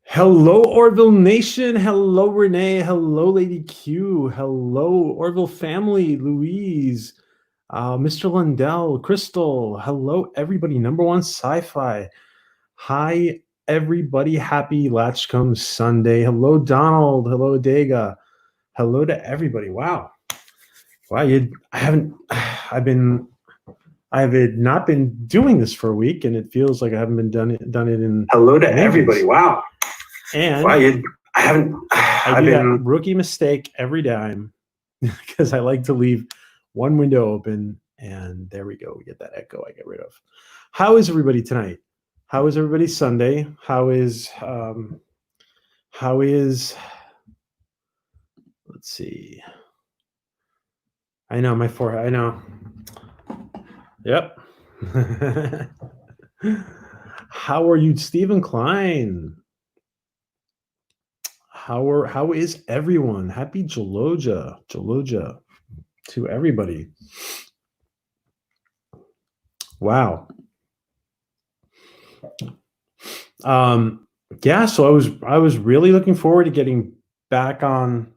Hello, Orville Nation. Hello, Renee. Hello, Lady Q. Hello, Orville family. Louise, Mr. Lundell, Crystal. Hello, everybody. Number one sci-fi. Hi, everybody. Happy Latchkum Sunday. Hello, Donald. Hello, Dega. Hello to everybody. Wow. I have not been doing this for a week, and it feels like I haven't been done it in. Hello to ages. everybody. Wow. And I do that rookie mistake every time because I like to leave one window open, and there we go. We get that echo I get rid of. How is everybody tonight? How is everybody Sunday? How is let's see. I know my forehead. I know. Yep. How are you, Stephen Klein? How is everyone? Happy Jaloja to everybody. Wow. Yeah, so I was really looking forward to getting back on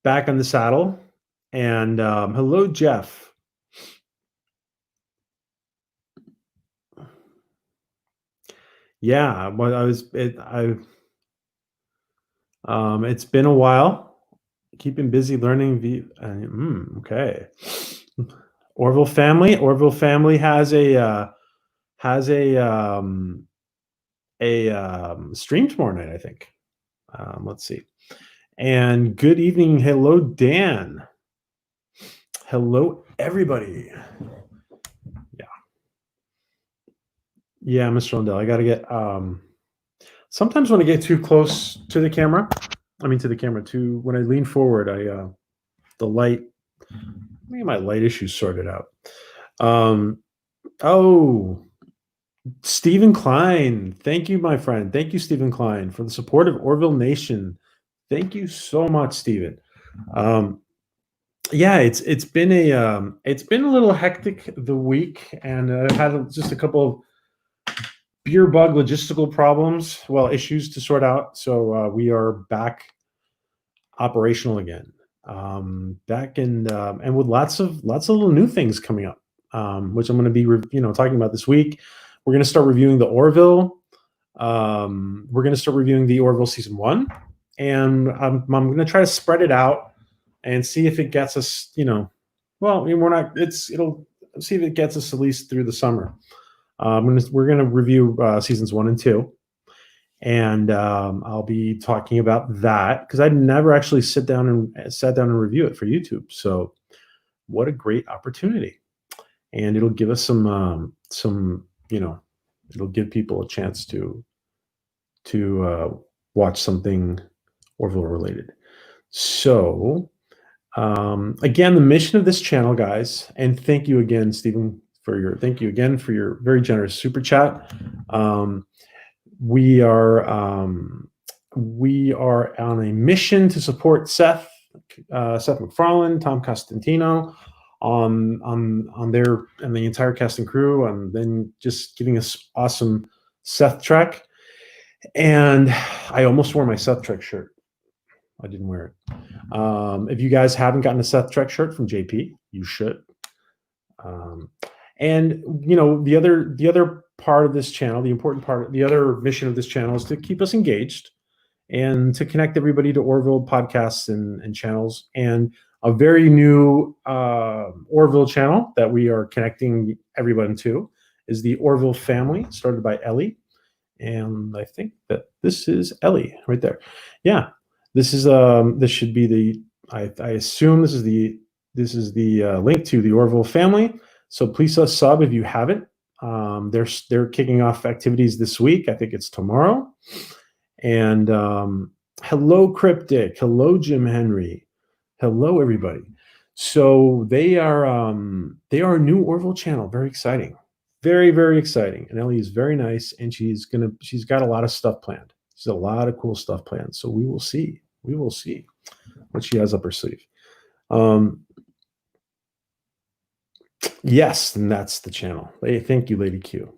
the saddle. And hello, Jeff. Yeah, well, it's been a while. Keeping busy learning. Okay. Orville family has a stream tomorrow night, I think. Let's see. And good evening. Hello, Dan. Hello, everybody. Yeah, Mr. Lundell. I got to get. Sometimes when I get too close to the camera, when I lean forward, the light. Let me get my light issues sorted out. Stephen Klein. Thank you, my friend. Thank you, Stephen Klein, for the support of Orville Nation. Thank you so much, Stephen. Yeah, it's been a little hectic the week, and I've had just a couple of beer bug logistical problems, issues to sort out. So we are back operational again. Back and with lots of little new things coming up, which I'm going to be talking about this week. We're going to start reviewing the Orville. We're going to start reviewing the Orville season 1, and I'm going to try to spread it out and see if it gets us. It'll see if it gets us at least through the summer. We're going to review seasons 1 and 2, and I'll be talking about that because I'd never actually sat down and review it for YouTube. So, what a great opportunity! And it'll give us some it'll give people a chance to watch something Orville related. So, again, the mission of this channel, guys, and thank you again, Stephen, for your very generous super chat. We are on a mission to support Seth MacFarlane, Tom Costantino on their and the entire cast and crew, and then just giving us awesome Seth Trek. And I almost wore my Seth Trek shirt. I didn't wear it. If you guys haven't gotten a Seth Trek shirt from JP, you should. And the other part of this channel, the other mission of this channel is to keep us engaged and to connect everybody to Orville podcasts and channels. And a very new Orville channel that we are connecting everyone to is the Orville family, started by Ellie. And I think that this is Ellie right there. Yeah, this is this should be the. I assume this is the link to the Orville family. So please sub if you haven't. They're kicking off activities this week. I think it's tomorrow. And hello, Cryptic. Hello, Jim Henry. Hello, everybody. So they are a new Orville channel. Very exciting. Very, very exciting. And Ellie is very nice, and she's got a lot of stuff planned. She's a lot of cool stuff planned. So we will see. We will see what she has up her sleeve. Yes, and that's the channel. Thank you, Lady Q.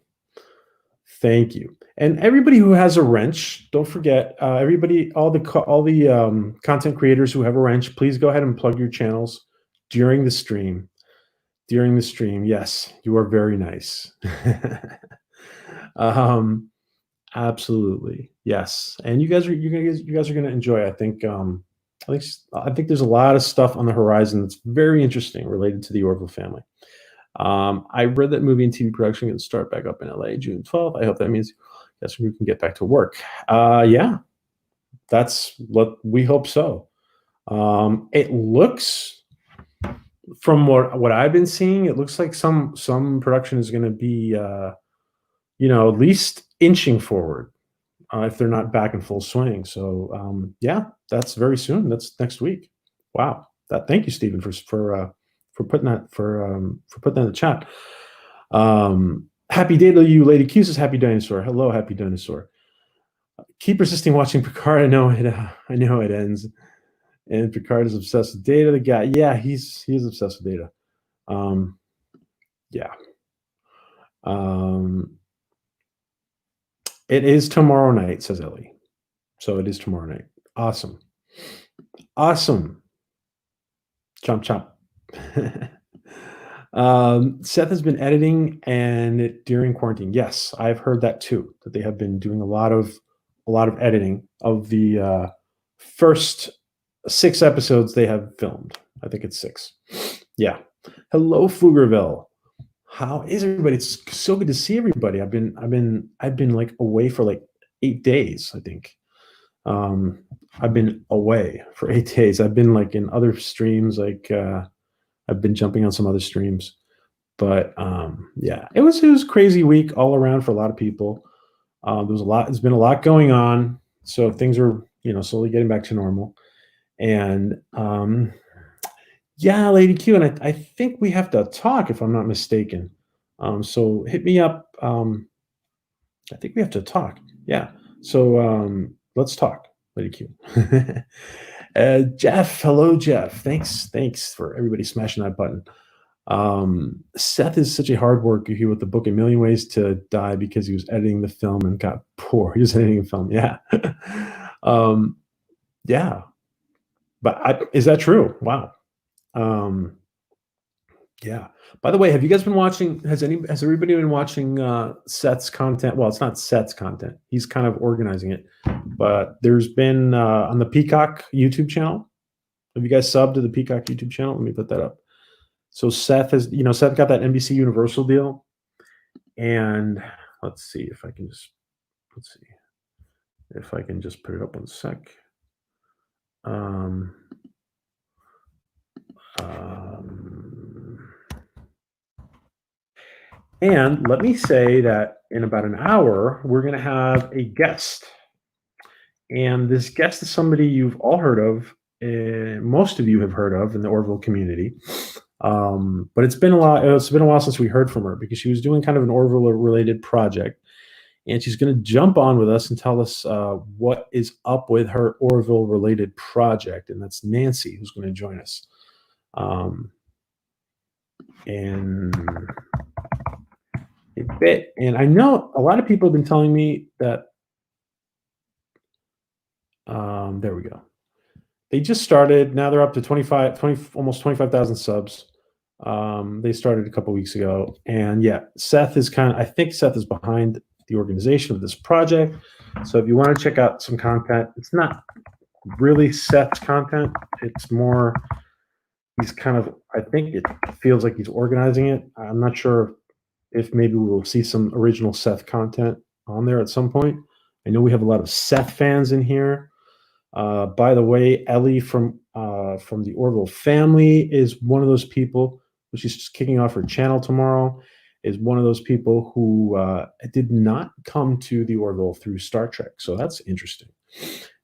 Thank you. And everybody who has a wrench, don't forget, everybody, all the content creators who have a wrench, please go ahead and plug your channels during the stream. During the stream, yes, you are very nice. um, absolutely, yes. And you guys are going to enjoy. I think there's a lot of stuff on the horizon that's very interesting related to the Orville family. I read that movie and TV production can start back up in LA June 12th. I hope that means yes, we can get back to work. Yeah, that's what we hope so. It looks from what I've been seeing, it looks like some production is going to be at least inching forward if they're not back in full swing. So yeah, that's very soon. That's next week. Wow. Thank you, Stephen, for putting that for putting that in the chat. Happy day to you, Lady Q says happy dinosaur. Hello, happy dinosaur. Keep resisting watching Picard. I know it ends. And Picard is obsessed with Data. The guy, yeah, he's obsessed with Data. Yeah. It is tomorrow night, says Ellie. So it is tomorrow night. Awesome. Chomp chomp. Seth has been editing and during quarantine. Yes, I've heard that too. That they have been doing a lot of editing of the first 6 episodes they have filmed. I think it's 6. Yeah. Hello, Pflugerville. How is everybody? It's so good to see everybody. I've been like away for like 8 days, I think. I've been away for 8 days. I've been like in other streams, like I've been jumping on some other streams. But yeah, it was a crazy week all around for a lot of people. There's been a lot going on. So things are, slowly getting back to normal. And yeah, Lady Q, and I think we have to talk if I'm not mistaken. So hit me up. I think we have to talk. Yeah. So let's talk, Lady Q. Jeff, hello, Jeff. Thanks for everybody smashing that button. Seth is such a hard worker here with the book A Million Ways to Die because he was editing the film and got poor. He was editing the film. Yeah. Yeah. But is that true? Wow. Yeah. By the way, have you guys been watching? Has everybody been watching Seth's content? Well, it's not Seth's content. He's kind of organizing it. But there's been on the Peacock YouTube channel. Have you guys subbed to the Peacock YouTube channel? Let me put that up. So Seth got that NBC Universal deal. And let's see if I can just put it up 1 sec. And let me say that in about an hour, we're going to have a guest. And this guest is somebody you've all heard of. Most of you have heard of in the Orville community. But it's been a while since we heard from her because she was doing kind of an Orville-related project. And she's going to jump on with us and tell us what is up with her Orville-related project. And that's Nancy, who's going to join us. And a bit. And I know a lot of people have been telling me that there we go. They just started. Now they're up to almost 25,000 subs. They started a couple weeks ago. And yeah, I think Seth is behind the organization of this project. So if you want to check out some content, it's not really Seth's content. It's more, I think it feels like he's organizing it. I'm not sure if maybe we will see some original Seth content on there at some point. I know we have a lot of Seth fans in here. By the way, Ellie from the Orville family is one of those people. She's just kicking off her channel tomorrow. Is one of those people who did not come to the Orville through Star Trek. So that's interesting.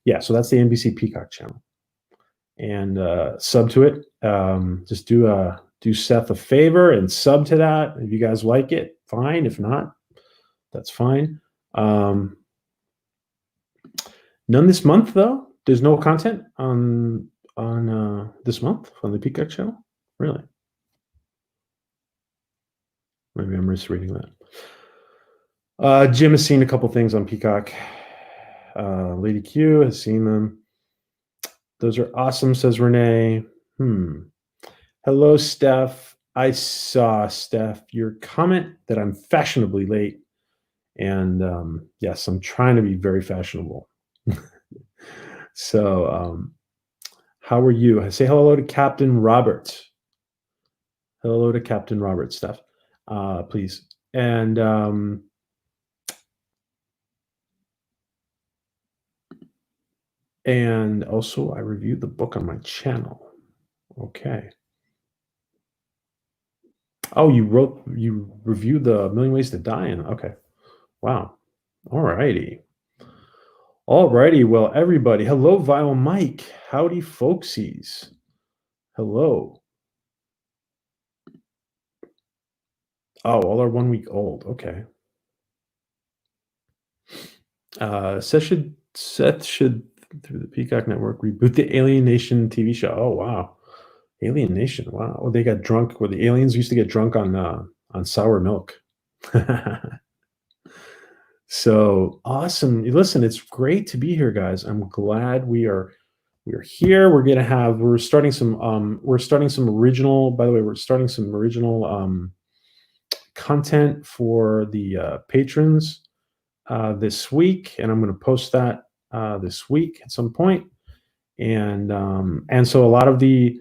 Yeah, so that's the NBC Peacock channel. And sub to it. Just do Seth a favor and sub to that. If you guys like it, fine. If not, that's fine. None this month, though. There's no content on this month on the Peacock channel. Really? Maybe I'm misreading that. Jim has seen a couple things on Peacock. Lady Q has seen them. Those are awesome, says Renee. Hello, Steph. I saw, Steph, your comment that I'm fashionably late. And yes, I'm trying to be very fashionable. So how are you? Say hello to Captain Robert. Hello to Captain Robert, Steph, please. And also, I reviewed the book on my channel. Okay. Oh, you reviewed the Million Ways to Die in. Okay. Wow. All righty. All righty. Well, everybody, hello, Vile Mike. Howdy, folksies. Hello. Oh, all are 1 week old. Okay. Seth should through the Peacock Network reboot the Alien Nation TV show. Oh wow, Alien Nation. Wow. Oh, they got drunk. Where the aliens used to get drunk on sour milk. So awesome. Listen, it's great to be here, guys. I'm glad we are here. We're starting some original, by the way, we're starting some original content for the patrons this week, and I'm going to post that this week at some point. And so a lot of the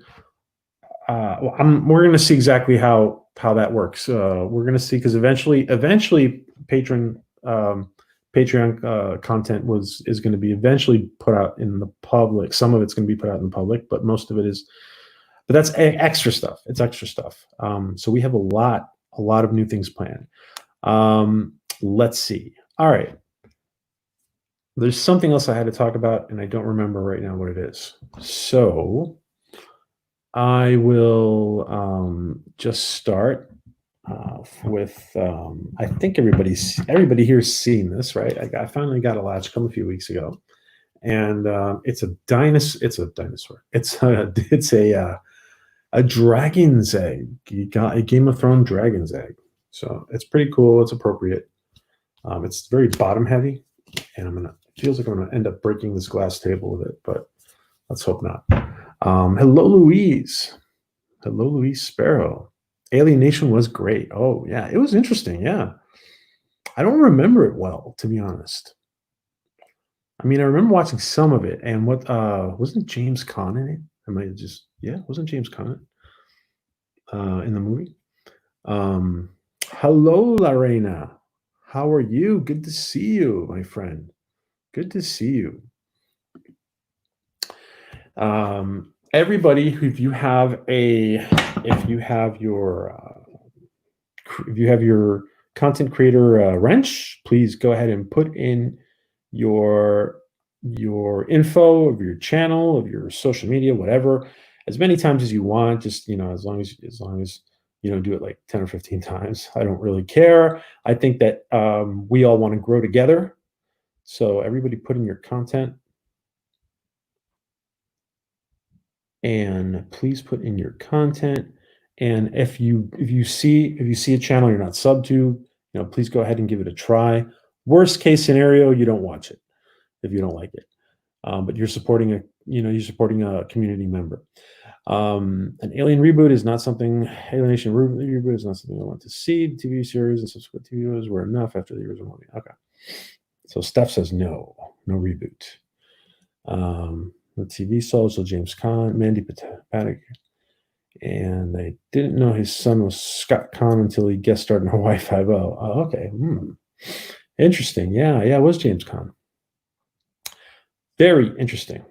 we're going to see exactly how that works. We're going to see, because eventually Patreon content is going to be eventually put out in the public. Some of it's going to be put out in the public, but most of it is. But that's extra stuff. It's extra stuff. So we have a lot of new things planned. Let's see. All right. There's something else I had to talk about, and I don't remember right now what it is. So I will just start with. I think everybody here's seen this, right? I finally got a Latchkum a few weeks ago, and it's a dinosaur. It's a dinosaur. It's a dragon's egg. You got a Game of Thrones dragon's egg, so it's pretty cool. It's appropriate. It's very bottom heavy, and it feels like I'm gonna end up breaking this glass table with it, but let's hope not. Hello, Louise. Hello, Louise Sparrow. Alien Nation was great. Oh, yeah, it was interesting. Yeah. I don't remember it well, to be honest. I mean, I remember watching some of it, and wasn't James Caan in it? I might have just, wasn't James Caan in the movie? Hello, Lorena. How are you? Good to see you, my friend. Good to see you. Everybody, if you have your content creator wrench, please go ahead and put in your info of your channel, of your social media, whatever, as many times as you want. Just as long as you don't do it like 10 or 15 times. I don't really care. I think that we all want to grow together. So everybody put in your content. And please put in your content. And if you see a channel you're not sub to, please go ahead and give it a try. Worst case scenario, you don't watch it if you don't like it, but you're supporting a community member. An Alien reboot is not something. Alienation reboot is not something I want to see. The TV series and subsequent TV shows were enough after the original movie. Okay, so Steph says no reboot. The TV sold, so James Caan, Mandy Patinkin, and I didn't know his son was Scott Caan until he guest starred in Hawaii Five-0. Oh, okay. Interesting. Yeah, it was James Caan. Very interesting.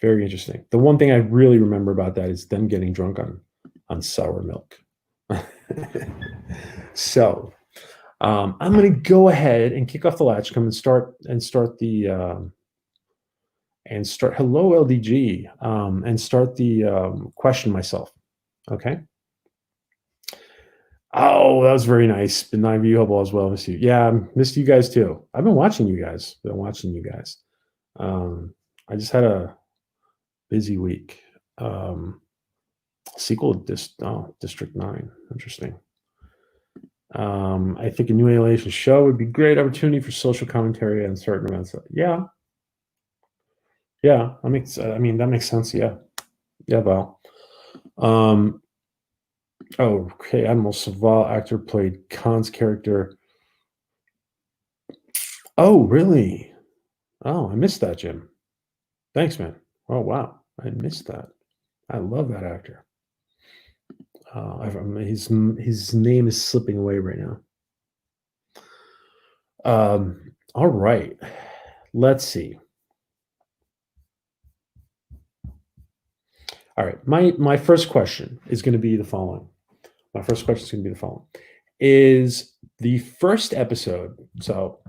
Very interesting. The one thing I really remember about that is them getting drunk on sour milk. So I'm going to go ahead and kick off the Latchkum and start the hello LDG and start the question myself. Okay. Oh, that was very nice. Been nice of you. Hope all is well. Miss you. Yeah, missed you guys too. I've been watching you guys. I just had a busy week. Sequel District 9. Interesting. I think a new alienation show would be great opportunity for social commentary on certain events. Yeah, yeah, that makes. I mean, that makes sense. Yeah, yeah, Val. Um, oh, okay. Admiral Saval actor played Khan's character. Oh, really? Oh, I missed that, Jim. Thanks, man. Oh, wow, I missed that. I love that actor. His name is slipping away right now. All right. Let's see. All right. My first question is going to be the following. My first question is going to be the following. Is the first episode? So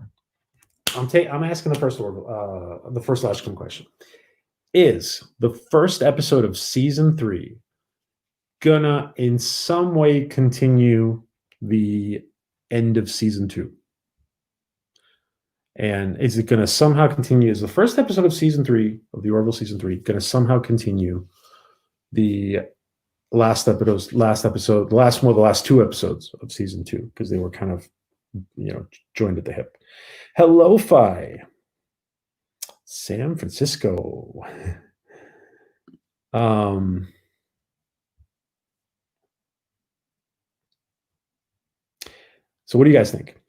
I'm asking the first Latchkum question. Is the first episode of season 3 gonna in some way continue the end of season 2? And is it going to somehow continue? Is the first episode of season 3 of the Orville season 3 going to somehow continue the last episode, the last 2 episodes of season 2, because they were kind of, joined at the hip. Hello, Fi. San Francisco. So what do you guys think?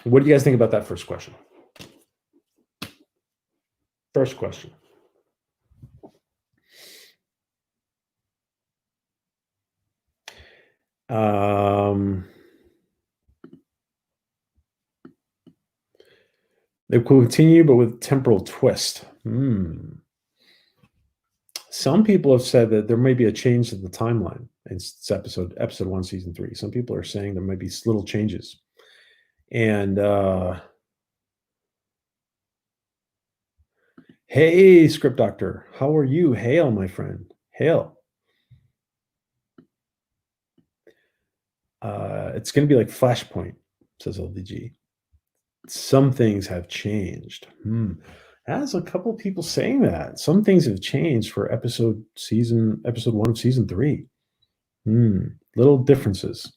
What do you guys think about that first question? First question. They will continue, but with temporal twist. Some people have said that there may be a change in the timeline in episode 1, season 3. Some people are saying there might be little changes. And hey, Script Doctor, how are you? Hail, my friend. Hail. It's going to be like Flashpoint, says LDG. Some things have changed. As a couple of people saying that. Some things have changed for episode 1 of season 3. Little differences.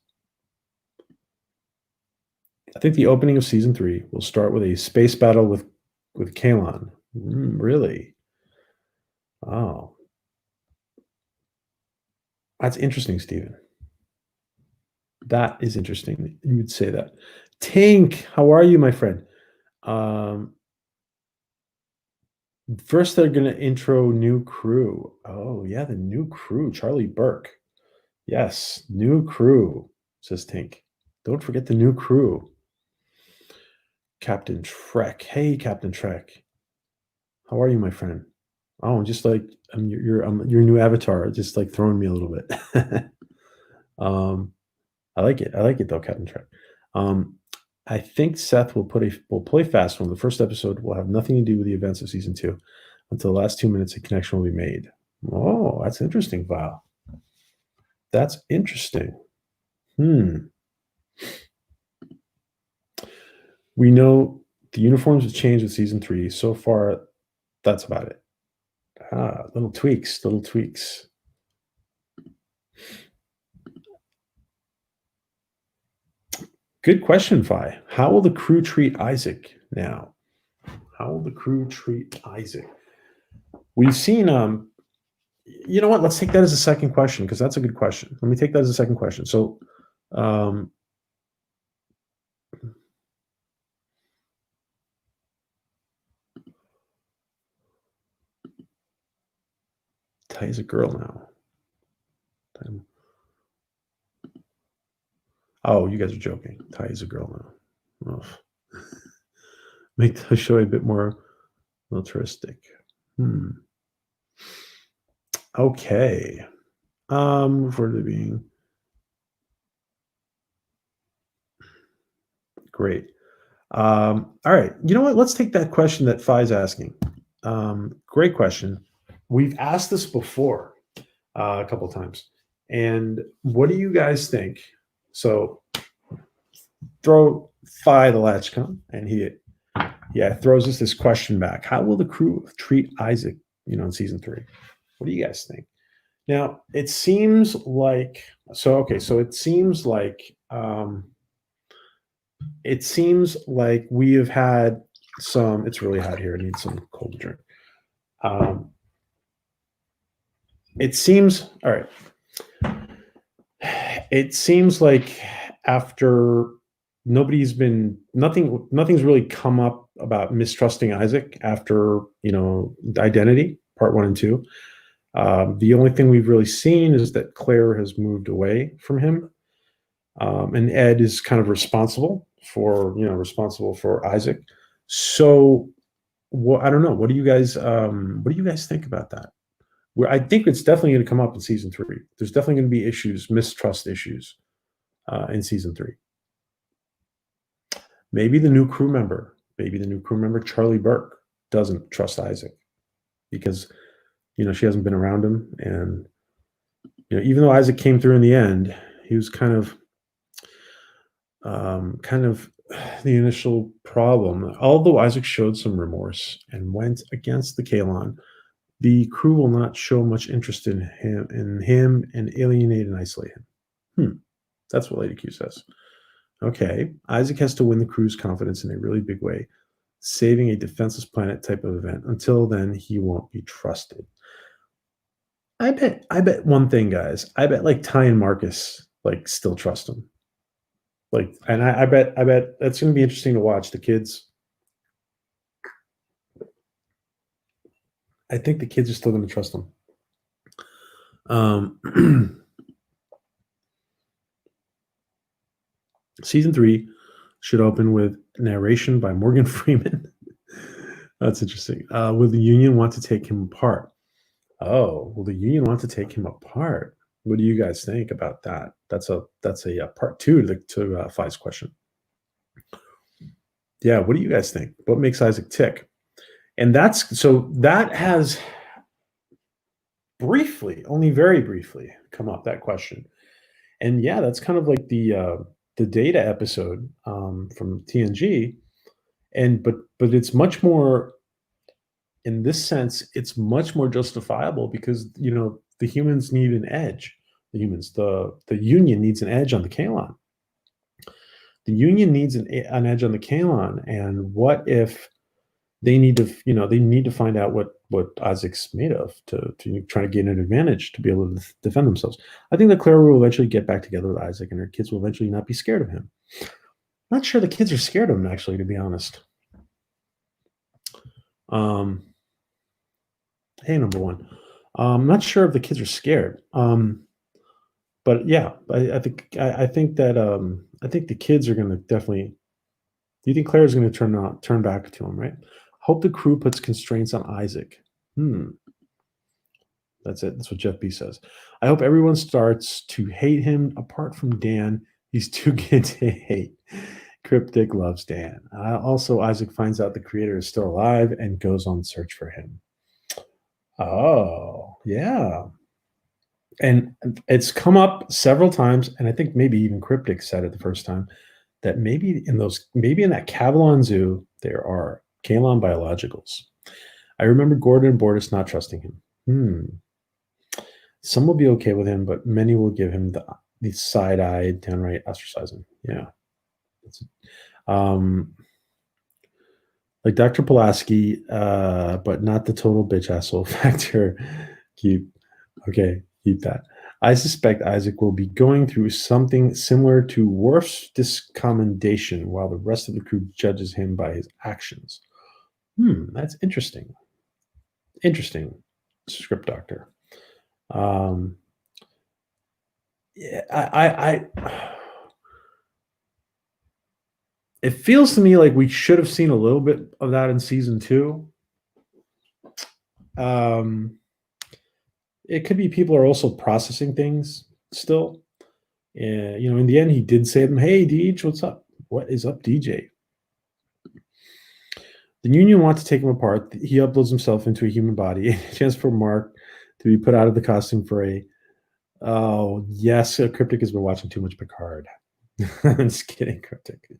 I think the opening of season 3 will start with a space battle with Kalon. Really? Oh. That's interesting, Stephen. That is interesting. You would say that. Tink, how are you, my friend? First, they're going to intro new crew. Oh, yeah, the new crew. Charlie Burke. Yes, new crew, says Tink. Don't forget the new crew. Captain Trek. Hey, Captain Trek. How are you, my friend? Oh, just like your new avatar, just like throwing me a little bit. I like it. I like it though, Captain Trek. I think Seth will play fast one. The first episode will have nothing to do with the events of season 2 until the last 2 minutes. A connection will be made. Oh, that's interesting, Val. That's interesting. We know the uniforms have changed with season 3. So far, that's about it. Little tweaks. Good question, Fi. How will the crew treat Isaac now? How will the crew treat Isaac? We've seen, you know what? Let's take that as a second question, because that's a good question. Let me take that as a second question. So, Ty is a girl now. Oh, you guys are joking. Ty is a girl now. Oh. Make the show a bit more militaristic. Okay. For the being great. All right. You know what? Let's take that question that Fi's asking. Great question. We've asked this before a couple of times. And what do you guys think? So throw Fi the Latchkum, and he throws us this question back. How will the crew treat Isaac, in season 3? What do you guys think? Now, it seems like it seems like we have had some. It's really hot here. I need some cold drink. It seems all right. It seems like after nothing's really come up about mistrusting Isaac after Identity Part 1 and 2. The only thing we've really seen is that Claire has moved away from him, and Ed is kind of responsible for Isaac. So, I don't know. What do you guys think about that? I think it's definitely going to come up in season 3. There's definitely going to be mistrust issues in season 3. Maybe the new crew member, Charlie Burke, doesn't trust Isaac because she hasn't been around him, and even though Isaac came through in the end, he was kind of the initial problem. Although Isaac showed some remorse and went against the Kalon, the crew will not show much interest in him and alienate and isolate him. That's what Lady Q says. Okay, Isaac has to win the crew's confidence in a really big way, saving a defenseless planet type of event. Until then, he won't be trusted. I bet one thing, guys. I bet like Ty and Marcus still trust him. And I bet that's going to be interesting to watch. The kids. I think the kids are still going to trust him. Season 3 should open with narration by Morgan Freeman. That's interesting. Will the Union want to take him apart? Oh, will the Union want to take him apart? What do you guys think about that? That's a part 2 to Fi's question. Yeah, what do you guys think? What makes Isaac tick? And that has only very briefly come up, that question. And yeah, that's kind of like the Data episode from TNG, but it's much more, in this sense, it's much more justifiable because the humans need an edge. The Union needs an edge on the Kalon. The Union needs an edge on the Kalon, and what if they need to find out what Isaac's made of to try to gain an advantage to be able to defend themselves. I think that Clara will eventually get back together with Isaac, and her kids will eventually not be scared of him. I'm not sure the kids are scared of him, actually, to be honest. Hey, number one. I'm not sure if the kids are scared. But yeah, I think the kids are going to definitely. Do you think Claire's going to turn back to him, right? Hope the crew puts constraints on Isaac. That's it. That's what Jeff B says. I hope everyone starts to hate him. Apart from Dan, he's too good to hate. Cryptic loves Dan. Also, Isaac finds out the creator is still alive and goes on search for him. Oh, yeah. And it's come up several times, and I think maybe even Cryptic said it the first time, that maybe in that Cavalon Zoo, there are Kalon biologicals. I remember Gordon and Bortus not trusting him. Some will be okay with him, but many will give him the side-eyed, downright ostracizing. Yeah. Like Dr. Pulaski, but not the total bitch asshole factor. Keep that. I suspect Isaac will be going through something similar to Worf's discommendation while the rest of the crew judges him by his actions. That's interesting. Interesting, script doctor. Yeah, it feels to me like we should have seen a little bit of that in season 2. It could be people are also processing things still. In the end, he did say to them, "Hey, Deej, what's up? What is up, DJ?" The Union wants to take him apart. He uploads himself into a human body. A chance for Mark to be put out of the costume for a. Oh yes, Cryptic has been watching too much Picard. I'm just kidding, Cryptic.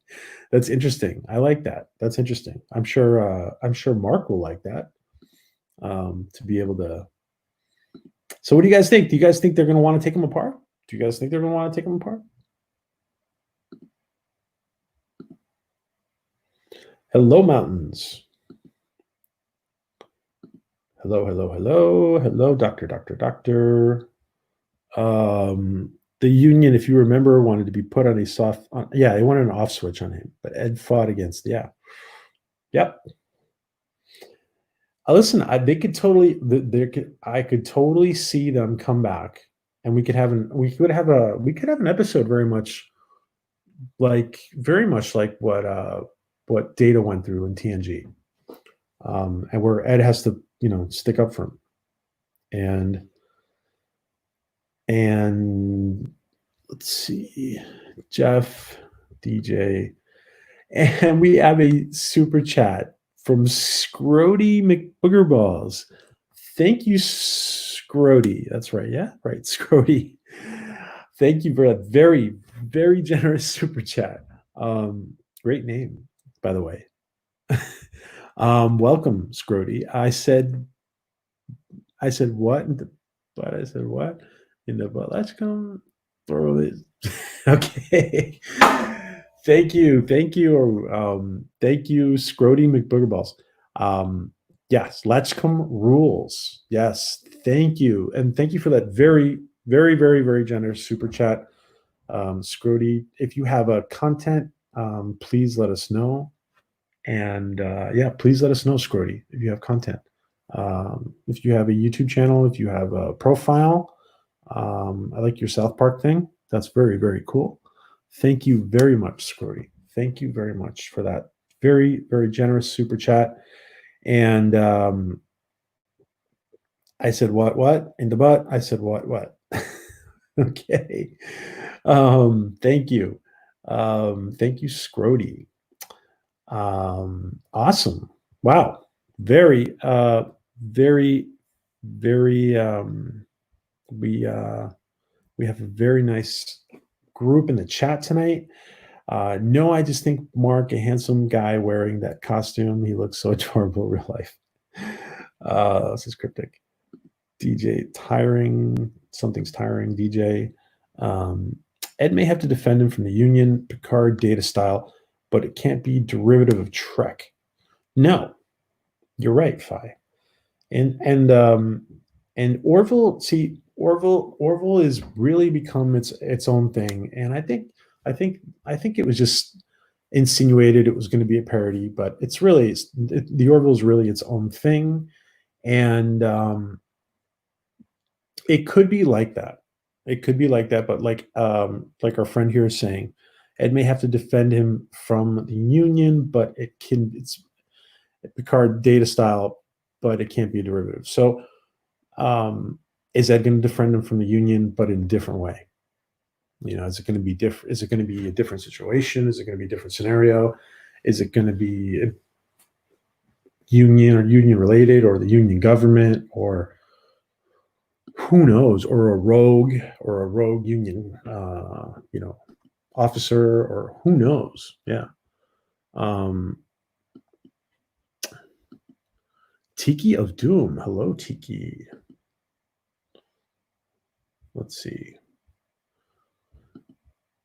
That's interesting. I like that. That's interesting. I'm sure Mark will like that. To be able to. So, what do you guys think? Do you guys think they're going to want to take him apart? Do you guys think they're going to want to take him apart? Hello, mountains. Hello, hello, hello, hello, doctor. The union, if you remember, wanted to be put on a soft. Yeah, they wanted an off switch on him, but Ed fought against. Yeah, yep. Listen, they could totally. I could totally see them come back, and we could have an episode very much like what Data went through in TNG, and where Ed has to stick up for him, and let's see, Jeff, DJ, and we have a super chat from Scrody McBoogerballs. Thank you, Scrody. That's right. Yeah, right. Scrody. Thank you for that very, very generous super chat. Great name, by the way. Welcome, Scrody. I said what? But I said what? In the but Latchkum. Throw it. Okay. Thank you, thank you, Scrody McBoogerballs. Yes, Latchkum rules. Yes, thank you, and thank you for that very, very, very, very generous super chat, Scrody. If you have a content, please let us know, and yeah, please let us know, Scrody, if you have content. If you have a YouTube channel, if you have a profile, I like your South Park thing. That's very, very cool. Thank you very much, Scrody. Thank you very much for that very, very generous super chat. And I said, what? In the butt? I said, what? Okay. Thank you. Thank you, Scrody. Awesome. Wow. Very, very, very, we have a very nice group in the chat tonight. No, I just think Mark, a handsome guy wearing that costume, he looks so adorable in real life. This is cryptic. DJ tiring, something's tiring. DJ. Ed may have to defend him from the Union, Picard data style, but it can't be derivative of Trek. No, you're right, Phi. And Orville, see, Orville is really become its own thing, and I think it was just insinuated it was going to be a parody, but the Orville is really its own thing, and it could be like that. It could be like that, but like our friend here is saying, Ed may have to defend him from the Union, but it's Picard data style, but it can't be a derivative. So is Ed going to defend him from the Union, but in a different way? Is it going to be different? Is it going to be a different situation? Is it going to be a different scenario? Is it going to be Union or Union related, or the Union government, or who knows, or a rogue Union, officer, or who knows? Yeah. Tiki of Doom. Hello, Tiki. Let's see.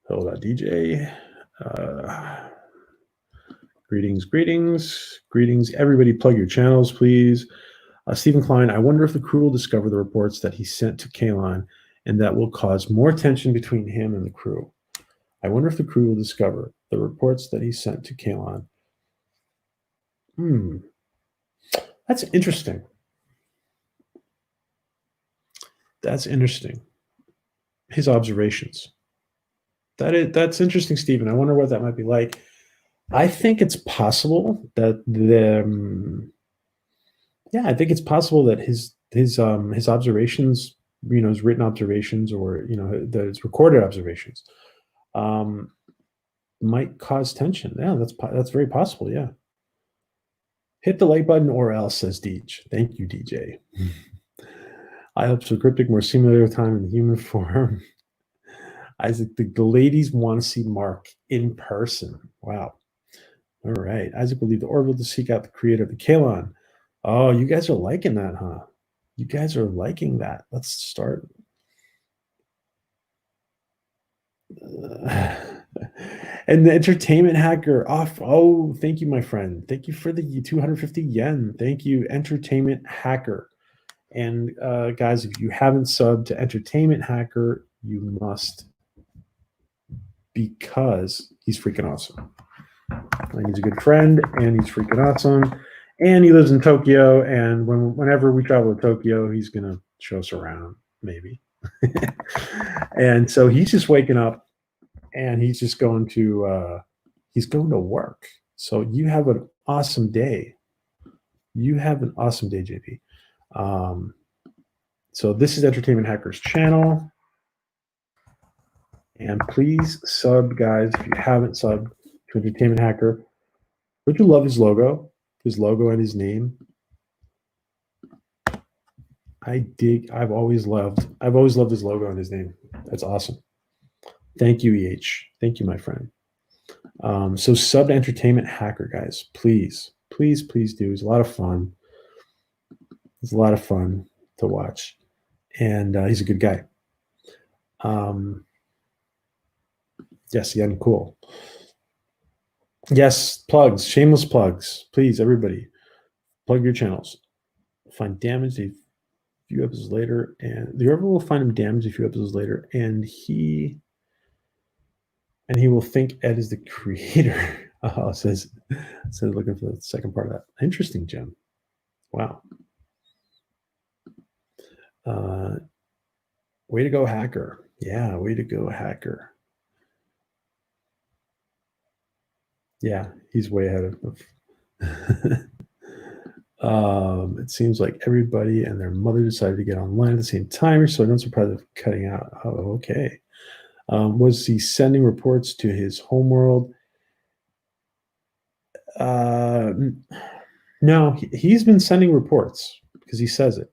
Hello, DJ. Greetings. Everybody plug your channels, please. Stephen Klein, I wonder if the crew will discover the reports that he sent to Kalon, and that will cause more tension between him and the crew. I wonder if the crew will discover the reports that he sent to Kalon. That's interesting. His observations. That's interesting, Stephen. I wonder what that might be like. I think it's possible that I think it's possible that his observations, his written observations, or his recorded observations, might cause tension. Yeah, that's very possible. Yeah. Hit the like button or else, says Deej. Thank you, DJ. I hope so. Cryptic more simulator time in the human form. Isaac, the ladies want to see Mark in person. Wow. All right. Isaac will leave the Orville to seek out the creator of the Kalon. Oh, you guys are liking that, huh? You guys are liking that. Let's start. And the entertainment hacker off. Oh, thank you, my friend. Thank you for the 250 yen. Thank you, entertainment hacker. And guys, if you haven't subbed to entertainment hacker, you must, because he's freaking awesome. And he's a good friend, and he's freaking awesome. And he lives in Tokyo. And whenever we travel to Tokyo, he's gonna show us around, maybe. And so he's just waking up, and he's just going to work. So you have an awesome day. You have an awesome day, JP. So this is Entertainment Hackers channel. And please sub, guys, if you haven't subbed to Entertainment Hacker. Don't you love his logo? His logo and his name. I've always loved his logo and his name. That's awesome. Thank you, EH. Thank you, my friend. So sub to Entertainment Hacker, guys. Please, please, please do. It's a lot of fun. It's a lot of fun to watch. And he's a good guy. Yes, yeah, cool. Yes, plugs, shameless plugs. Please, everybody, plug your channels. Find Damaged a few episodes later, and the Orville will find him Damaged a few episodes later, and he will think Ed is the creator. Says looking for the second part of that. Interesting, Jim. Wow. Way to go, hacker. Yeah, way to go, hacker. Yeah, he's way ahead of it seems like everybody and their mother decided to get online at the same time, so I'm surprised of cutting out. Oh, okay. Was he sending reports to his homeworld? No, he's been sending reports because he says it.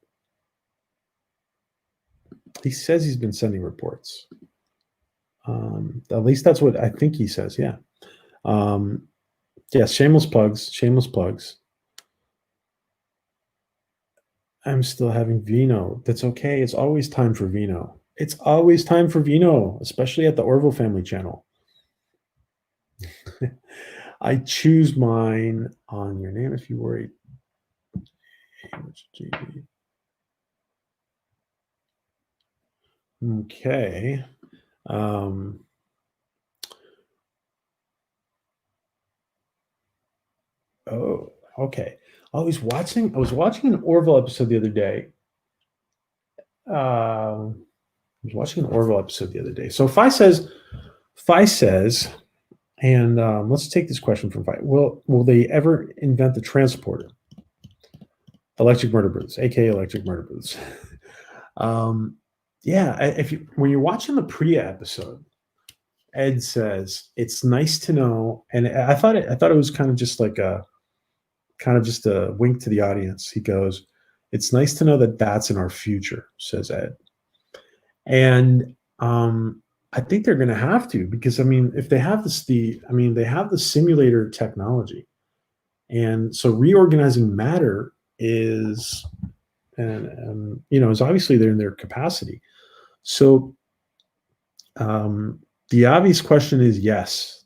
He says he's been sending reports. At least that's what I think he says. Yeah. Yeah. Shameless plugs. Shameless plugs. I'm still having vino. That's okay. It's always time for vino. It's always time for vino, especially at the Orville Family channel. I choose mine on your name if you worry. Okay. Oh, okay. I was watching an Orville episode the other day. So Fi says, and let's take this question from Fi. Will they ever invent the transporter? Electric murder booths, aka electric murder booths. Yeah, when you're watching the Priya episode, Ed says it's nice to know, and I thought it was kind of just a wink to the audience. He goes, "It's nice to know that that's in our future," says Ed. And I think they're going to have to, because if they have they have the simulator technology, and so reorganizing matter is, is obviously they're in their capacity. So the obvious question is yes,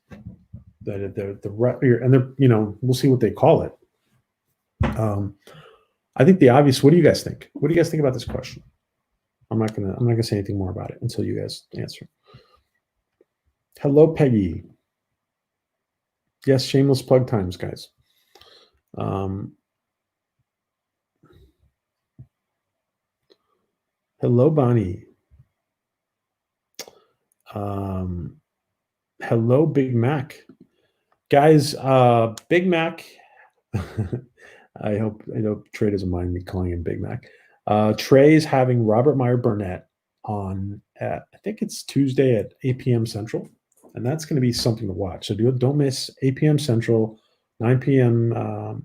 that we'll see what they call it. I think the obvious. What do you guys think? What do you guys think about this question? I'm not gonna say anything more about it until you guys answer. Hello, Peggy. Yes, shameless plug times, guys. Hello, Bonnie. Hello, Big Mac. Guys, Big Mac. I hope Trey doesn't mind me calling him Big Mac. Trey is having Robert Meyer Burnett on I think it's Tuesday at 8 p.m. Central, and that's going to be something to watch. So don't miss 8 p.m. Central, 9 p.m.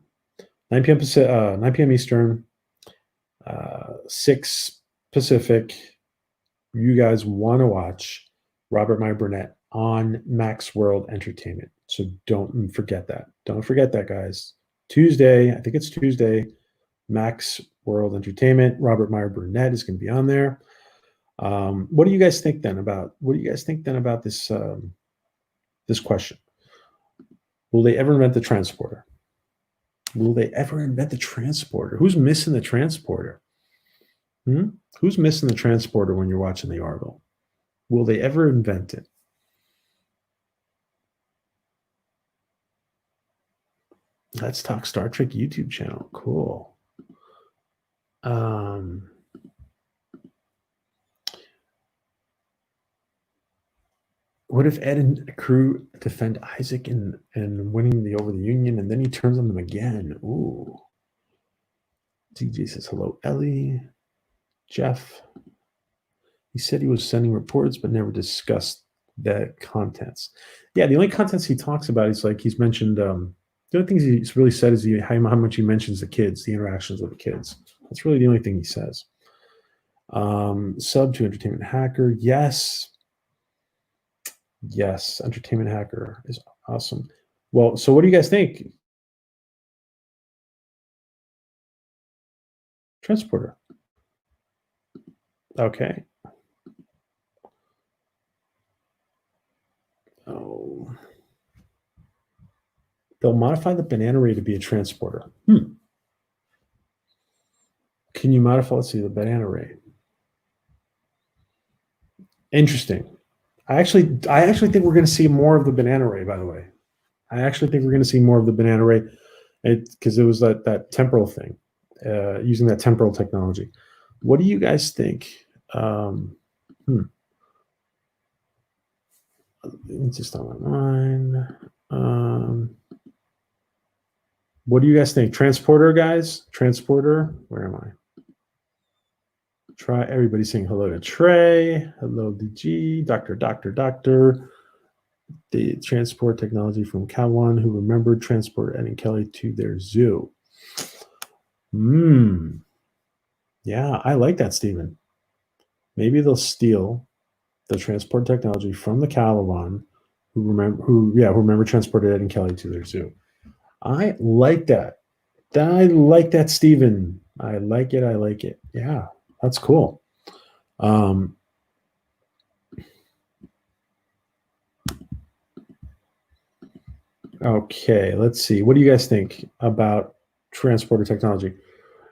9 p.m. Eastern, 6 Pacific. You guys want to watch Robert Meyer Burnett on Max World Entertainment. So don't forget that. Don't forget that, guys. Tuesday, I think it's Tuesday, Max World Entertainment. Robert Meyer Burnett is going to be on there. What do you guys think then about this this question. Will they ever invent the transporter? Will they ever invent the transporter? Who's missing the transporter? Who's missing the transporter when you're watching the Orville? Will they ever invent it? Let's Talk Star Trek YouTube channel. Cool. What if Ed and crew defend Isaac and winning over the Union, and then he turns on them again? Ooh. TJ says, hello, Ellie. Jeff. He said he was sending reports, but never discussed the contents. Yeah, the only contents he talks about is like he's mentioned. The only things he's really said is how much he mentions the kids, the interactions with the kids. That's really the only thing he says. Sub to Entertainment Hacker. Yes. Yes, Entertainment Hacker is awesome. Well, so what do you guys think? Transporter. Okay. Oh. They'll modify the banana ray to be a transporter. Can you modify, let's see, the banana ray? Interesting. I actually think we're going to see more of the banana ray, by the way. I actually think we're going to see more of the banana ray because it was that temporal thing, using that temporal technology. What do you guys think? It's just on my mind. What do you guys think? Transporter, guys? Transporter? Where am I? Try everybody saying hello to Trey. Hello, DG. Doctor. The transport technology from Kawan, who remembered transport Ed and Kelly to their zoo. Yeah, I like that, Stephen. Maybe they'll steal the transport technology from the Calavan, who remember transported Ed and Kelly to their zoo. I like that. I like that, Stephen. I like it. Yeah, that's cool. Okay, let's see. What do you guys think about transporter technology?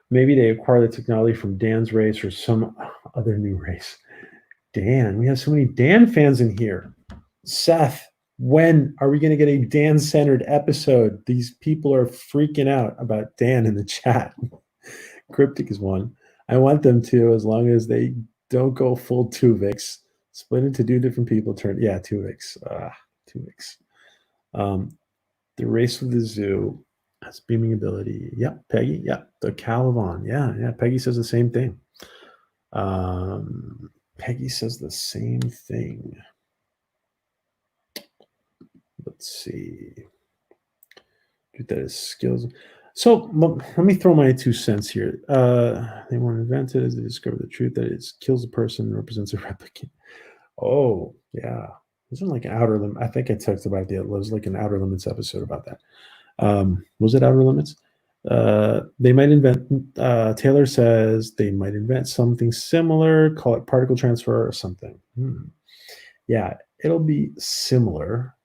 Maybe they acquire the technology from Dan's race or some other new race. Dan, we have so many Dan fans in here. Seth, when are we going to get a Dan-centered episode? These people are freaking out about Dan in the chat. Cryptic is one. I want them to, as long as they don't go full Tuvix. Split into two different people. Tuvix. Tuvix. The race with the zoo has beaming ability. Yep, Peggy. Yep, the Calavan. Yeah. Peggy says the same thing. Peggy says the same thing. Let's see. That is skills. So let me throw my 2 cents here. They weren't invented as they discover the truth that it kills a person and represents a replicant. Oh, yeah. Wasn't like an outer limit. I think I talked about it. It was like an Outer Limits episode about that. Was it Outer Limits? They might invent, Taylor says they might invent something similar, call it particle transfer or something. Yeah, it'll be similar.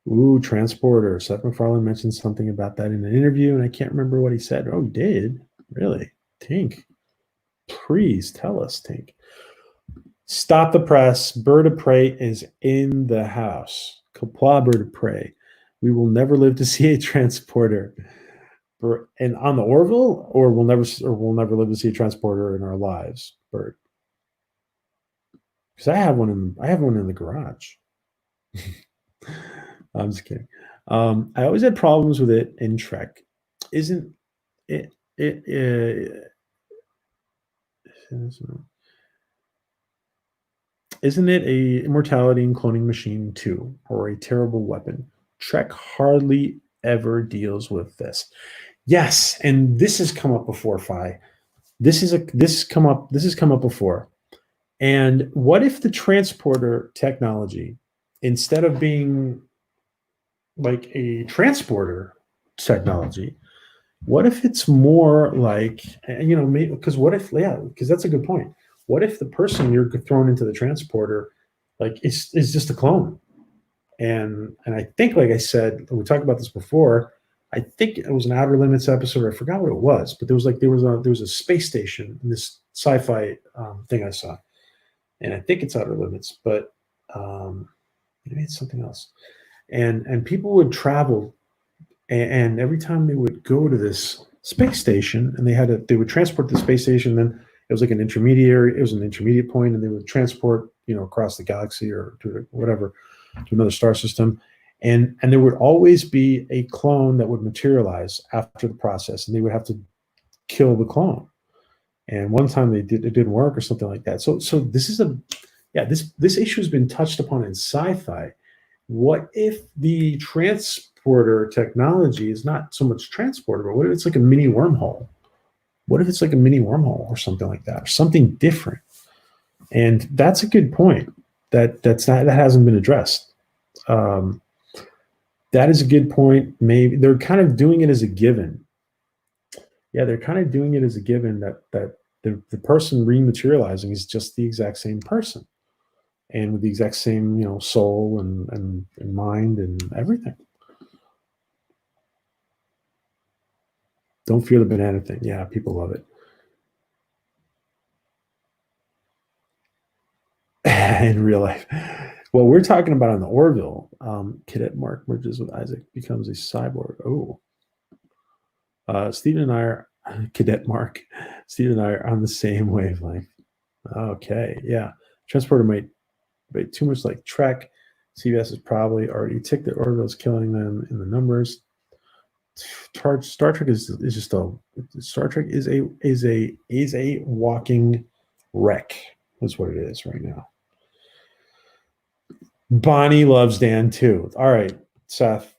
Ooh, transporter. Seth MacFarlane mentioned something about that in an interview, and I can't remember what he said. Oh, he did? Really? Tink. Please tell us, Tink. Stop the press. Bird of Prey is in the house. Kapla, Bird of Prey. We will never live to see a transporter. And on the Orville, or we'll never live to see a transporter in our lives, Bird. Because I have one in the garage. I'm just kidding. I always had problems with it in Trek. Isn't it a immortality and cloning machine too, or a terrible weapon? Trek hardly ever deals with this. Yes, and this has come up before, Phi. This has come up before. And what if the transporter technology, instead of being like a transporter technology, what if it's more like, because what if, because that's a good point. What if the person you're thrown into the transporter, Like it's just a clone. And I think, like I said, we talked about this before. I think it was an Outer Limits episode. I forgot what it was, but there was a space station in this sci-fi thing I saw, and I think it's Outer Limits, but maybe it's something else. And people would travel, and every time they would go to this space station, and they would transport the space station. Then it was like an intermediary. It was an intermediate point, and they would transport across the galaxy or to whatever, to another star system. And there would always be a clone that would materialize after the process, and they would have to kill the clone. And one time it didn't work or something like that. So this is this issue has been touched upon in sci-fi. What if the transporter technology is not so much transporter, but what if it's like a mini wormhole? What if it's like a mini wormhole or something like that, or something different? And that's a good point. That hasn't been addressed. That is a good point. Maybe they're kind of doing it as a given. Yeah, they're kind of doing it as a given that the person rematerializing is just the exact same person, and with the exact same soul and mind and everything. Don't fear the banana thing. Yeah, people love it. In real life. Well, we're talking about on the Orville. Cadet Mark merges with Isaac, becomes a cyborg. Oh, Stephen and I are Cadet Mark. Stephen and I are on the same wavelength. Okay, yeah. Transporter might too much like Trek. CBS has probably already ticked that Orville's killing them in the numbers. Star Trek is just a Star Trek is a walking wreck. That's what it is right now. Bonnie loves Dan too. All right, Seth.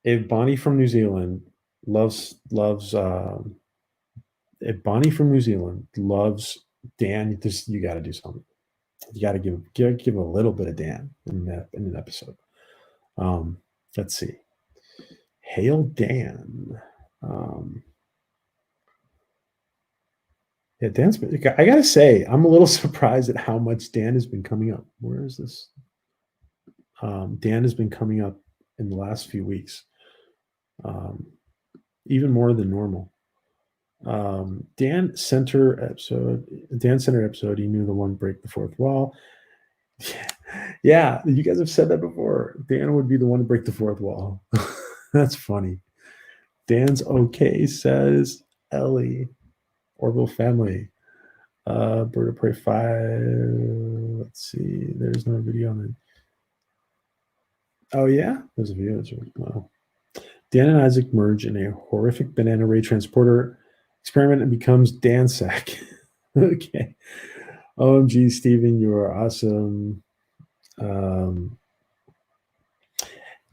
If Bonnie from New Zealand loves if Bonnie from New Zealand loves Dan, you got to do something. You got to give a little bit of Dan in an episode. Let's see. Hail Dan. Yeah, Dan's. I gotta say, I'm a little surprised at how much Dan has been coming up. Where is this? Dan has been coming up in the last few weeks, even more than normal. Dan Center episode. He knew the one break the fourth wall. Yeah, you guys have said that before. Dan would be the one to break the fourth wall. That's funny. Dan's okay, says Ellie. Orville family. Bird of Prey 5. Let's see. There's no video on it. Oh, yeah? There's a video. Wow. Dan and Isaac merge in a horrific banana ray transporter experiment and becomes Dan Sack. Okay. OMG, Steven, you are awesome.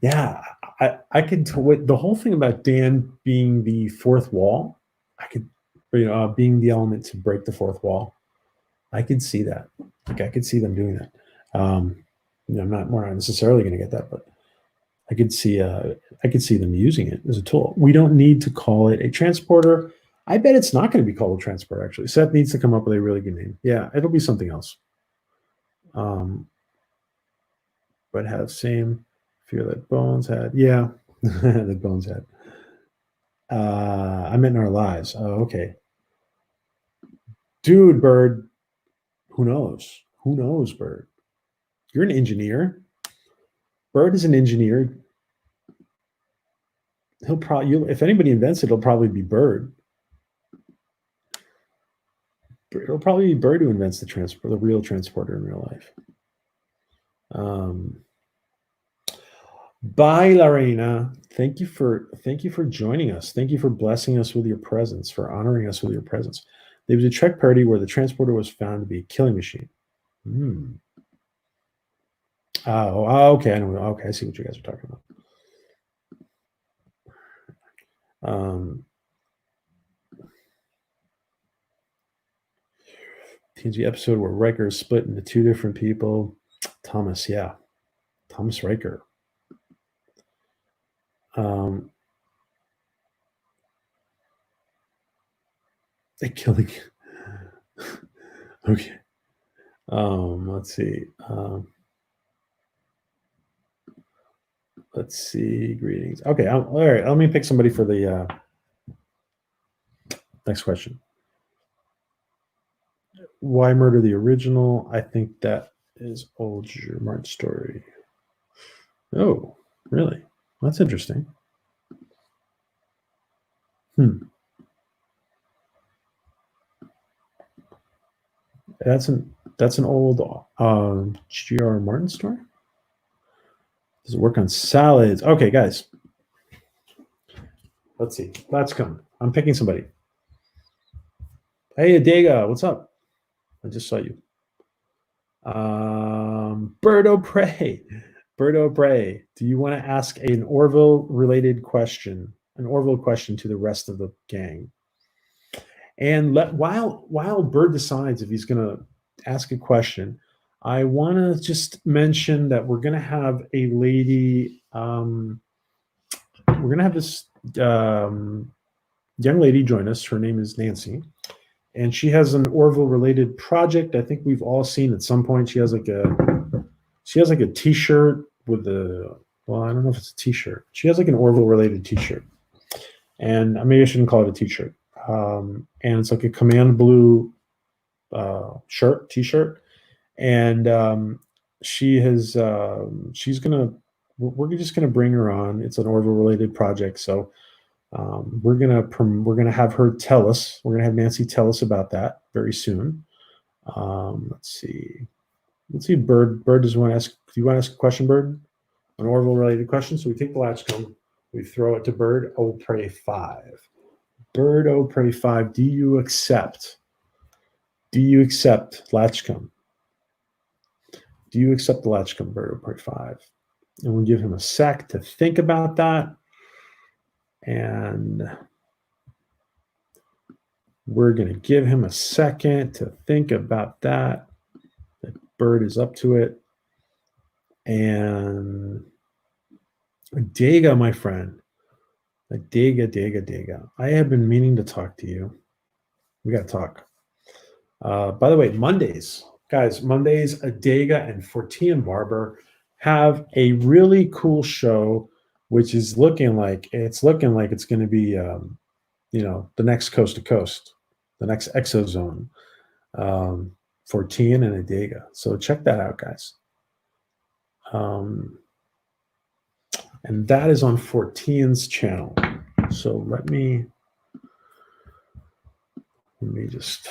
Yeah, I could the whole thing about Dan being the fourth wall. I could, being the element to break the fourth wall. I could see that. Like I could see them doing that. We're not necessarily going to get that, but I could see them using it as a tool. We don't need to call it a transporter. I bet it's not going to be called a transporter. Actually, Seth needs to come up with a really good name. Yeah, it'll be something else. But have same fear that Bones had. Yeah, that Bones had. I meant in our lives. Oh, okay. Dude, Bird. Who knows? Who knows, Bird? You're an engineer. Bird is an engineer. He'll probably, if anybody invents it, it'll probably be Bird. It'll probably be Bird who invents the real transporter in real life. Bye, Lorena. Thank you for joining us. Thank you for blessing us with your presence, for honoring us with your presence. There was a Trek party where the transporter was found to be a killing machine. Oh, okay. I know. Okay, I see what you guys are talking about. TNG episode where Riker is split into two different people. Thomas, yeah. Thomas Riker. Killing. Okay. Let's see. Let's see. Greetings. Okay. All right. Let me pick somebody for the next question. Why murder the original? I think that is old Martin story. Oh, really? That's interesting. That's an old G.R. Martin story. Does it work on salads? Okay, guys. Let's see. Latchkum. I'm picking somebody. Hey, Adega, what's up? I just saw you. Birdo Prey. Birdo Prey. Do you want to ask an Orville related question? An Orville question to the rest of the gang? And while Bird decides if he's going to ask a question, I want to just mention that we're going to have a lady. We're going to have this young lady join us. Her name is Nancy, and she has an Orville related project. I think we've all seen at some point. She has like a T-shirt with a, well, I don't know if it's a T-shirt. She has like an Orville related T-shirt, and maybe I shouldn't call it a T-shirt. And it's like a command blue T-shirt, and she's gonna, we're just gonna bring her on. It's an Orville related project, so we're gonna have her tell us. We're gonna have Nancy tell us about that very soon. Let's see. Bird. Does you want to ask? Do you want to ask a question, Bird? An Orville related question. So we take the Latchkum, we throw it to Bird. Oh, pray 5. Bird, oh, pray 5. Do you accept? Do you accept Latchkum? Do you accept the Latchkum, Bird, oh, pray 5? And we'll give him a sec to think about that. And we're going to give him a second to think about that. The Bird is up to it. And Dega, my friend. Dega. I have been meaning to talk to you. We got to talk. By the way, Mondays, Adega and Fortean Barber have a really cool show, which is looking like it's going to be, the next Coast to Coast, the next Exozone, Fortean and Adega. So check that out, guys. And that is on Fortean's channel. So let me just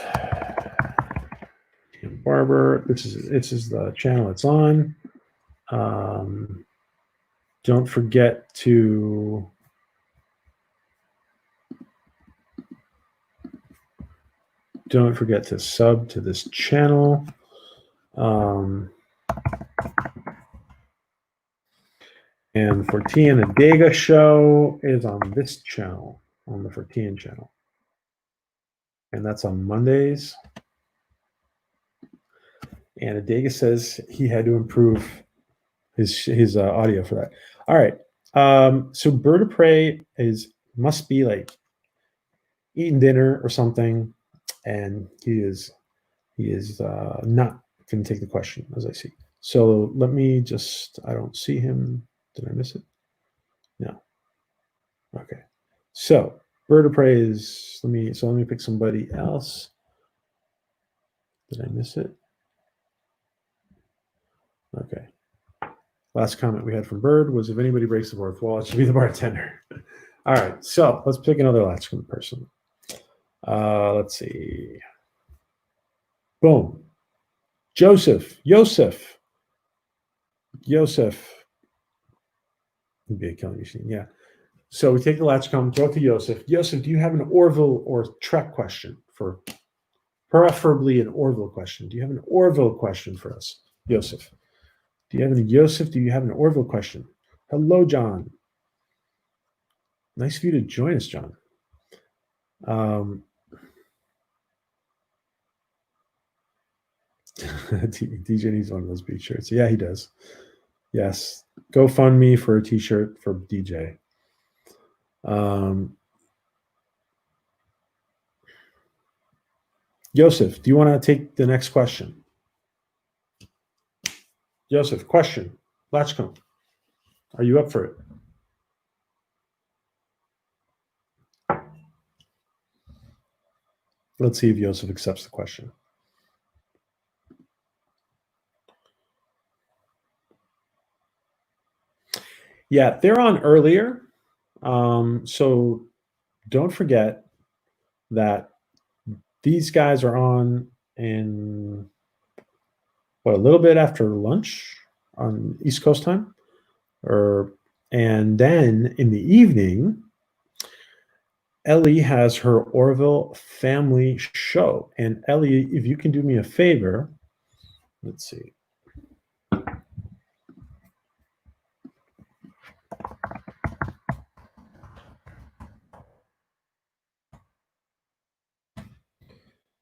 Barber. This is the channel it's on. Don't forget to sub to this channel. And Fortean and Adega show is on this channel, on the Fortean channel. And that's on Mondays. And Adega says he had to improve his audio for that. All right. So Bird of Prey must be like eating dinner or something, and he is not going to take the question, as I see. So let me just, I don't see him. Did I miss it? No. Okay. So Bird of Prey is, let me pick somebody else. Did I miss it? Okay. Last comment we had from Bird was, if anybody breaks the fourth wall, it should be the bartender. All right. So let's pick another Latchkum person. Let's see. Boom. Yosef. Would be a killing machine. Yeah. So we take the Latchkum, go to Yosef. Yosef, do you have an Orville or Trek question for, preferably an Orville question? Do you have an Orville question for us, Yosef? Do you have an Orville question? Hello, John. Nice of you to join us, John. DJ needs one of those beach shirts. Yeah, he does. Yes. GoFundMe for a t-shirt for DJ. Yosef, do you want to take the next question? Joseph, question. Latchkum, are you up for it? Let's see if Joseph accepts the question. Yeah, they're on earlier. So don't forget that these guys are on in a little bit after lunch on East Coast time, and then in the evening, Ellie has her Orville family show. And Ellie, if you can do me a favor, let's see.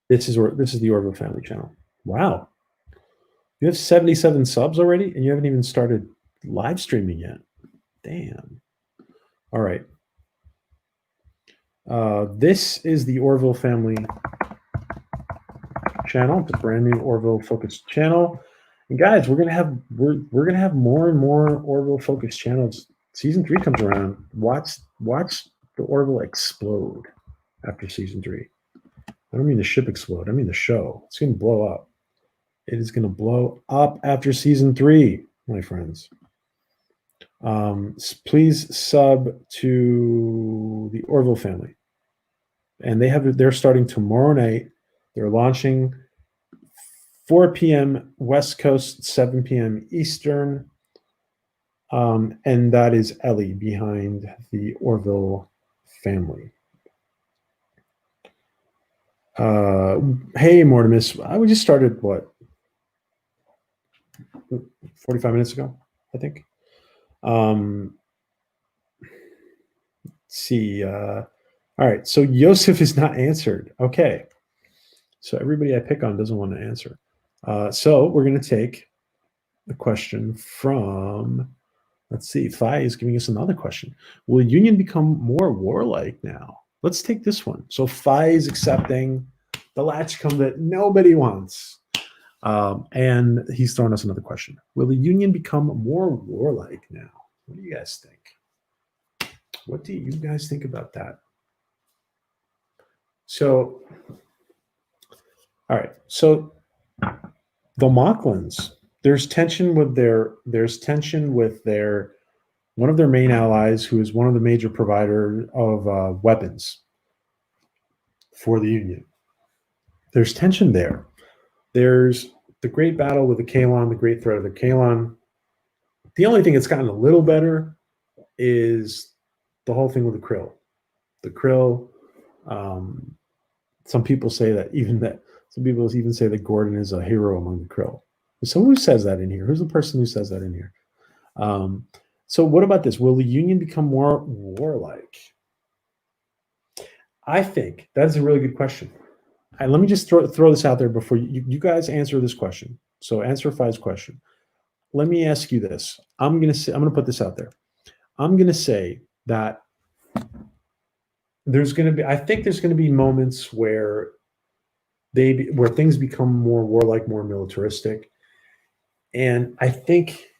This is the Orville family channel. Wow. You have 77 subs already, and you haven't even started live streaming yet. Damn. All right. This is the Orville family channel. It's a brand new Orville focused channel. And guys, we're gonna have more and more Orville focused channels. Season 3 comes around. Watch the Orville explode after season 3. I don't mean the ship explode. I mean the show. It's gonna blow up. It is gonna blow up after season 3, my friends. Please sub to the Orville family, and they're starting tomorrow night. They're launching 4 p.m. West Coast, 7 p.m. Eastern, and that is Ellie behind the Orville family. Hey, Mortimus, we just started 45 minutes ago, I think. Let's see. All right. So Yosef is not answered. Okay. So everybody I pick on doesn't want to answer. So we're going to take the question from, let's see, Phi is giving us another question. Will Union become more warlike now? Let's take this one. So Phi is accepting the Latchkum that nobody wants. And he's throwing us another question. Will the Union become more warlike now? What do you guys think? What do you guys think about that? So, all right. So the Mocklins, there's tension with their one of their main allies, who is one of the major providers of weapons for the Union. There's tension there. There's the great battle with the Kalon, the great threat of the Kalon. The only thing that's gotten a little better is the whole thing with the Krill. The Krill, some people say that some people even say that Gordon is a hero among the Krill. So who says that in here? Who's the person who says that in here? So what about this? Will the Union become more warlike? I think that's a really good question. And let me just throw this out there before you guys answer this question. So answer Phi's question. Let me ask you this. I'm gonna put this out there. I'm gonna say that I think there's gonna be moments where things become more warlike, more militaristic, and I think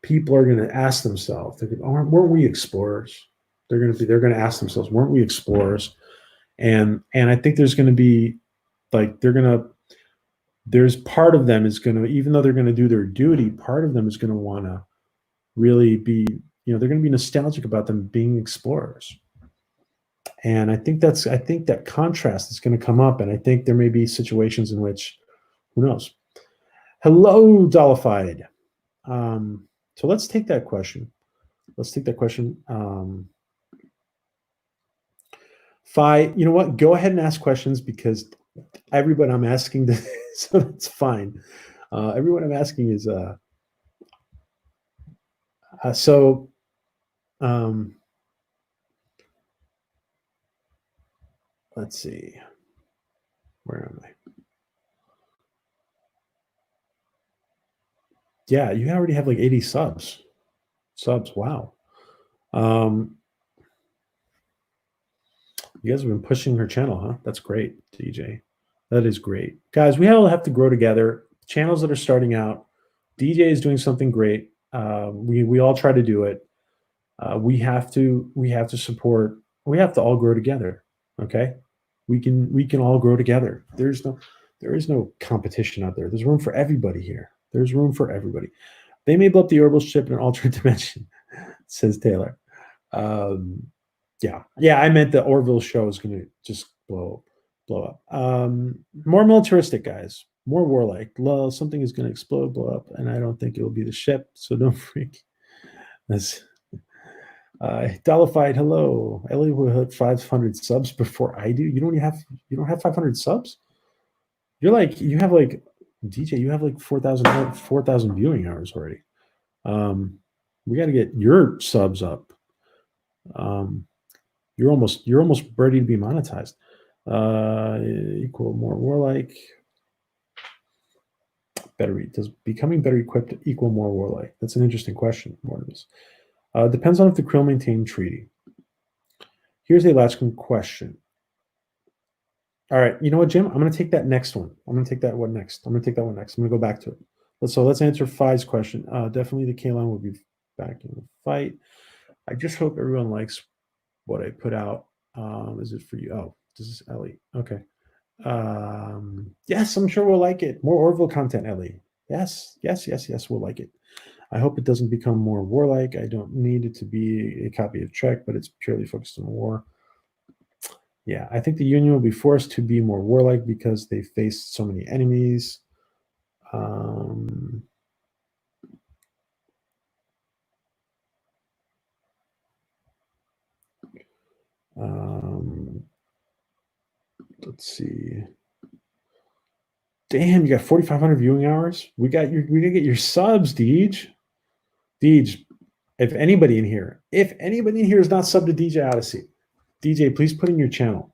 people are gonna ask themselves, weren't we explorers? They're gonna ask themselves, weren't we explorers? And I think there's gonna be there's part of them is gonna, even though they're gonna do their duty, part of them is gonna wanna really be, they're gonna be nostalgic about them being explorers. And I think that contrast is going to come up, and I think there may be situations in which, who knows? Hello, Dollified. So let's take that question. Phi, you know what? Go ahead and ask questions, because everyone I'm asking this, so that's fine. Everyone I'm asking is let's see. Where am I? Yeah, you already have like 80 subs. Wow. You guys have been pushing her channel, huh? That's great, DJ. That is great. Guys, we all have to grow together. Channels that are starting out DJ is doing something great. We all try to do it. We have to support. We have to all grow together. Okay, we can all grow together. There is no competition out there. There's room for everybody here. There's room for everybody. They may blow up the orbital ship in an alternate dimension, says Taylor. Um, yeah. I meant the Orville show is going to just blow up. More militaristic, guys. More warlike. Something is going to explode, blow up, and I don't think it will be the ship. So don't freak. That's Dollified. Hello, Ellie will hit 500 subs before I do. You don't have 500 subs. You have like DJ. You have like 4,000 viewing hours already. We got to get your subs up. You're almost ready to be monetized. Equal more warlike. Does becoming better equipped equal more warlike? That's an interesting question. Mortimus. Depends on if the Krill maintain treaty. Here's a Latchkum question. All right, you know what, Jim? I'm going to take that next one. I'm going to take that one next. I'm going to go back to it. Let's answer Phi's question. Definitely the Kalon will be back in the fight. I just hope everyone likes what I put out. Is it for you? Oh, this is Ellie. Okay. Yes, I'm sure we'll like it. More Orville content, Ellie. Yes, we'll like it. I hope it doesn't become more warlike. I don't need it to be a copy of Trek, but it's purely focused on war. Yeah, I think the Union will be forced to be more warlike because they faced so many enemies. Let's see. Damn, you got 4,500 viewing hours. We gotta get your subs, Deej. Deej, if anybody in here is not subbed to DJ Odyssey, DJ, please put in your channel.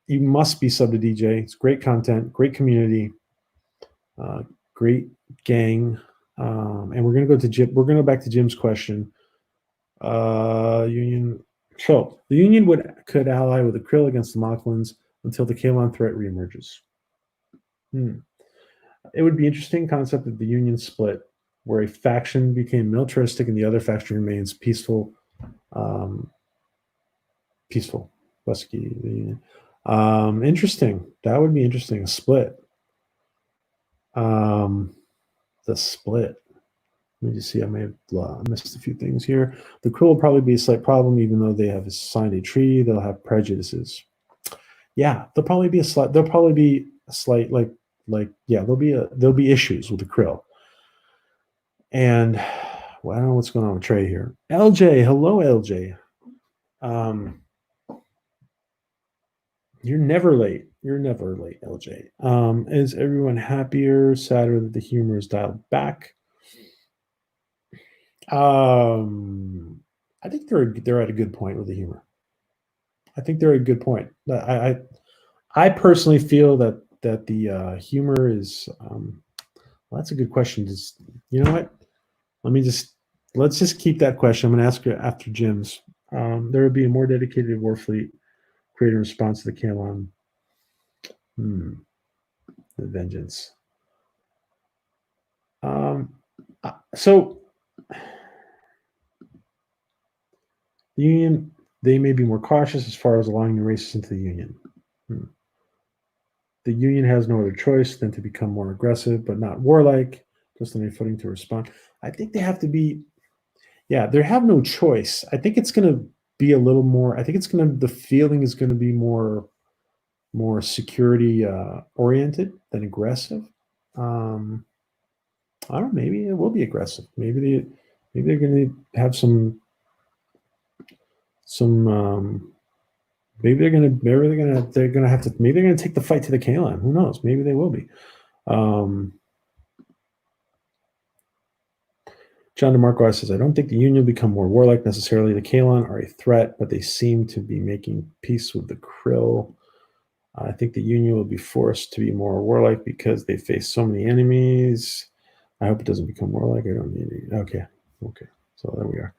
You must be subbed to DJ. It's great content, great community, great gang. And we're gonna go to Jim. We're gonna go back to Jim's question. Union. So the Union could ally with the Krill against the Mocklins until the Kalon threat reemerges. It would be interesting concept of the Union split, where a faction became militaristic and the other faction remains peaceful. Peaceful. Wesky. Interesting. That would be interesting. A split. The split. Let me just see. I may have missed a few things here. The Krill will probably be a slight problem, even though they have signed a treaty. They'll have prejudices. Yeah, there'll probably be a slight there'll be issues with the Krill. And well, I don't know what's going on with Trey here. LJ, hello, LJ. You're never late. You're never late, LJ. Is everyone happier, sadder that the humor is dialed back? I think they're at a good point with the humor. I think they're at a good point. I personally feel that the humor is. Well, that's a good question. You know what? Let's just keep that question. I'm going to ask you after Jim's. There would be a more dedicated war fleet created in response to the Kalon. The vengeance. So the Union, they may be more cautious as far as allowing new races into the Union. The Union has no other choice than to become more aggressive, but not warlike, just on a footing to respond. I think they have to be, they have no choice. I think it's going to be a little more, the feeling is going to be more security oriented than aggressive. I don't know, maybe it will be aggressive. Maybe they're going to have some maybe they're going to take the fight to the Kalon. Who knows? Maybe they will be. John DeMarco says, I don't think the Union will become more warlike necessarily. The Kalon are a threat, but they seem to be making peace with the Krill. I think the Union will be forced to be more warlike because they face so many enemies. I hope it doesn't become warlike. I don't need it. Okay. So there we are.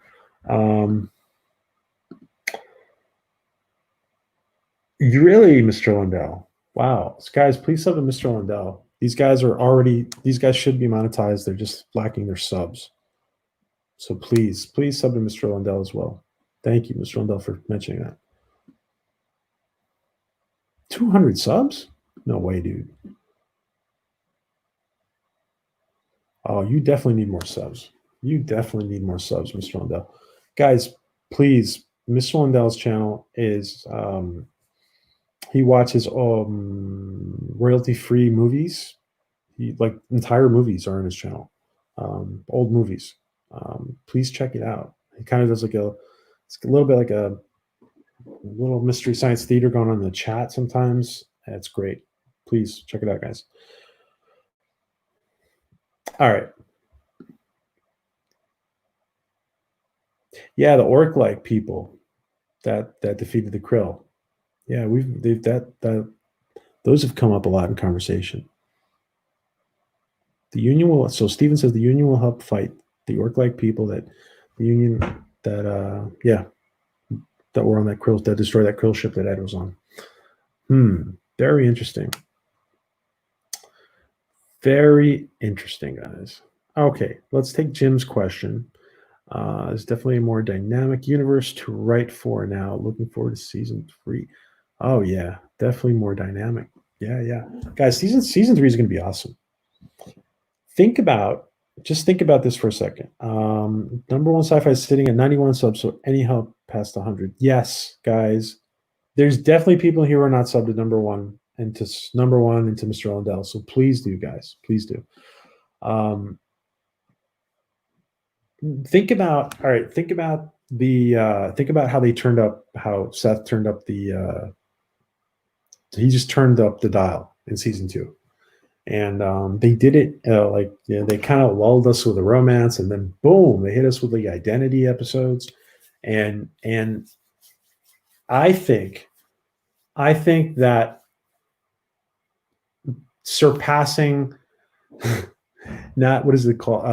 You really, Mr. Lundell? Wow, guys, please sub to Mr. Lundell. These guys should be monetized. They're just lacking their subs. So please sub to Mr. Lundell as well. Thank you, Mr. Lundell, for mentioning that. 200 subs? No way, dude. Oh, you definitely need more subs. You definitely need more subs, Mr. Lundell. Guys, please, Mr. Lundell's channel is he watches royalty-free movies. Like entire movies are on his channel, old movies. Please check it out. He kind of does it's a little bit like a little mystery science theater going on in the chat sometimes. It's great. Please check it out, guys. All right. Yeah, the orc-like people that defeated the Krill. Yeah, those have come up a lot in conversation. The Union will. So Steven says the Union will help fight the orc-like people that were on that Krill, that destroyed that Krill ship that Ed was on. Very interesting. Very interesting, guys. Okay, let's take Jim's question. It's definitely a more dynamic universe to write for now. Looking forward to season 3. Oh yeah, definitely more dynamic. Yeah. Guys, season 3 is going to be awesome. Think about this for a second. Number one sci-fi is sitting at 91 subs, so any help past 100. Yes, guys. There's definitely people here who are not subbed to number one and to Mr. Lundell. So please do, guys. Please do. Think about how Seth turned up he just turned up the dial in season 2. And they did it they kind of lulled us with a romance, and then boom, they hit us with the identity episodes. And I think that surpassing not what is it called?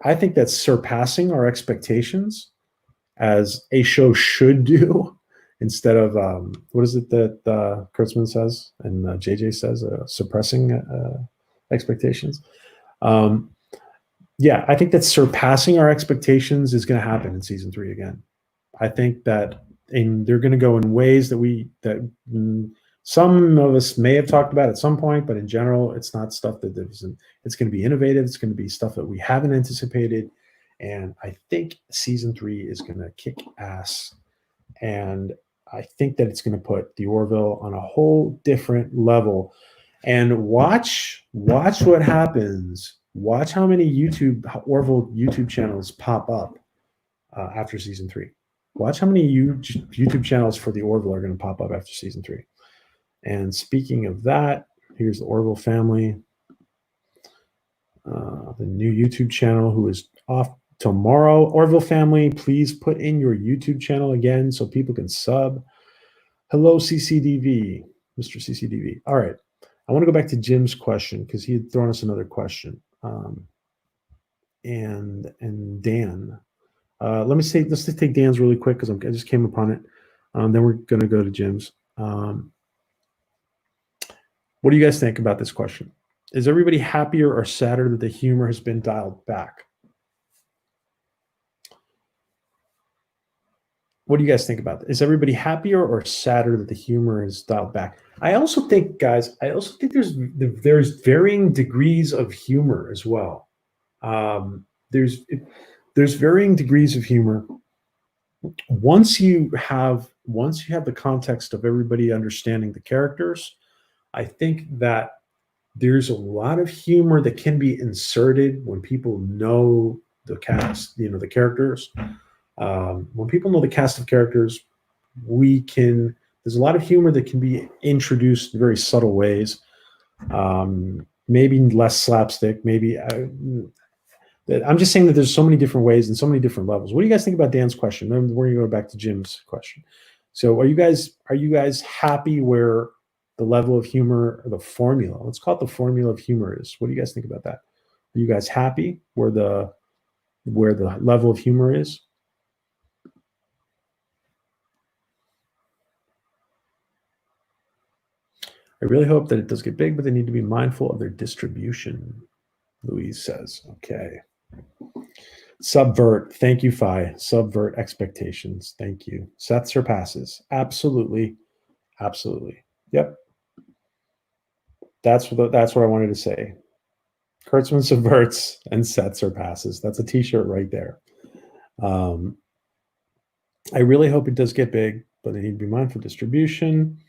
I think that's surpassing our expectations as a show should do, instead of what is it that Kurtzman says and JJ says, suppressing expectations. Yeah, I think that surpassing our expectations is going to happen in season 3 again. I think that they're going to go in ways that some of us may have talked about at some point, but in general, it's not stuff that it's going to be innovative. It's going to be stuff that we haven't anticipated. And I think season 3 is going to kick ass. And I think that it's going to put the Orville on a whole different level. And watch what happens. Watch how many Orville YouTube channels pop up after season 3. Watch how many YouTube channels for the Orville are going to pop up after season 3. And speaking of that, here's the Orville family, the new YouTube channel who is off tomorrow. Orville family, please put in your YouTube channel again so people can sub. Hello, CCDV, Mr. CCDV. All right. I want to go back to Jim's question because he had thrown us another question. And Dan. Let's just take Dan's really quick because I just came upon it. Then we're going to go to Jim's. What do you guys think about this question? Is everybody happier or sadder that the humor has been dialed back? What do you guys think about that? Is everybody happier or sadder that the humor is dialed back? I also think, guys, there's varying degrees of humor as well. There's varying degrees of humor. Once you have the context of everybody understanding the characters, I think that there's a lot of humor that can be inserted when people know the cast, the characters. When people know the cast of characters, there's a lot of humor that can be introduced in very subtle ways. Maybe less slapstick, maybe. I'm just saying that there's so many different ways and so many different levels. What do you guys think about Dan's question? Then we're going to go back to Jim's question. So are you guys happy where the level of humor, or the formula, let's call it the formula of humor is? What do you guys think about that? Are you guys happy where the level of humor is? I really hope that it does get big, but they need to be mindful of their distribution, Louise says. Okay. Subvert. Thank you, Phi. Subvert expectations. Thank you. Seth surpasses. Absolutely. Absolutely. Yep. That's what I wanted to say. Kurtzman subverts and Seth surpasses. That's a t-shirt right there. I really hope it does get big, but they need to be mindful of distribution.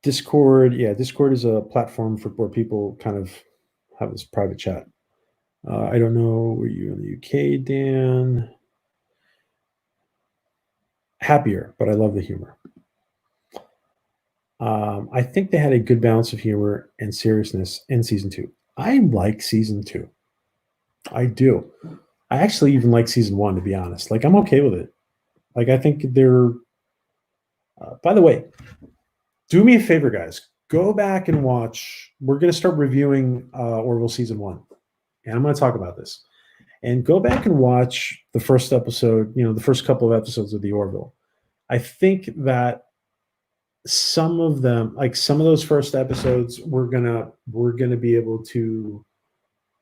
Discord, yeah, Discord is a platform for where people kind of have this private chat. I don't know, were you in the UK, Dan? Happier, but I love the humor. I think they had a good balance of humor and seriousness in season 2. I like season 2. I do. I actually even like season 1, to be honest. Like, I'm okay with it. Like, I think they're. By the way, do me a favor, guys. Go back and watch. We're going to start reviewing Orville season 1, and I'm going to talk about this. And go back and watch the first episode. The first couple of episodes of the Orville. I think that some of them, like some of those first episodes, we're gonna be able to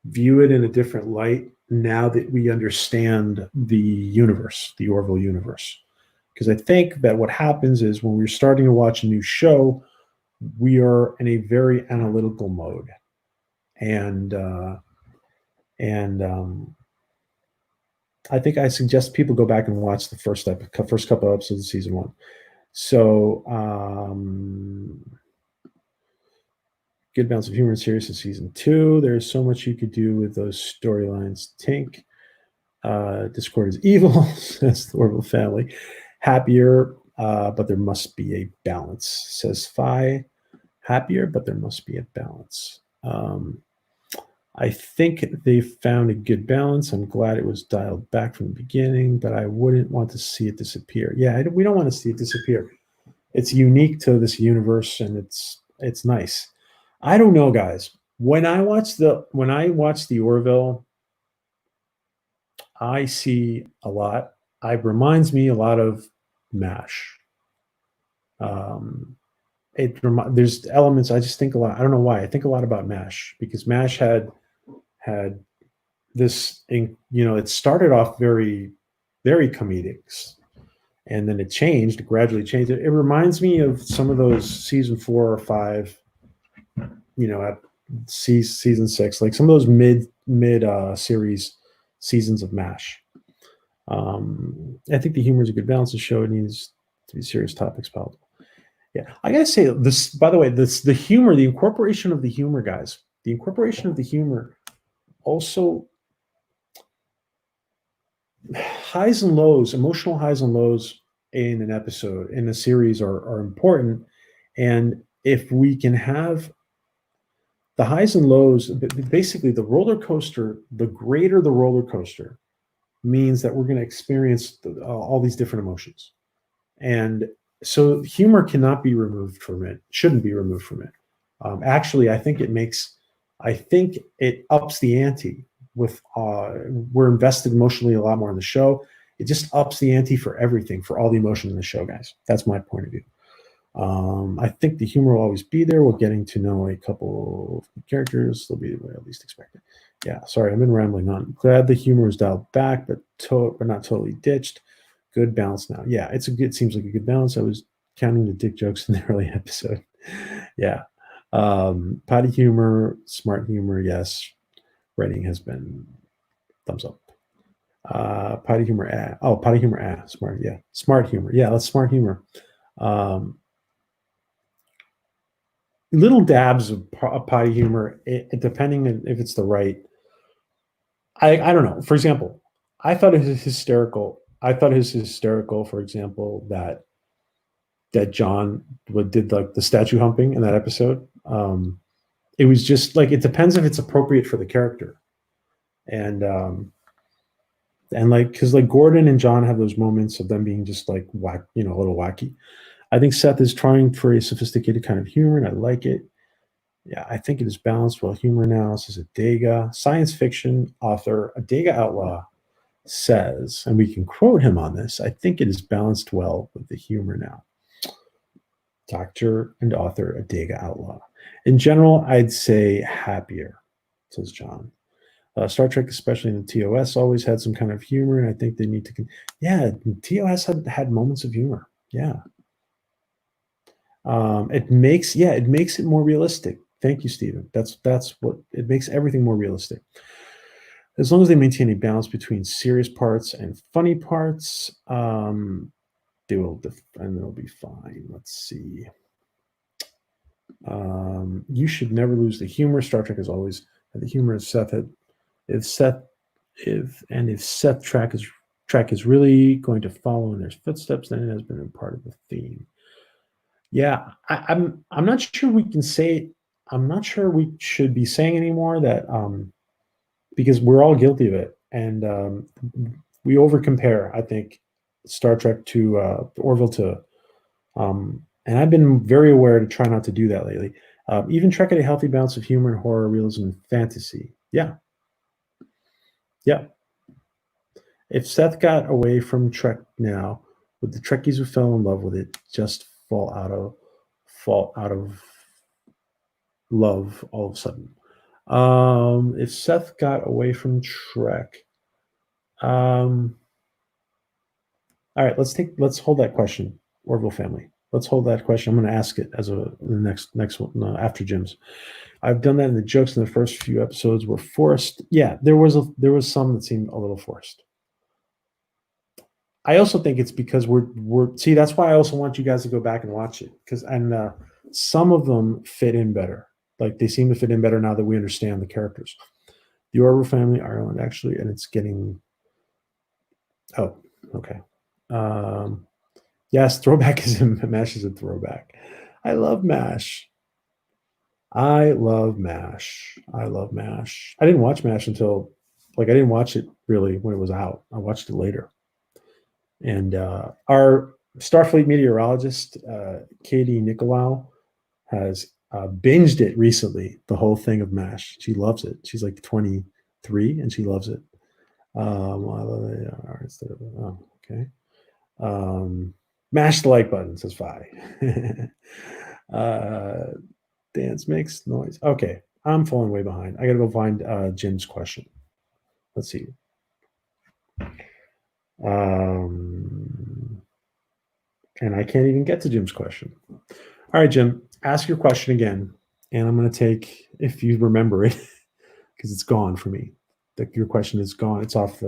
view it in a different light now that we understand the universe, the Orville universe. Because I think that what happens is when we're starting to watch a new show, we are in a very analytical mode, and I think I suggest people go back and watch the first couple of episodes of season 1. So, good balance of humor and serious in season 2. There's so much you could do with those storylines. Tink. Discord is evil, says the Orville family. Happier, but there must be a balance, says Phi. Happier, but there must be a balance. I think they found a good balance. I'm glad it was dialed back from the beginning, but I wouldn't want to see it disappear. Yeah, we don't want to see it disappear. It's unique to this universe, and it's nice. I don't know, guys. When I watch the Orville, I see a lot. It reminds me a lot of MASH. There's elements I just think a lot. I don't know why. I think a lot about MASH because MASH had this, it started off very, very comedic, and then it gradually changed. It reminds me of some of those season 4 or 5, at season 6, like some of those mid series seasons of MASH. I think the humor is a good balance. The show needs to be serious topics palatable. Yeah, I gotta say this. By the way, the humor, the incorporation of the humor, guys. The incorporation of the humor also highs and lows, emotional highs and lows in an episode, in a series are important. And if we can have the highs and lows, basically the roller coaster, the greater the roller coaster means that we're going to experience all these different emotions. And so humor cannot be removed from it, shouldn't be removed from it. Actually, I think it ups the ante. We're invested emotionally a lot more in the show. It just ups the ante for everything, for all the emotion in the show, guys. That's my point of view. I think the humor will always be there. We're getting to know a couple of characters. They'll be the way I least expected. Yeah, sorry, I've been rambling on. Glad the humor is dialed back, but not totally ditched. Good balance now. Yeah, it seems like a good balance. I was counting the dick jokes in the early episode. Yeah. Potty humor, smart humor, yes. Writing has been thumbs up. Potty humor, potty humor, smart, yeah. Smart humor, yeah, that's smart humor. Little dabs of potty humor, depending on if it's the right. I don't know. For example, I thought it was hysterical. For example, that John did like the statue humping in that episode. It was just like, it depends if it's appropriate for the character, and like, because like Gordon and John have those moments of them being just like whack, a little wacky. I think Seth is trying for a sophisticated kind of humor, and I like it. Yeah, I think it is balanced well. Humor analysis, Adega, science fiction author, Adega outlaw. says, and we can quote him on this, I think it is balanced well with the humor now. Doctor and author Adega Outlaw. In general, I'd say happier, says John. Star Trek, especially in the TOS, always had some kind of humor, and I think they need to. Yeah, TOS had moments of humor. Yeah, it makes it more realistic. Thank you, Stephen. That's what it makes everything more realistic. As long as they maintain a balance between serious parts and funny parts, and they'll be fine. Let's see. You should never lose the humor. Star Trek has always had the humor. If Seth track is really going to follow in their footsteps, then it has been a part of the theme. Yeah, I'm not sure we can say. I'm not sure we should be saying anymore that because we're all guilty of it, and we overcompare. I think Star Trek to Orville to, and I've been very aware to try not to do that lately. Even Trek had a healthy balance of humor and horror, realism, and fantasy. Yeah. If Seth got away from Trek now, would the Trekkies who fell in love with it just fall out of love all of a sudden? If Seth got away from Trek, all right, let's hold that question, Orville family. Let's hold that question. I'm going to ask it as the next one after Jim's. I've done that in the jokes in the first few episodes were forced. Yeah, there was some that seemed a little forced. I also think it's because we're see, that's why I also want you guys to go back and watch it, because some of them fit in better. Like they seem to fit in better now that we understand the characters. The Orville family, Ireland, actually, and it's getting. Oh, okay. Yes, throwback is MASH is a throwback. I love MASH. I love MASH. I didn't watch MASH until I didn't watch it really when it was out. I watched it later. And our Starfleet meteorologist, Katie Nicolau, has binged it recently, the whole thing of MASH. She loves it. She's like 23 and she loves it. Okay. Mash the like button, says Fi. Dance makes noise. Okay. I'm falling way behind. I got to go find Jim's question. Let's see. And I can't even get to Jim's question. All right, Jim, ask your question again. And I'm going to take, if you remember it, because it's gone for me. Your question is gone. It's off.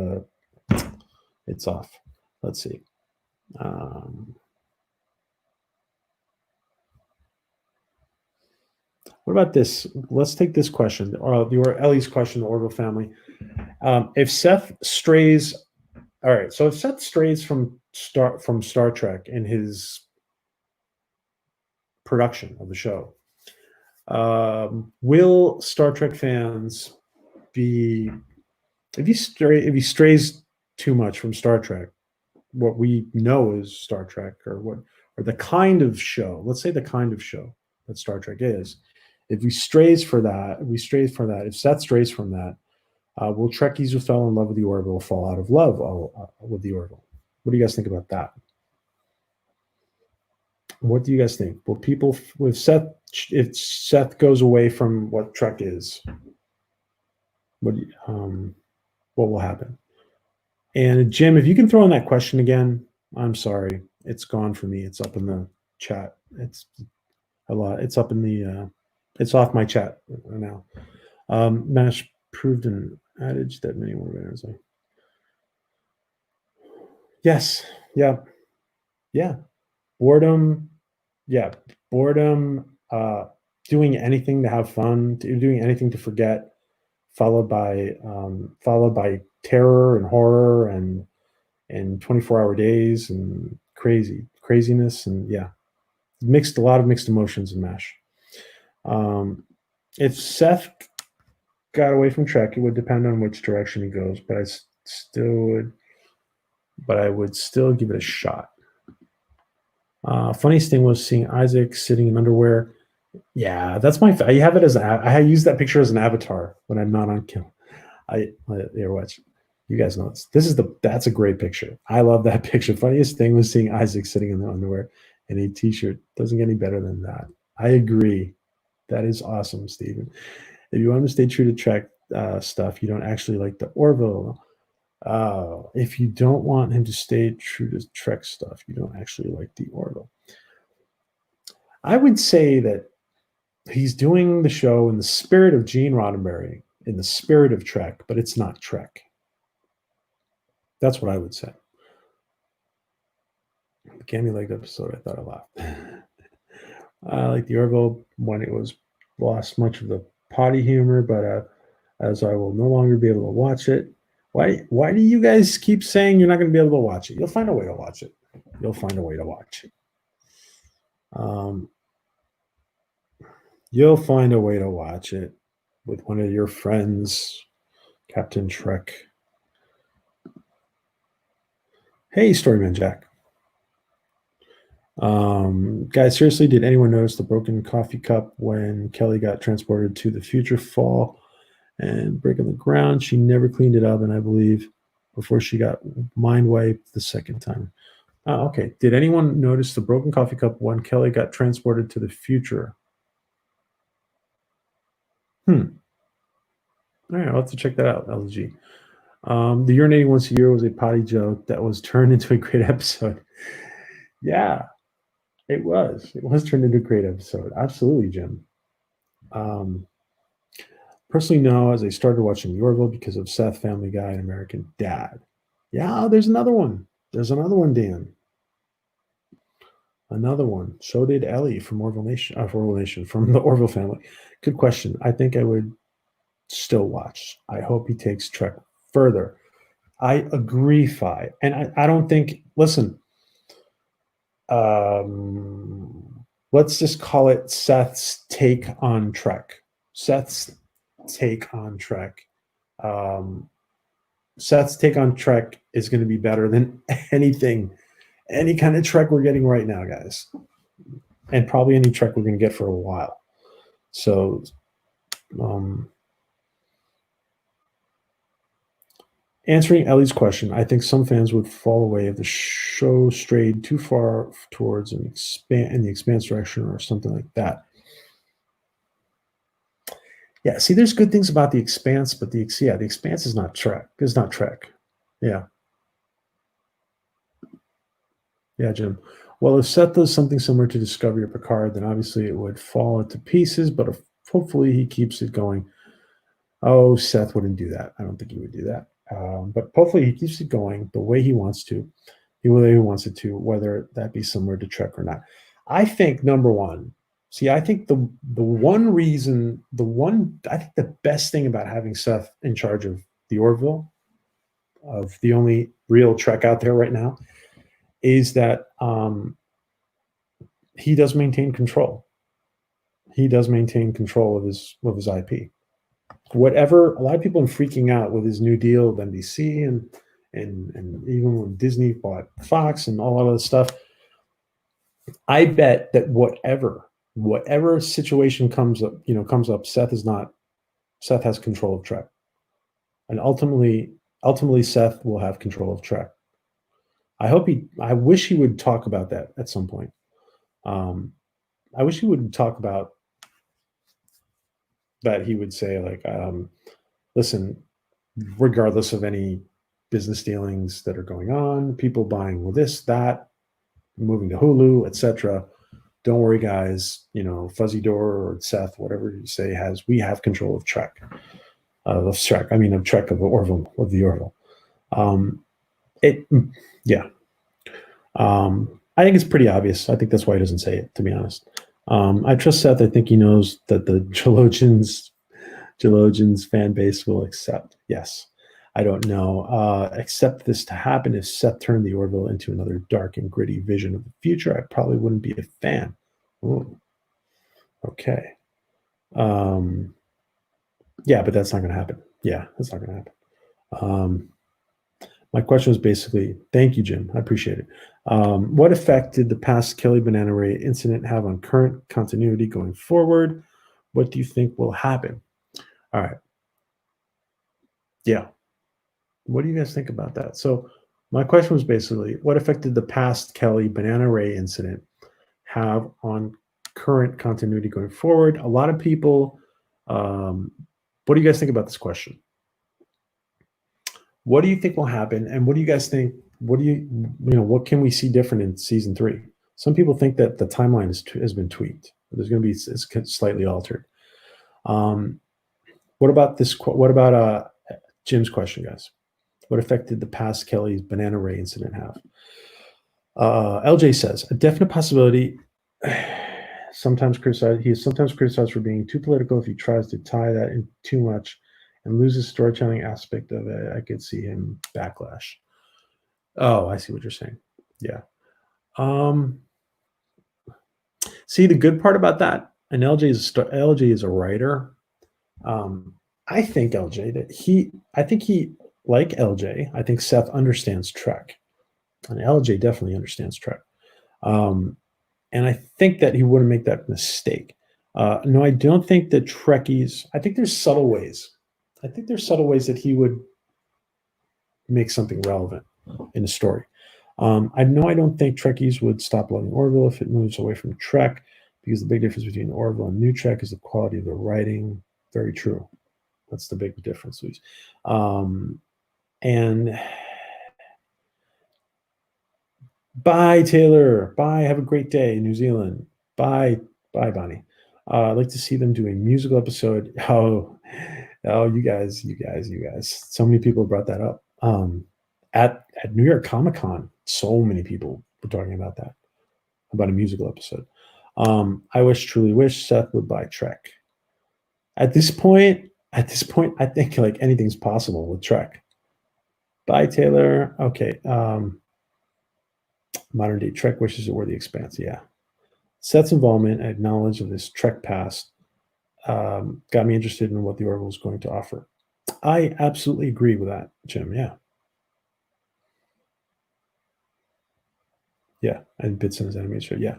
Let's see. What about this? Let's take this question, or Ellie's question, the Orville family. If Seth strays, all right. So if Seth strays from Star Trek in his production of the show, will Star Trek fans be if he strays too much from Star Trek, what we know is Star Trek, or the kind of show, let's say the kind of show that Star Trek is, if Seth strays from that, will Trekkies who fell in love with the Orville fall out of love with the Orville? What do you guys think about that? What do you guys think? Will people, if Seth goes away from what Trek is, what will happen? And Jim, if you can throw in that question again, I'm sorry, it's gone for me. It's up in the chat. It's a lot. It's up in the. It's off my chat now. MASH proved an adage that many more banners. Yes. Yeah. Yeah. Boredom. Yeah. Boredom. Doing anything to have fun. Doing anything to forget. Followed by terror and horror and 24-hour days and craziness, and yeah, a lot of mixed emotions in MASH. If Seth got away from Trek, it would depend on which direction he goes, but I would still give it a shot. Funniest thing was seeing Isaac sitting in underwear. Yeah, that's my. I have it as I use that picture as an avatar when I'm not on kill. Watch. You guys know this. That's a great picture. I love that picture. Funniest thing was seeing Isaac sitting in the underwear and a t-shirt. Doesn't get any better than that. I agree. That is awesome, Stephen. If you want to stay true to Trek stuff, you don't actually like the Orville. If you don't want him to stay true to Trek stuff, you don't actually like the Orville. I would say that he's doing the show in the spirit of Gene Roddenberry, in the spirit of Trek, but it's not Trek. That's what I would say. The Gammy Leg episode, I thought I laughed. I like the Orville when it was lost much of the potty humor, but as I will no longer be able to watch it. Why do you guys keep saying you're not going to be able to watch it? You'll find a way to watch it. You'll find a way to watch it. You'll find a way to watch it with one of your friends, Captain Trek. Hey, Storyman Jack. Guys, seriously, did anyone notice the broken coffee cup when Kelly got transported to the future fall and breaking the ground? She never cleaned it up, and I believe before she got mind wiped the second time. Okay. Did anyone notice the broken coffee cup when Kelly got transported to the future? All right, I'll have to check that out, LG. The urinating once a year was a potty joke that was turned into a great episode. Yeah, it was. It was turned into a great episode. Absolutely, Jim. Personally, no, as I started watching The Orville because of Seth, Family Guy, and American Dad. Yeah, there's another one. There's another one, Dan. Another one. So did Ellie from Orville Nation, from the Orville family. Good question. I think I would still watch. I hope he takes Trek further. I agree, Fi. And I don't think, listen, let's just call it Seth's take on Trek. Seth's take on Trek. Seth's take on Trek is going to be better than anything, any kind of Trek we're getting right now, guys. And probably any Trek we're going to get for a while. So, answering Ellie's question, I think some fans would fall away if the show strayed too far towards the expanse direction or something like that. Yeah, see, there's good things about the Expanse, but the Expanse is not Trek. It's not Trek. Yeah. Yeah, Jim. Well, if Seth does something similar to Discovery or Picard, then obviously it would fall into pieces, but hopefully he keeps it going. Oh, Seth wouldn't do that. I don't think he would do that. But hopefully he keeps it going the way he wants to, the way he wants it to, whether that be similar to Trek or not. I think, number one, I think the best thing about having Seth in charge of the Orville, of the only real Trek out there right now, is that he does maintain control. He does maintain control of his IP. Whatever, a lot of people are freaking out with his new deal with NBC and even when Disney bought Fox and all of that stuff. I bet that whatever situation comes up, Seth has control of Trek, and ultimately Seth will have control of Trek. I wish he would talk about that at some point. I wish he would talk about that. He would say, like, listen, regardless of any business dealings that are going on, people buying with this, that, moving to Hulu, etc. Don't worry, guys. Fuzzy Door or Seth, whatever you say, we have control of Trek. Of Trek of the Orville. I think it's pretty obvious. I think that's why he doesn't say it, to be honest. I trust Seth. I think he knows that the Geologians fan base will accept. Yes. I don't know. Accept this to happen. If Seth turned the Orville into another dark and gritty vision of the future, I probably wouldn't be a fan. Ooh. Okay. Yeah, but that's not going to happen. Yeah, that's not going to happen. My question was basically, thank you, Jim. I appreciate it. What effect did the past Kelly Banana Ray incident have on current continuity going forward? What do you think will happen? All right. Yeah. What do you guys think about that? So my question was basically, what effect did the past Kelly Banana Ray incident have on current continuity going forward? A lot of people, what do you guys think about this question? What do you think will happen? And what do you guys think? What do what can we see different in season 3? Some people think that the timeline has been tweaked. There's going to be it's slightly altered. What about this? What about Jim's question, guys? What effect did the past Kelly's Banana Ray incident have? LJ says a definite possibility. Sometimes criticized. He is sometimes criticized for being too political. If he tries to tie that in too much and loses storytelling aspect of it, I could see him backlash. Oh, I see what you're saying. Yeah. See, the good part about that, and LJ is a writer. I think LJ like LJ. I think Seth understands Trek, and LJ definitely understands Trek. And I think that he wouldn't make that mistake. No, I don't think that Trekkies. I think there's subtle ways. I think there's subtle ways that he would make something relevant in the story. I don't think Trekkies would stop loving Orville if it moves away from Trek, because the big difference between Orville and New Trek is the quality of the writing. Very true. That's the big difference, Luis. And bye, Taylor. Bye. Have a great day in New Zealand. Bye. Bye, Bonnie. I'd like to see them do a musical episode. Oh, you guys. So many people brought that up. At New York Comic Con, so many people were talking about that, about a musical episode. I truly wish Seth would buy Trek. At this point, I think like anything's possible with Trek. Bye, Taylor. Okay. Modern day Trek wishes it were the Expanse. Yeah. Seth's involvement and knowledge of this Trek past got me interested in what the Orville is going to offer. I absolutely agree with that, Jim. Yeah. Yeah. And Bitson's animation. Yeah.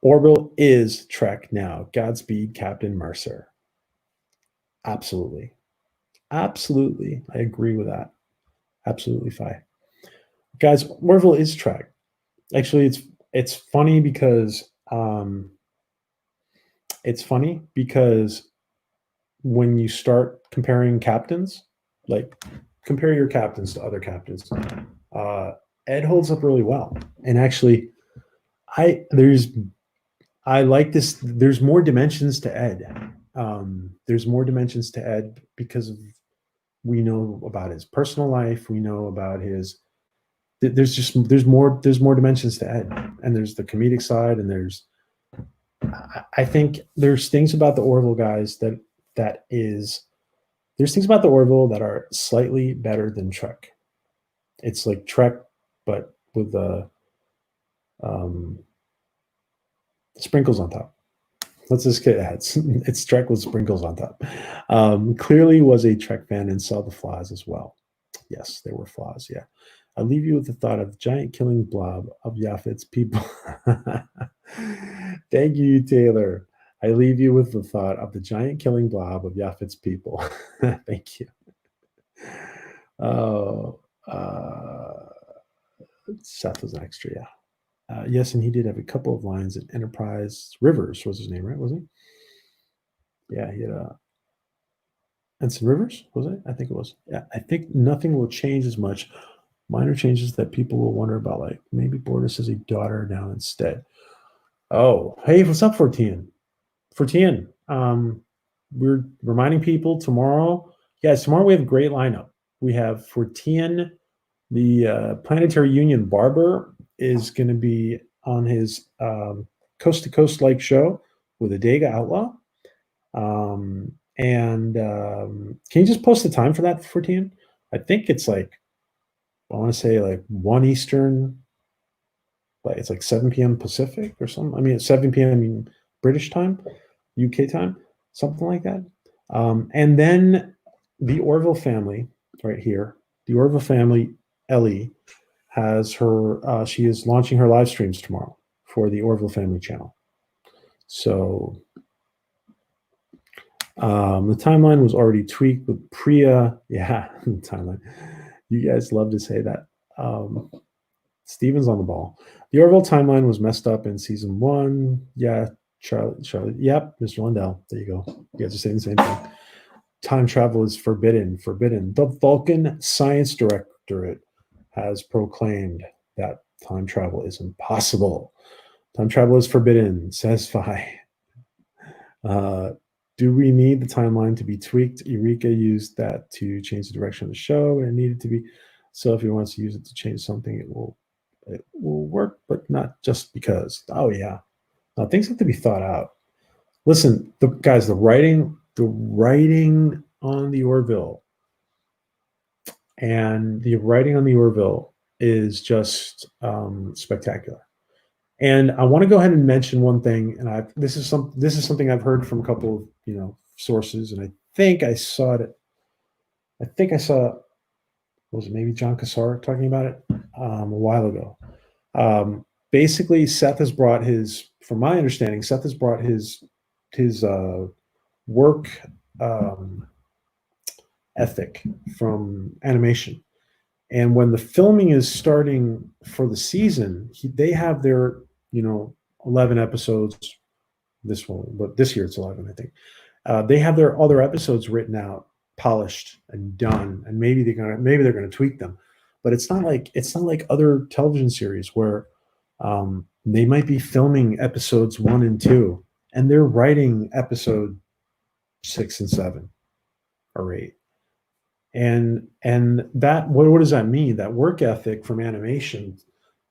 Orville is Trek now. Godspeed, Captain Mercer. Absolutely. Absolutely. I agree with that. Absolutely fine. Guys, Orville is Trek. Actually, it's funny because when you start comparing captains, like compare your captains to other captains, Ed holds up really well. And actually, I like this. There's more dimensions to Ed. There's more dimensions to Ed because we know about his personal life. We know about his. There's more dimensions to Ed, and there's the comedic side, and there's. I think there's things about the Orville guys there's things about the Orville that are slightly better than Trek. It's like Trek, but with the sprinkles on top. Let's just get it's Trek with sprinkles on top. Clearly was a Trek fan and saw the flaws as well. Yes, there were flaws. Yeah. I leave you with the thought of giant killing blob of Yaphet's people. Thank you, Taylor. I leave you with the thought of the giant killing blob of Yaphet's people. Thank you. Oh, Seth was an extra, yeah. Yes, and he did have a couple of lines in Enterprise. Rivers was his name, right? Was he? Yeah, he had Ensign Rivers, was it? I think it was. Yeah, I think nothing will change as much. Minor changes that people will wonder about, like maybe Bortus has a daughter now instead. Oh, hey, what's up, Fortian? Fortian, we're reminding people tomorrow. Guys, tomorrow we have a great lineup. We have Fortian, the Planetary Union barber, is going to be on his coast to coast like show with a Dega Outlaw. Can you just post the time for that, Fortian? I think it's like, I want to say like 1 Eastern, like it's like 7 p.m. Pacific or something. I mean, it's 7 p.m. British time, UK time, something like that. And then the Orville family, right here, the Orville family, Ellie, has her, she is launching her live streams tomorrow for the Orville family channel. So The timeline was already tweaked with Priya. Yeah, the timeline. You guys love to say that. Steven's on the ball. The Orville timeline was messed up in season 1. Yeah, Charlie. Yep, Mr. Lundell. There you go. You guys are saying the same thing. Time travel is forbidden. Forbidden. The Vulcan Science Directorate has proclaimed that time travel is impossible. Time travel is forbidden, says Phi. Do we need the timeline to be tweaked? Eureka used that to change the direction of the show, and it needed to be. So if he wants to use it to change something, it will work, but not just because. Oh yeah, now things have to be thought out. Listen, guys, the writing on the Orville, and the writing on the Orville is just spectacular. And I want to go ahead and mention one thing, and this is something I've heard from a couple of sources, and I think I saw it. I think I saw, was it maybe John Cassar talking about it a while ago. Basically, Seth has brought from my understanding, Seth has brought his work ethic from animation. And when the filming is starting for the season, they have their 11 episodes. But this year it's 11, I think. They have their other episodes written out, polished, and done, and maybe they're gonna tweak them. But it's not like other television series where they might be filming episodes 1 and 2, and they're writing episode 6 and 7 or 8. And that what does that mean? That work ethic from animation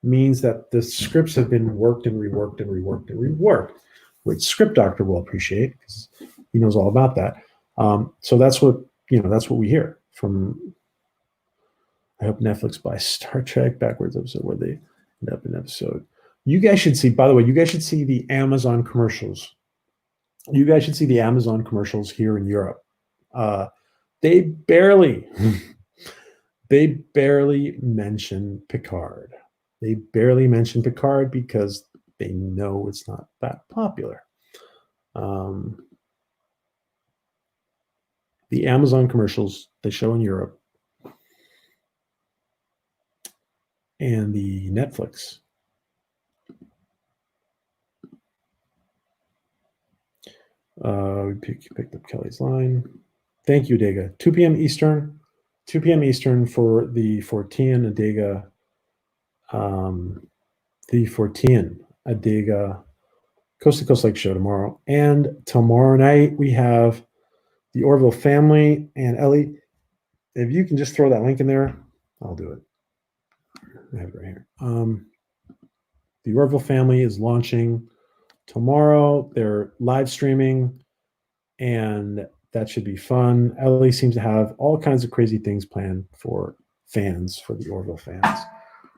means that the scripts have been worked and reworked and reworked and reworked, which Script Doctor will appreciate because he knows all about that. So that's what we hear from. I hope Netflix buys Star Trek backwards episode where they end up in episode. You guys should see. By the way, you guys should see the Amazon commercials. You guys should see the Amazon commercials here in Europe. They barely mention Picard. They barely mention Picard because they know it's not that popular. The Amazon commercials they show in Europe and the Netflix. We picked up Kelly's line. Thank you, Adega. 2 p.m. Eastern. 2 p.m. Eastern for the Fortean Adega. The Fortean Adega Coast to Coast Lake show tomorrow. And tomorrow night we have the Orville family. And Ellie, if you can just throw that link in there, I'll do it. I have it right here. The Orville family is launching tomorrow. They're live streaming, and that should be fun. Ellie seems to have all kinds of crazy things planned for the Orville fans.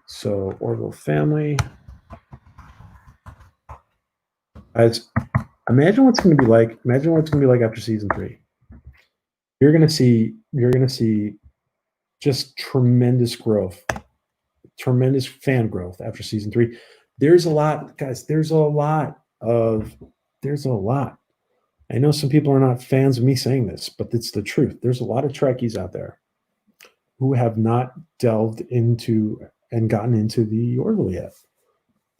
So Orville family. Guys, imagine what's going to be like. Imagine what it's going to be like after season 3. You're going to see just tremendous growth, tremendous fan growth after season 3. There's a lot, guys. There's a lot. I know some people are not fans of me saying this, but it's the truth. There's a lot of Trekkies out there who have not delved into and gotten into the Orville yet.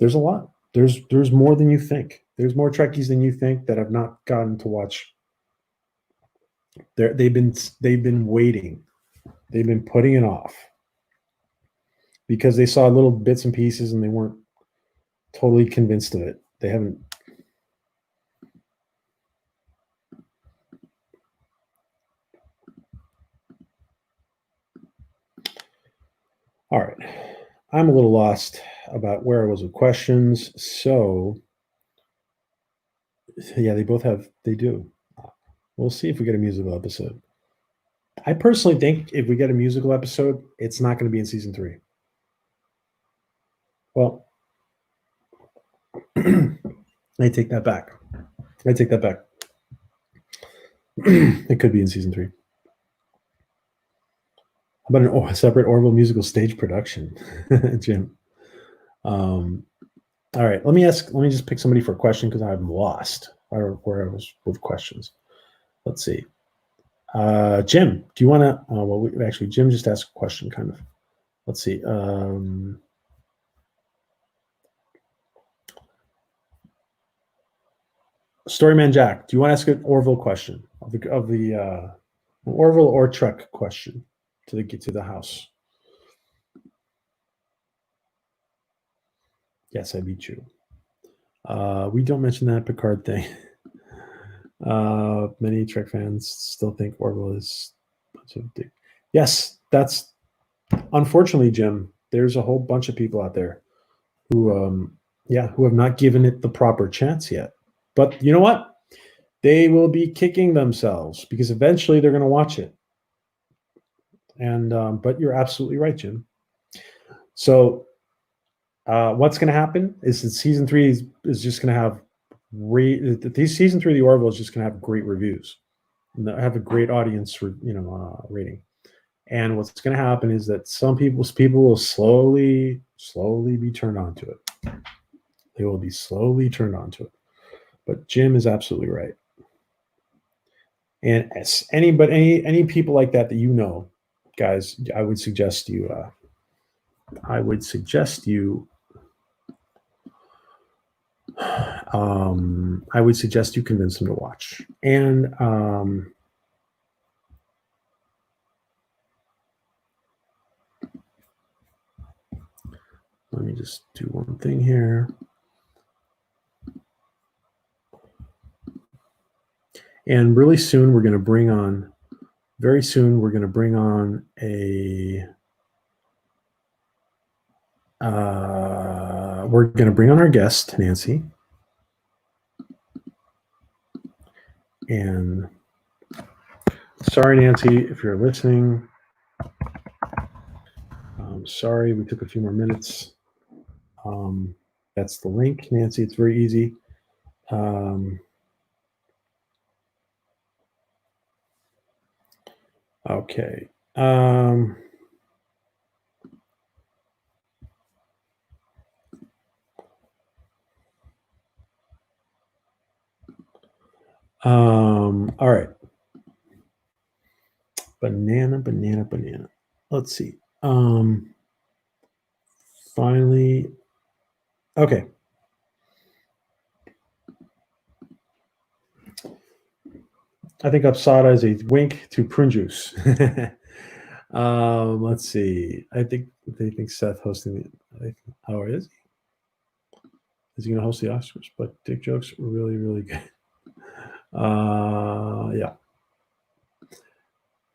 There's a lot. There's more than you think. There's more Trekkies than you think that have not gotten to watch. They've been waiting. They've been putting it off because they saw little bits and pieces and they weren't totally convinced of it. They haven't. All right. I'm a little lost about where I was with questions. So, yeah, they do. We'll see if we get a musical episode. I personally think if we get a musical episode, it's not going to be in season 3. Well, I take that back. It could be in season 3. How about a separate Orville musical stage production, Jim? All right, let me just pick somebody for a question because I'm lost where I was with questions. Let's see. Jim, do you want to? Well, actually, Jim just asked a question, kind of. Let's see. Storyman Jack, do you want to ask an Orville question of the Orville or Trek question to get to the house? Yes, I beat you. We don't mention that Picard thing. Many Trek fans still think Orville is a bunch of dick. Yes, that's unfortunately, Jim. There's a whole bunch of people out there who have not given it the proper chance yet. But you know what? They will be kicking themselves because eventually they're going to watch it. And but you're absolutely right, Jim. So what's going to happen is that season 3 is just going to have season 3 of the Orville is just going to have great reviews, and have a great audience rating. And what's going to happen is that some people will slowly be turned on to it. They will be slowly turned on to it. But Jim is absolutely right. And any people like that you know, guys, I would suggest you convince them to watch. And let me just do one thing here. And very soon we're going to bring on our guest, Nancy. And sorry, Nancy, if you're listening. I'm sorry, we took a few more minutes. That's the link, Nancy. It's very easy. Okay. All right. Banana. Let's see. Finally. Okay. I think Upsada is a wink to prune juice. Let's see. I think they think Seth hosting the. How is he? Is he going to host the Oscars? But dick jokes were really, really good. Yeah.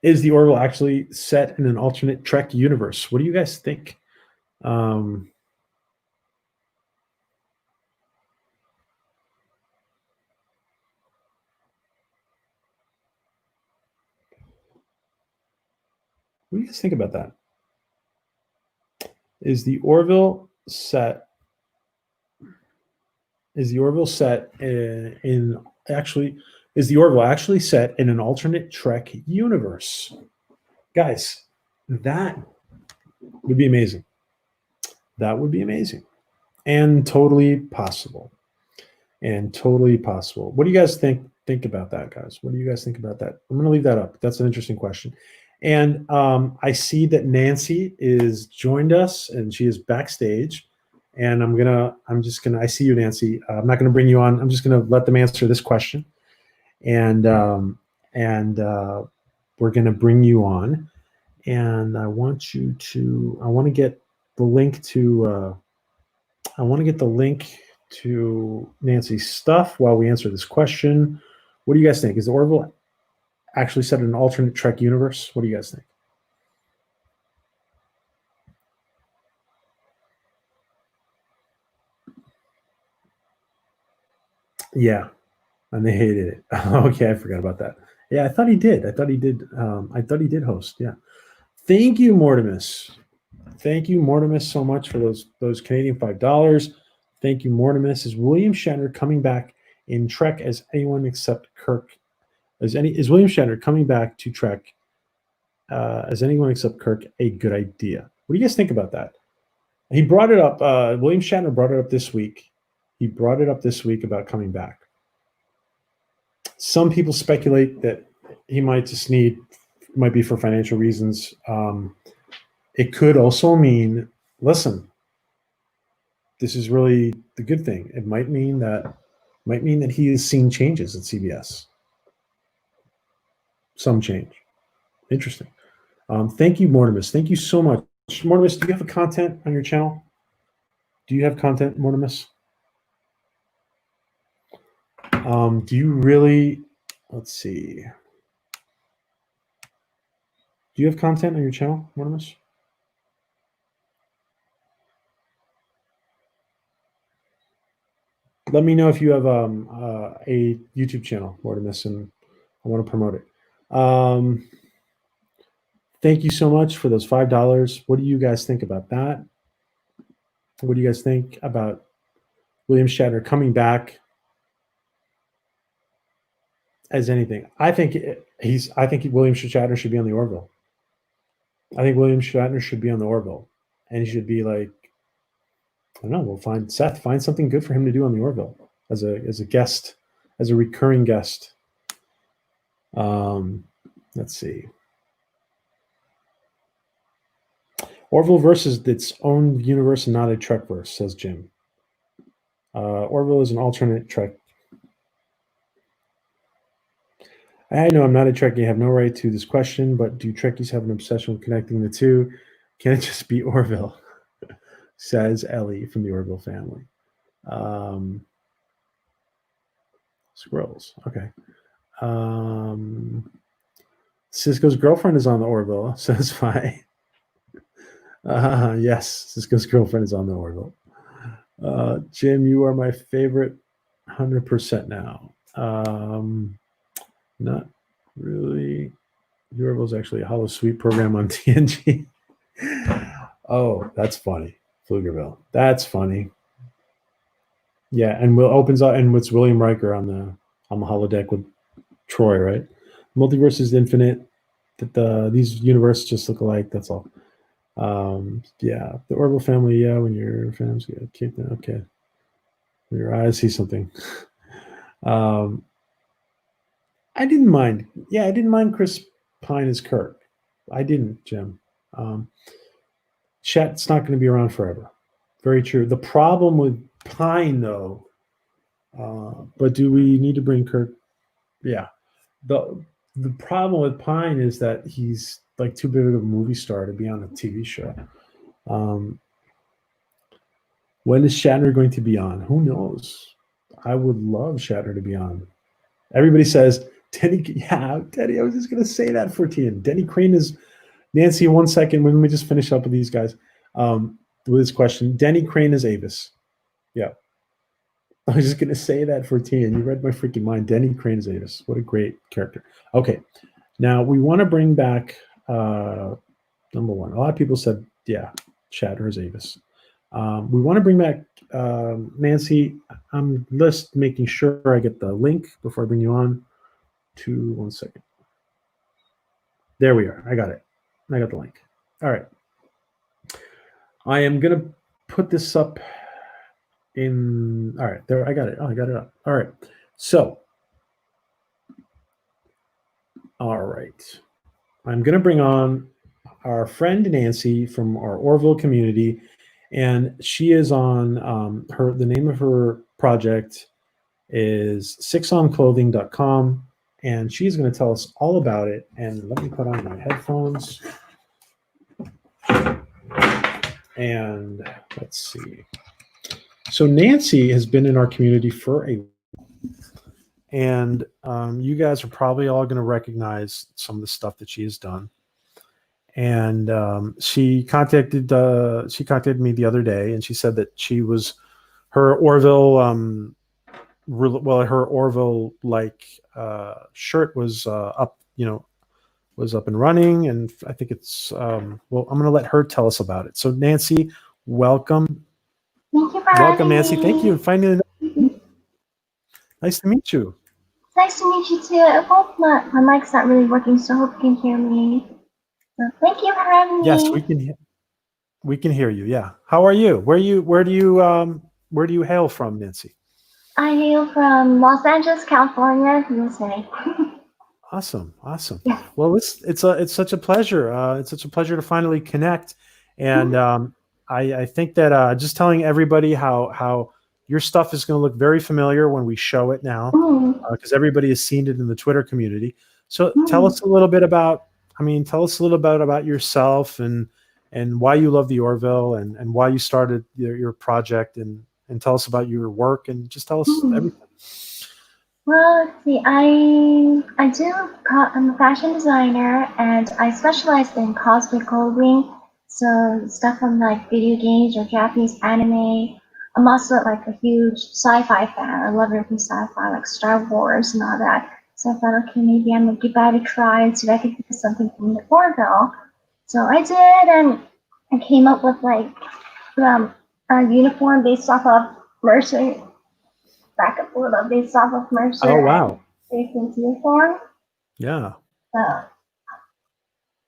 Is the Orville actually set in an alternate Trek universe? What do you guys think? What do you guys think about that? Is the Orville set Is the Orville set is the Orville actually set in an alternate Trek universe? Guys, that would be amazing. That would be amazing. And totally possible. What do you guys think about that, guys? What do you guys think about that? I'm going to leave that up. That's an interesting question. And I see that Nancy is joined us, and she is backstage. And I see you, Nancy. I'm not going to bring you on. I'm just going to let them answer this question. And we're going to bring you on. And I want to get the link to Nancy's stuff while we answer this question. What do you guys think? Is the Orville actually set in an alternate Trek universe? What do you guys think? Yeah, and they hated it. Okay, I forgot about that. Yeah, I thought he did. I thought he did host. Yeah. Thank you, Mortimus. Thank you, Mortimus, so much for those Canadian $5. Thank you, Mortimus. Is William Shatner coming back in Trek as anyone except Kirk? Is William Shatner coming back to Trek as anyone except Kirk a good idea? What do you guys think about that? He brought it up. William Shatner brought it up this week. He brought it up this week about coming back. Some people speculate that he might be for financial reasons. It could also mean, listen, this is really the good thing. It might mean that he has seen changes at CBS. Some change. Interesting. Thank you, Mortimus. Thank you so much. Mortimus, do you have a content on your channel? Do you have content, Mortimus? Do you really? Let's see. Do you have content on your channel, Mortimus? Let me know if you have a YouTube channel, Mortimus, and I want to promote it. Thank you so much for those $5. What do you guys think about that? What do you guys think about William Shatner coming back as anything? I think William Shatner should be on the Orville. I think William Shatner should be on the Orville, and he should be like, I don't know. We'll find something good for him to do on the Orville as a guest, as a recurring guest. Let's see. Orville versus its own universe and not a Trek verse, says Jim. Orville is an alternate Trek. I know I'm not a Trekkie. I have no right to this question, but do Trekkies have an obsession with connecting the two? Can it just be Orville? Says Ellie from the Orville family. Squirrels. Okay. Cisco's girlfriend is on the Orville, says Vi. Yes, Cisco's girlfriend is on the Orville. Jim, you are my favorite 100% now. Not really. The Orville is actually a Hollow Sweet program on TNG. Oh, that's funny. Pflugerville. That's funny. Yeah, and Will opens up, and it's William Riker on the holodeck with Troy, right? Multiverse is infinite. That these universes just look alike. That's all. Yeah, the Orville family. Yeah, when your fans get kicked in. Okay, when your eyes see something. I didn't mind. Yeah, I didn't mind Chris Pine as Kirk. I didn't, Jim. Chet's not going to be around forever. Very true. The problem with Pine, though, but do we need to bring Kirk? Yeah. The problem with Pine is that he's like too big of a movie star to be on a TV show. When is Shatner going to be on? Who knows? I would love Shatner to be on. Everybody says, Denny, yeah, Denny, I was just going to say that for Tian. Denny Crane is Nancy. 1 second. When we just finish up with these guys with this question. Denny Crane is Avis. Yeah. I was just going to say that for Tian. You read my freaking mind. Denny Crane is Avis. What a great character. Okay. Now, we want to bring back number one. A lot of people said, yeah, Shatner is Avis. We want to bring back Nancy. I'm just making sure I get the link before I bring you on. 1 second. There we are. I got it. I got the link. All right. I am going to put this up in. All right. There. I got it. Oh, I got it up. All right. So. All right. I'm going to bring on our friend Nancy from our Orville community. And she is on the name of her project is sixonclothing.com. And she's going to tell us all about it. And let me put on my headphones. And let's see. So Nancy has been in our community for a and you guys are probably all going to recognize some of the stuff that she has done. And she contacted me the other day, and she said that her Orville her Orville shirt was up, was up and running, and I think it's I'm going to let her tell us about it. So Nancy, welcome. Thank you for welcome, having Nancy. me. Thank you. Finally, nice to meet you. It's nice to meet you too. I hope my mic's not really working, so I hope you can hear me. So thank you for having me. Yes, we can hear you. Yeah. How are you? Where do you hail from, Nancy? I hail from Los Angeles, California, USA. Awesome, awesome. Yes. Well, it's such a pleasure. It's such a pleasure to finally connect, and Mhm. I think that just telling everybody how your stuff is going to look very familiar when we show it now, Mm. because everybody has seen it in the Twitter community. So tell Mm. us a little bit about. I mean, tell us a little bit about yourself and why you love the Orville and why you started your project and tell us about your work and just tell us Mm. everything. Well, let's see. I'm a fashion designer, and I specialize in cosplay clothing. So stuff from like video games or Japanese anime. I'm also like a huge sci-fi fan. I love everything sci-fi, like Star Wars and all that. So I thought, okay, maybe I'm gonna give that a try and see if I can think of something from the Orville. So I did, and I came up with like a uniform based off of Mercer backup photo based off of Oh Mercer and wow, Jason's uniform. yeah. So,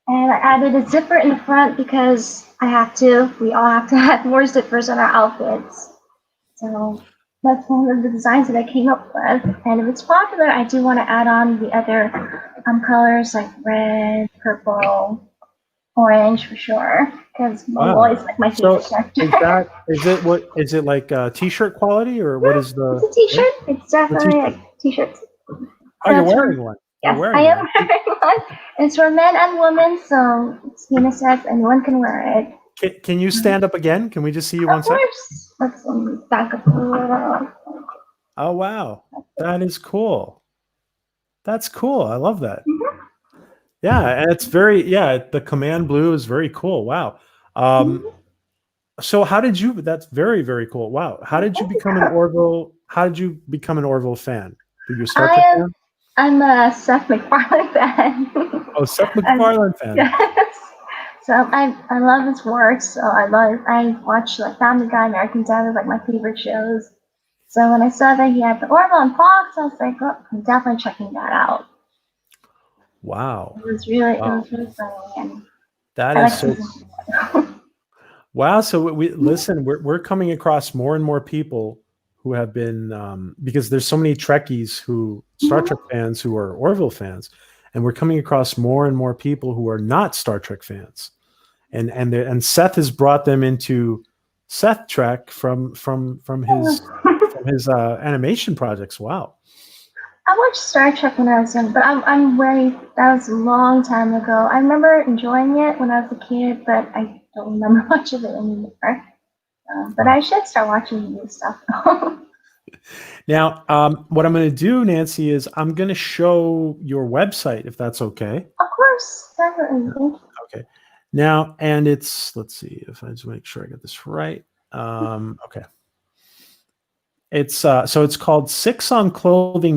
and I added a zipper in the front because I have to. We all have to have more zippers on our outfits. So that's one of the designs that I came up with. And if it's popular, I do want to add on the other colors like red, purple, orange for sure. Because Mongol Wow. is like my favorite So character. is it like t-shirt quality or what is It's the a t-shirt. It's the definitely t-shirt? like t-shirts. Oh, So you're it's from wearing one. You're yes, I wearing am one. wearing one. It's for men and women, so it's unisex. Anyone can wear it. Can you stand up again? Can we just see you Of one sec? course. Let's back up a little. Oh wow. That is cool. That's cool. I love that. Mhm, Yeah, and it's very yeah, the command blue is very cool. Wow. Um mhm. so how did you that's very, very cool. Wow. How did you become an Orville fan? Were you a Star I Trek am. fan? I'm a Seth MacFarlane fan. Oh, Seth I'm, MacFarlane fan. yes. So I love his work. So I watch like Family Guy, American Dad is like my favorite shows. So when I saw that he had the Orville on Fox, I was like, oh, I'm definitely checking that out. Wow. It Wow. was really funny, and That I is like so season one. wow. So we listen, we're coming across more and more people who have been because there's so many Trekkies who Star Trek fans who are Orville fans, and we're coming across more and more people who are not Star Trek fans. And Seth has brought them into Seth Trek from his animation projects. Wow. I watched Star Trek when I was young, but I'm very that was a long time ago. I remember enjoying it when I was a kid, but I don't remember much of it anymore. But Wow. I should start watching new stuff. Of Now, what I'm going to do, Nancy, is I'm going to show your website if that's okay. course, definitely. Thank you. Okay. Now, and it's, let's see if I just make sure I get this right. Okay. It's so it's called sixonclothing.com.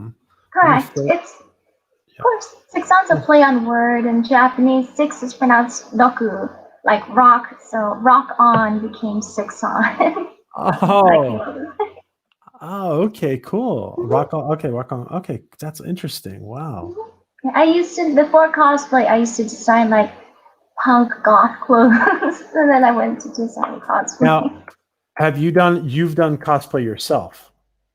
Let me Correct. fill, It's of yeah. course six sounds a play on word. In Japanese, six is pronounced roku, like rock. So rock on became six on. I came Oh, up with. oh, okay, cool. Mhm, Rock on. Okay, rock on. Okay, that's interesting. Wow. mhm. Yeah, I used to before cosplay. I used to design like punk goth clothes, and then I went to design Now, cosplay. you've done cosplay yourself,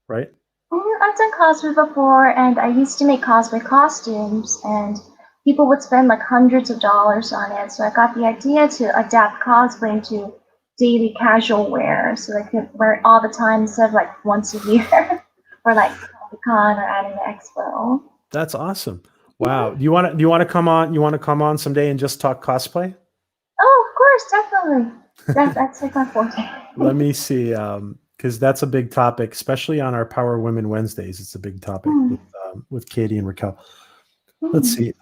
right? I've done cosplay before, and I used to make cosplay costumes, and people would spend like hundreds of dollars on it. So I got the idea to adapt cosplay into daily casual wear, so I could wear it all the time instead of like once a year, or like Comic Con or Anime Expo. That's awesome. Wow. Mhm. Do you want to come on? You want to come on someday and just talk cosplay? Oh, of course, definitely. That's like my forte. Let me see, because that's a big topic, especially on our Power Women Wednesdays. It's a big topic Hmm, with Katie and Raquel. Let's hmm. see.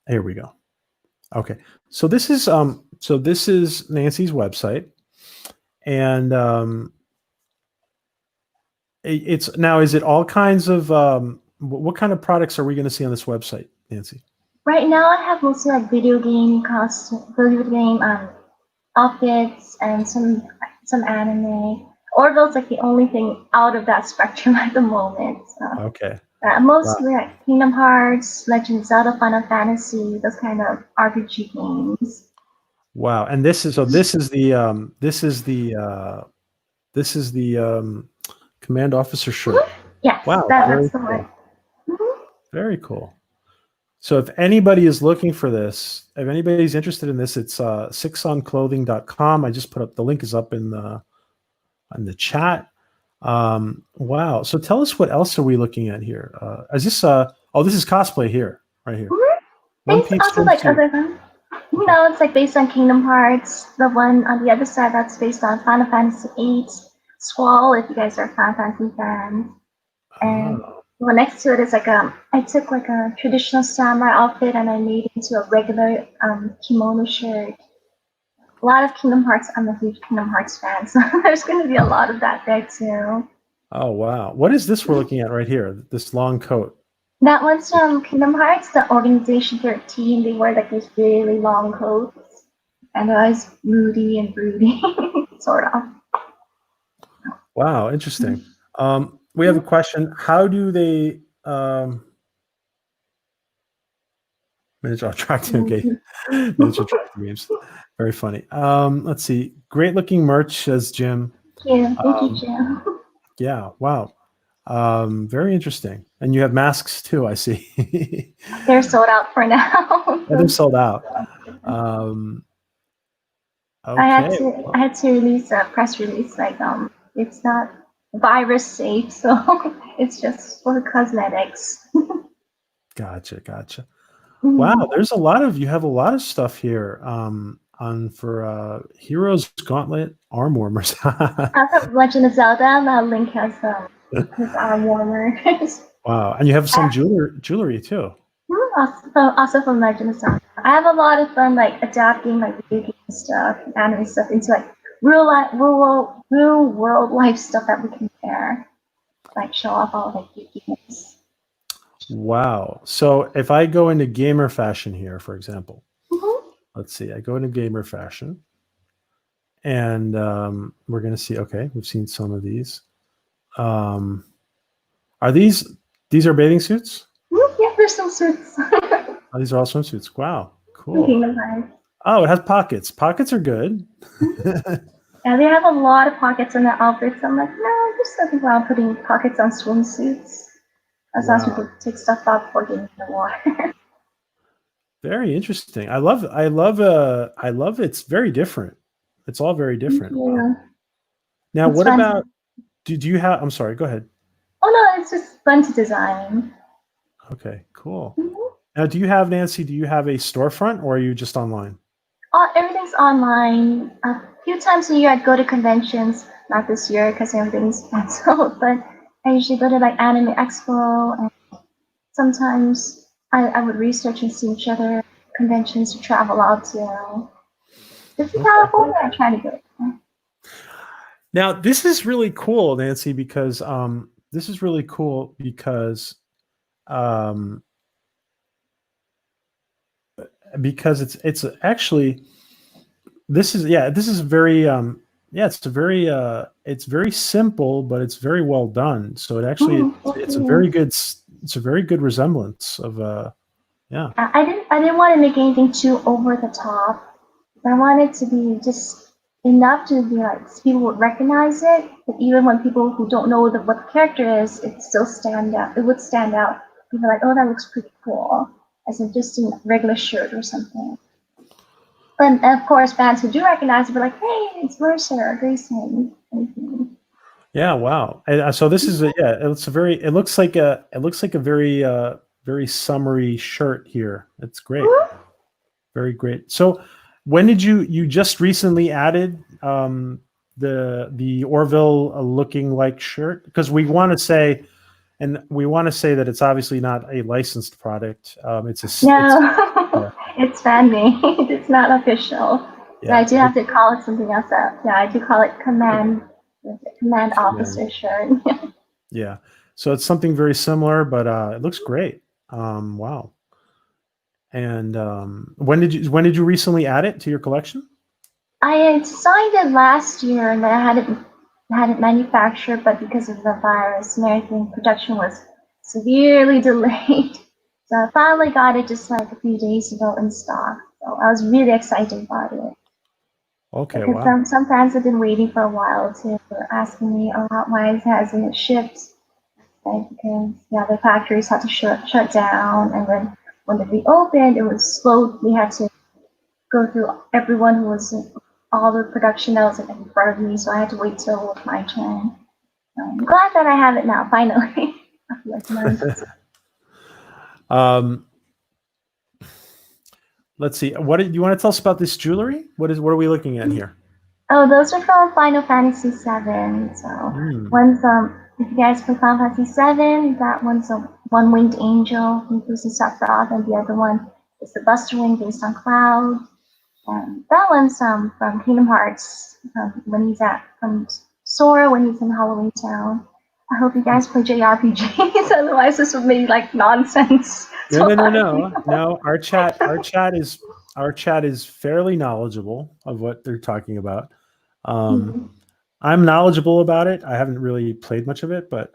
Here we go. Okay, so this is Nancy's website, and it's now. Is it all kinds of what kind of products are we going to see on this website, Nancy? Right now, I have mostly like video game outfits, and some anime. Orville's like the only thing out of that spectrum at the moment. So, Okay. Wow. mostly like Kingdom Hearts, Legend of Zelda, Final Fantasy, those kind of RPG games. Wow. And this is so this is the This is the command officer shirt. Yes, Wow, very that's the cool. one. Mhm. Very cool. So if anybody is looking for this, if anybody's interested in this, it's sixonclothing.com. I just put up the link is up in the chat. Wow. So tell us what else are we looking at here? Is this oh, this is cosplay here, right here. Mhm. One Based piece also like swimsuit. other than Okay. no, it's like based on Kingdom Hearts. The one on the other side that's based on Final Fantasy VIII. Squall, if you guys are Final Fantasy fans. And Oh, well, next to it is like I took like a traditional samurai outfit and I made it into a regular kimono shirt. A lot of Kingdom Hearts. I'm a huge Kingdom Hearts fan, so there's going to be a lot of that there too. oh wow. What is this we're looking at right here? This long coat. That one's from Kingdom Hearts, the Organization 13. They wear like these really long coats, and they're always moody and broody, sort of. Wow, interesting. We have a question. How do they miniature attractive game? Miniature attractive games. Very funny. Let's see. Great looking merch, says Jim. Thank you, Um, Jim. yeah, wow. Very interesting. And you have masks too, I see. They're sold out for now. Yeah, they're sold out. Um, I had okay. to I had to release a press release like it's not virus safe, so it's just for cosmetics. Gotcha. Wow, Mhm. there's a lot of you have a lot of stuff here. On for Heroes Gauntlet arm warmers. After Legend of Zelda, that Link has his arm warmers. Wow, and you have some jewelry too. Also from Legend of Zelda. I have a lot of fun like adapting like video game stuff, anime stuff into like real world life stuff that we compare, like show off all like geekiness. Wow. So if I go into gamer fashion here, for example, Mhm. let's see, I go into gamer fashion, and we're going to see. Okay, we've seen some of these. Um, are these are bathing suits? Yeah, there's some suits. Oh, these are all swimsuits. Wow, cool. Kingdom Hearts. Oh, it has pockets. Pockets are good. Yeah, they have a lot of pockets in their outfits. I'm like, no, there's nothing wrong putting pockets on swimsuits. As long as Wow, people take stuff out before getting in the water. very interesting. I love it's very different. It's all very Thank different. Wow. you. Now, It's what fun. about? Did you have? I'm sorry. Go ahead. Oh no, it's just fun to design. Okay, cool. Mhm. Now, do you have Nancy? Do you have a storefront, or are you just online? Everything's online. A few times a year I'd go to conventions. Not this year because everything's canceled, but I usually go to like Anime Expo, and sometimes I would research and see which other conventions to travel out to. This is Okay. California. I try to go. Now, this is really cool, Nancy, because um, because it's actually this is very it's very simple, but it's very well done. So it actually Thank it's a you. very good it's a very good resemblance of yeah. I didn't want to make anything too over the top. I want it to be just enough to be like people would recognize it. But even when people who don't know what the character is, it still stand out. It would stand out. People are like, oh, that looks pretty cool, as in just in a regular shirt or something. And of course, fans who do recognize it, be like, hey, it's Mercer or Grayson. Mhm. Yeah, wow. And, so this is a yeah, it's a very it looks like a very very summery shirt here. It's great. Very great. So when did you just recently added the Orville looking like shirt? Because we want to say that it's obviously not a licensed product. It's No, yeah, it's fan made. It's not official. So I yeah, do have to call it something else. Yeah, I do call it command command. officer shirt. Yeah. So it's something very similar, but it looks great. Wow. And when did you recently add it to your collection? I had signed it last year and then I had it manufactured, but because of the virus and everything, production was severely delayed. So I finally got it just like a few days ago in stock. So I was really excited about it. Okay, Because wow. some fans have been waiting for a while to asking me a lot why it hasn't shipped. Like, because yeah, the factories had to shut down, and then when they reopened, it was slow. We had to go through everyone who was in all the production that was like in front of me, so I had to wait till it was my turn. I'm glad that I have it now, finally. After like months. um, let's see. What do you want to tell us about this jewelry? What are we looking at here? Oh, those are from Final Fantasy VII. So Mm. one's if you guys play Final Fantasy VII, that one's a one-winged angel from Fusa Sephiroth, and the other one is the Buster Wing based on Cloud. And that one's from Kingdom Hearts when he's at from Sora when he's in Halloween Town. I hope you guys play JRPGs, otherwise this would be like nonsense. No, So no, no, no, no. Our chat is fairly knowledgeable of what they're talking about. I'm knowledgeable about it. I haven't really played much of it, but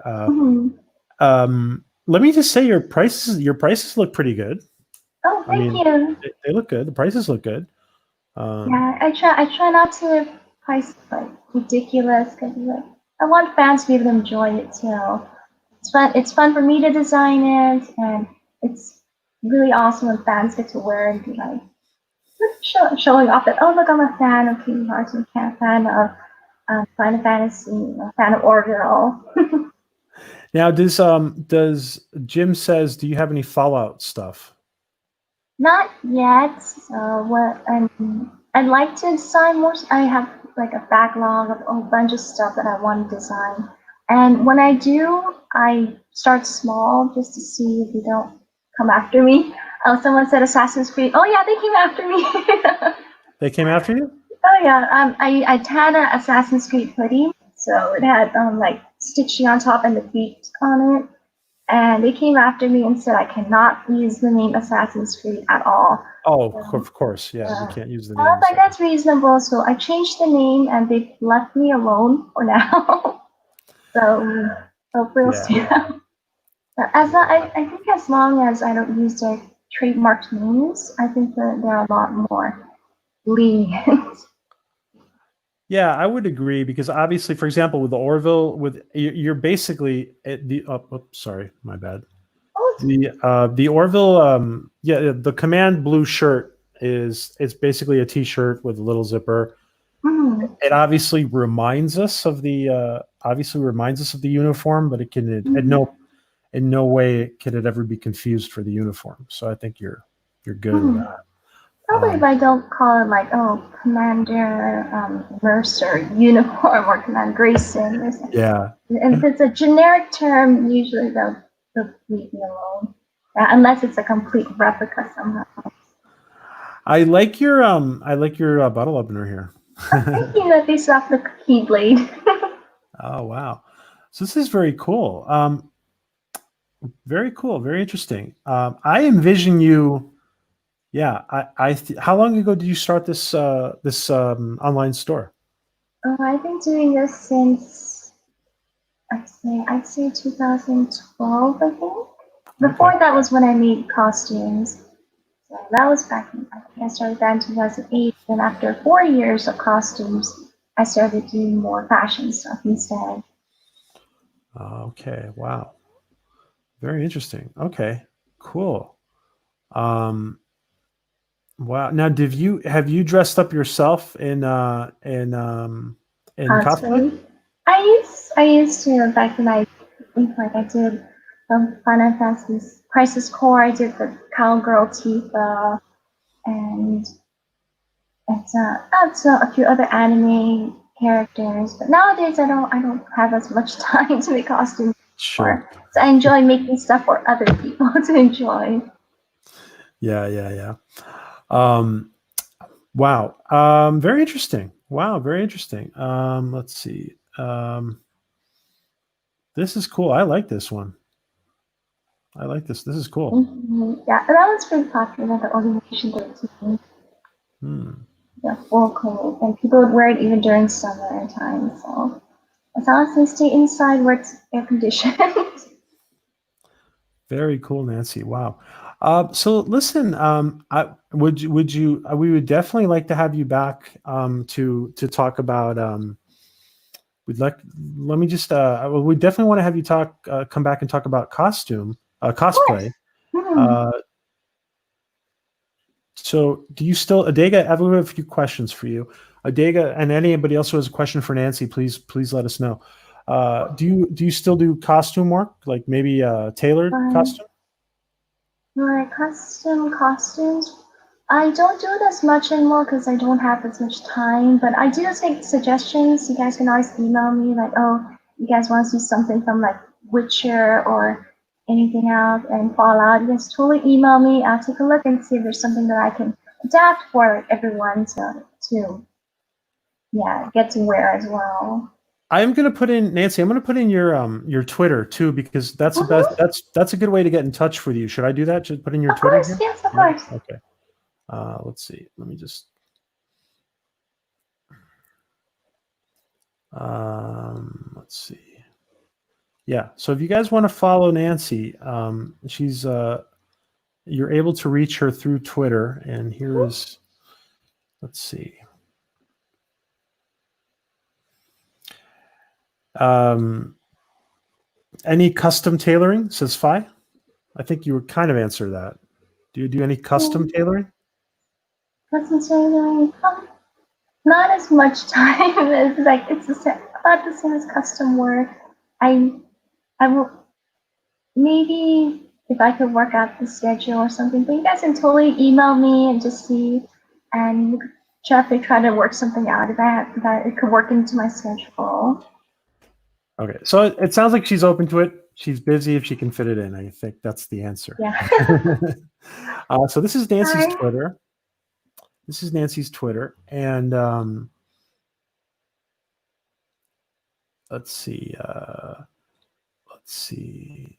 let me just say your prices look pretty good. Oh, I thank mean, you. they look good. The prices look good. Yeah, I try not to price like ridiculous because like, I want fans to be able to enjoy it too. It's fun for me to design it, and it's really awesome when fans get to wear it and be like showing off that, oh look, I'm a fan of Kingdom Hearts, I'm a fan of Final Fantasy, a fan of Orville. Now, does Jim says, do you have any Fallout stuff? Not yet. I'd like to design more. I have like a backlog of a bunch of stuff that I want to design. And when I do, I start small just to see if they don't come after me. Oh, someone said Assassin's Creed. Oh yeah, they came after me. They came after you? Oh yeah. I had an Assassin's Creed hoodie, so it had like stitching on top and the feet on it. And they came after me and said I cannot use the name Assassin's Creed at all. Oh, So, of course. Yeah, you can't use the I was name. like, that's reasonable. So I changed the name and they've left me alone for now. So hopefully we'll Yeah. see them. I think as long as I don't use their trademarked names, I think that they're a lot more lenient. Yeah, I would agree because obviously, for example, with the Orville, you're basically at the. Sorry, my bad. The Orville, yeah, the command blue shirt it's basically a T-shirt with a little zipper. It obviously reminds us of the uniform, but it can in no way can it ever be confused for the uniform. So I think you're good with that. Probably if I don't call it like, oh, Commander Mercer uniform or Commander Grayson or something. Yeah. And if it's a generic term, usually they'll leave me alone. Unless it's a complete replica somehow. I like your bottle opener here. Thank you that they slapped the keyblade. Oh wow. So this is very cool. Very cool, very interesting. I envision you. Yeah, how long ago did you start this online store? Oh, I've been doing this since I'd say 2012, I think. Okay. Before that was when I made costumes. So that was back in, I think I started that in 2008. Then after 4 years of costumes, I started doing more fashion stuff instead. Okay. Wow. Very interesting. Okay. Cool. Um, wow. Now, have you dressed up yourself in cosplay? Cosplay. I used to back in I think like I did Final Fantasy's Crisis Core. I did the cowgirl Tifa and that's a few other anime characters. But nowadays I don't have as much time to make costumes Sure. anymore. So I enjoy making stuff for other people to enjoy. Yeah. Yeah. Yeah. Um, wow. Very interesting. Wow. Very interesting. Let's see. This is cool. I like this one. I like this. This is cool. Yeah, and that was pretty popular. The organization did too. Hmm. The full coat, and people would wear it even during summer time. So as long as they stay inside where it's air conditioned. Very cool, Nancy. Wow. So listen, we would definitely like to have you back to talk about. We'd like. Let me just. Well, we definitely want to have you come back and talk about Of cosplay. course. Hmm. Uh, so, do you still, Adega? I have a few questions for you, Adega, and anybody else who has a question for Nancy, please let us know. Do you still do costume work, like maybe tailored Um, costume? my custom costumes. I don't do it as much anymore because I don't have as much time, but I do take suggestions. You guys can always email me like, oh, you guys want to see something from like Witcher or anything else and Fallout. You guys totally email me. I'll take a look and see if there's something that I can adapt for everyone to yeah get to wear as well. I'm gonna put in Nancy. I'm gonna put in your Twitter too because that's the best. Mm-hmm. That's a good way to get in touch with you. Should I do that? Just put in your Of Twitter course, here. yes, of Yeah. course. Okay. Let's see. Let me just. Let's see. Yeah. So if you guys want to follow Nancy, she's you're able to reach her through Twitter, and here Mhm. is. Let's see. Um, any custom tailoring? Says Fi. I think you would kind of answer that. Do you do any custom tailoring? Concentrating, not as much time as like it's about the same as custom work. I I will maybe if I could work out the schedule or something, but you guys can totally email me and just see and try to work something out if that it could work into my schedule. Okay, so it sounds like she's open to it. She's busy if she can fit it in. I think that's the answer. Yeah. So this is Nancy's Hi. Twitter. This is Nancy's Twitter, and let's see. Let's see.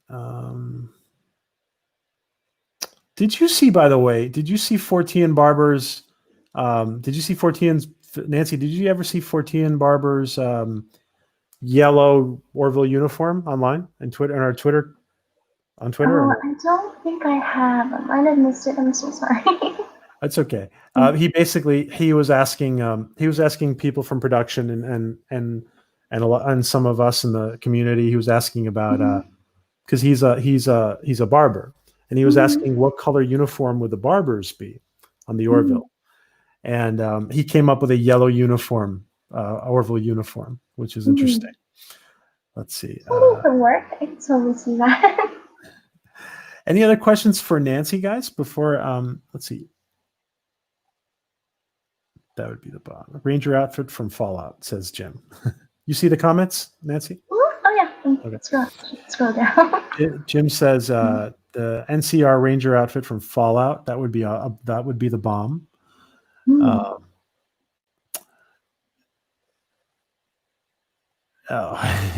Did you see, by the way? Did you see Fortean Barber's? Did you see Fortean's Nancy? Did you ever see Fortean Barber's yellow Orville uniform online and Twitter on our Twitter on Twitter? Or no? I don't think I have. I might have missed it. I'm so sorry. That's okay. He was asking people from production and some of us in the community. He was asking about Mhm. because he's a barber, and he was Mhm. asking what color uniform would the barbers be on the Mhm. Orville, and he came up with a yellow uniform, Orville uniform, which is interesting. Mhm. Let's see. Totally could work. I can totally see that. Any other questions for Nancy, guys? Before let's see. That would be the bottom. Ranger outfit from Fallout, says Jim. You see the comments, Nancy? Oh yeah. Okay. Scroll down. Jim says the NCR Ranger outfit from Fallout. That would be the bomb. Hmm. Uh,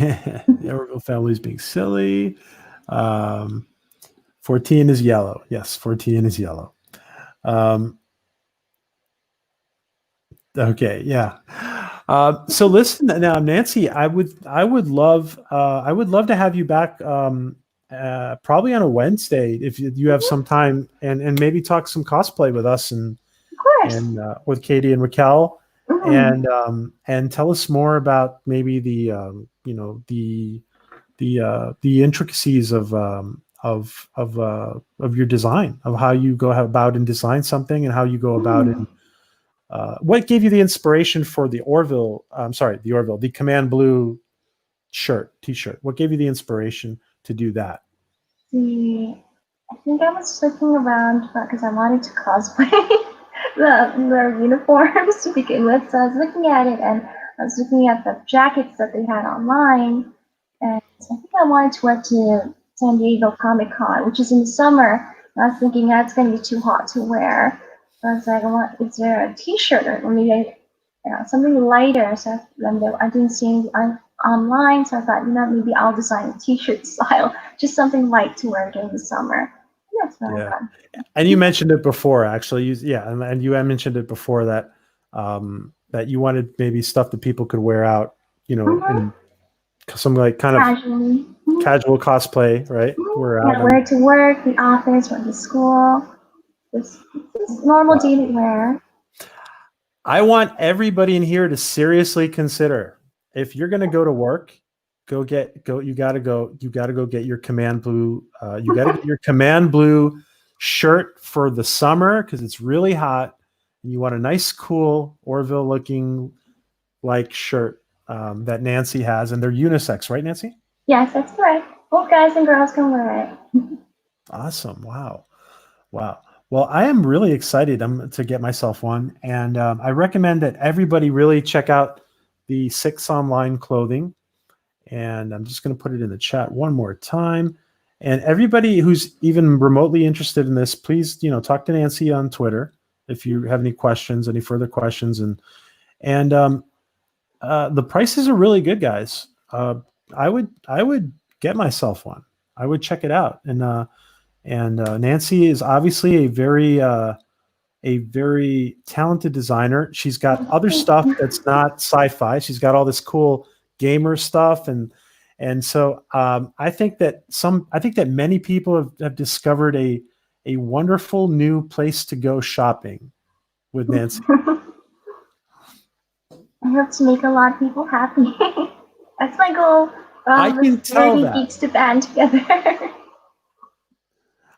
the Orville family's being silly. 14 is yellow. Yes, 14 is yellow. Um, okay, yeah. So listen now, Nancy. I would love to have you back. Probably on a Wednesday if you have Mhm. some time, and maybe talk some cosplay with us Of course. and with Katie and Raquel, Hmm. and tell us more about maybe the intricacies of your design, of how you go about and design something, and how you go about Hmm. and what gave you the inspiration for the Orville? I'm sorry, the Orville, the Command Blue T-shirt. What gave you the inspiration to do that? See, I think I was looking around because I wanted to cosplay the uniforms to begin with. So I was looking at it and I was looking at the jackets that they had online, and I think I wanted to wear to San Diego Comic Con, which is in the summer. And I was thinking that's going to be too hot to wear. So I was like, is there a T-shirt or maybe something lighter? So I didn't see any online, so I thought, maybe I'll design a T-shirt style, just something light to wear during the summer. And that's what I Yeah, got. and you mentioned it before, actually. And you had mentioned it before that you wanted maybe stuff that people could wear out, Mm-hmm. in some like kind of Casually. Mhm. casual cosplay, right? We're out Yeah, on. wear to work, the office, or the school. Just normal Wow. daily wear. I want everybody in here to seriously consider, if you're going to go to work, you got to go get your command blue. You got to get your command blue shirt for the summer because it's really hot, and you want a nice, cool Orville looking like shirt that Nancy has, and they're unisex, right, Nancy? Yes, that's correct. Both guys and girls can wear it. Awesome! Wow, wow. Well, I am really excited to get myself one, and I recommend that everybody really check out the Six Online clothing. And I'm just going to put it in the chat one more time. And everybody who's even remotely interested in this, please, talk to Nancy on Twitter if you have any questions, any further questions, and the prices are really good, guys. I would get myself one. I would check it out, and Nancy is obviously a very talented designer. She's got other stuff that's not sci-fi. She's got all this cool gamer stuff, and so I think that many people have discovered a wonderful new place to go shopping with Nancy. I hope to make a lot of people happy. That's my goal. I All can us tell nerdy that. geeks to band together.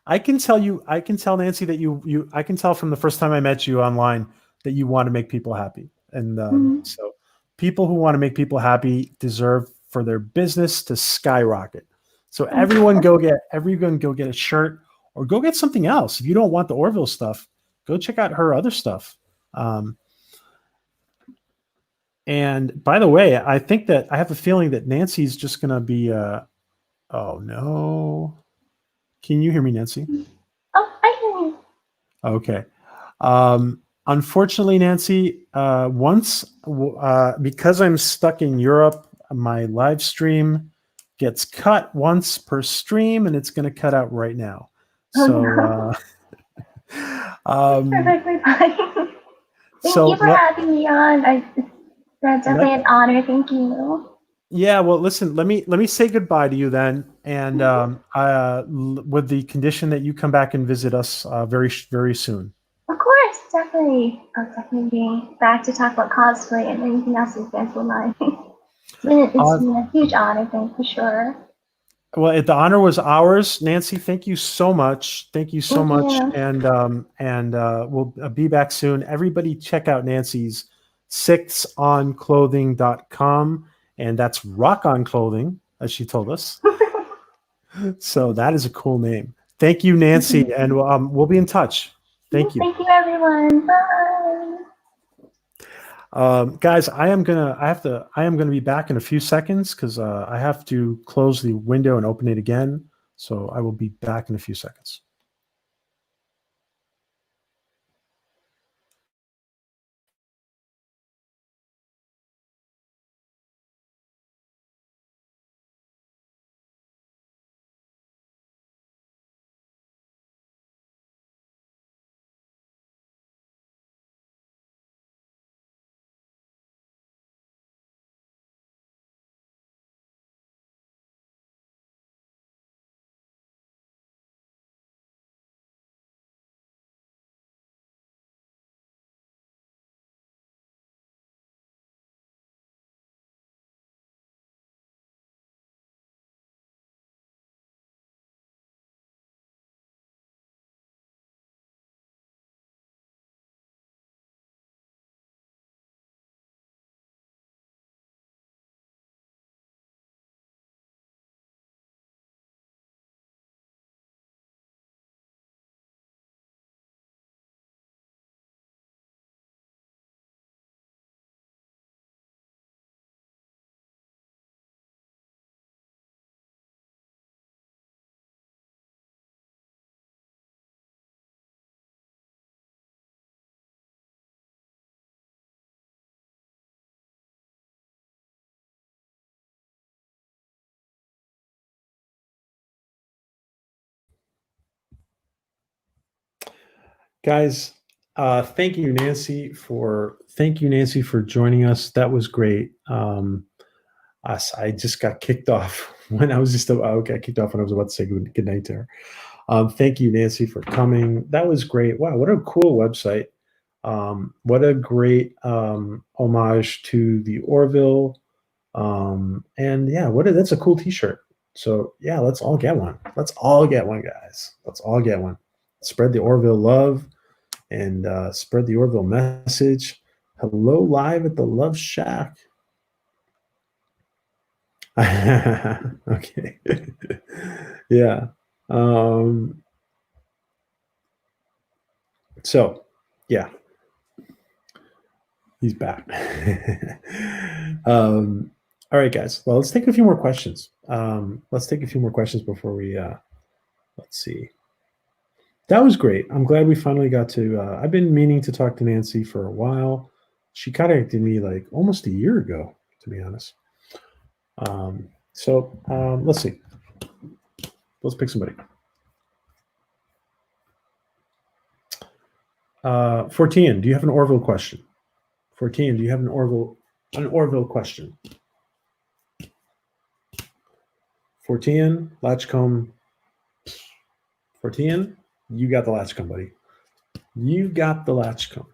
I can tell Nancy that I can tell from the first time I met you online that you want to make people happy. And Mhm. so people who want to make people happy deserve for their business to skyrocket. So everyone go get a shirt or go get something else. If you don't want the Orville stuff, go check out her other stuff. Um, and by the way, I have a feeling that Nancy's just going to be, oh no. Can you hear me, Nancy? Oh, I hear you. Okay. Unfortunately, Nancy, because I'm stuck in Europe, my live stream gets cut once per stream, and it's going to cut out right now. Oh So, no. um, Perfectly fine. Thank so you for having me on. That's let, definitely an honor. Thank you. yeah. Well, listen. Let me say goodbye to you then, and Mhm. with the condition that you come back and visit us very soon. Of course, definitely. I'll definitely be back to talk about cosplay and anything else you guys would like. It's Uh, been a huge honor, thing for sure. Well, the honor was ours, Nancy. Thank you so much. Thank you so Thank much, you. and we'll be back soon. Everybody, check out Nancy's sixonclothing.com, and that's rock on clothing, as she told us. So that is a cool name. Thank you, Nancy, and we'll be in touch. Thank you. Thank you, everyone. Bye. Guys, I am gonna be back in a few seconds because I have to close the window and open it again. So I will be back in a few seconds. Guys, thank you, Nancy, for joining us. That was great. I just got kicked off when I was just got kicked off when I was about to say good night to her. Thank you, Nancy, for coming. That was great. Wow, what a cool website. What a great homage to the Orville. And yeah, that's a cool t-shirt. So yeah, let's all get one. Let's all get one, guys. Let's all get one. Spread the Orville love and spread the Orville message. Hello, live at the Love Shack. Okay. Yeah. So yeah, he's back. All right, guys. Well, let's take a few more questions. Let's take a few more questions before we let's see. That was great. I'm glad we finally got to I've been meaning to talk to Nancy for a while. She contacted me like almost a year ago, to be honest. Let's see. Let's pick somebody. 14, do you have an Orville question? 14, do you have an Orville question? 14, Latchkum. 14, you got the Latchkum, buddy. You got the Latchkum.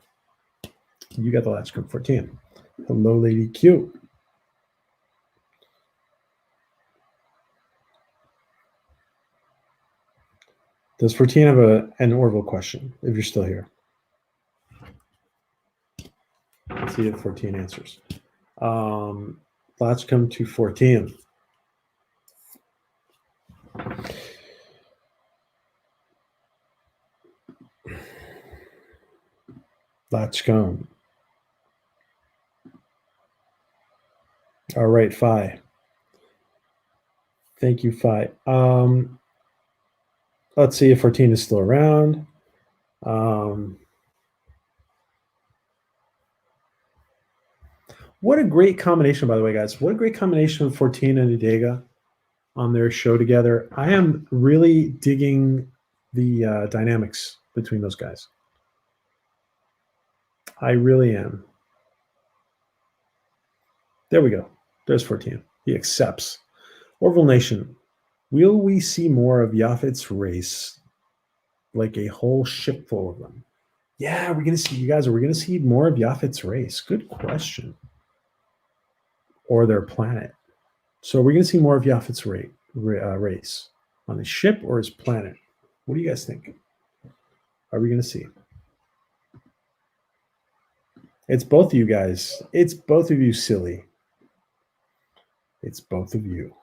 You got the Latchkum. 14. Hello, Lady Q. Does 14 have an Orville question, if you're still here? Let's see if 14 answers. Latchkum to 14. Latchkum. All right, Phi. Thank you, Phi. Let's see if 14 is still around. What a great combination, by the way, guys. What a great combination of 14 and Idega on their show together. I am really digging the dynamics between those guys. I really am. There we go. There's 14. He accepts. Orville Nation, will we see more of Yafet's race? Like a whole ship full of them? Yeah, we're going to see, you guys, are we going to see more of Yafet's race? Good question. Or their planet. So we're going to see more of Yafet's race on his ship or his planet. What do you guys think? Are we going to see? It's both of you guys. It's both of you, silly. It's both of you.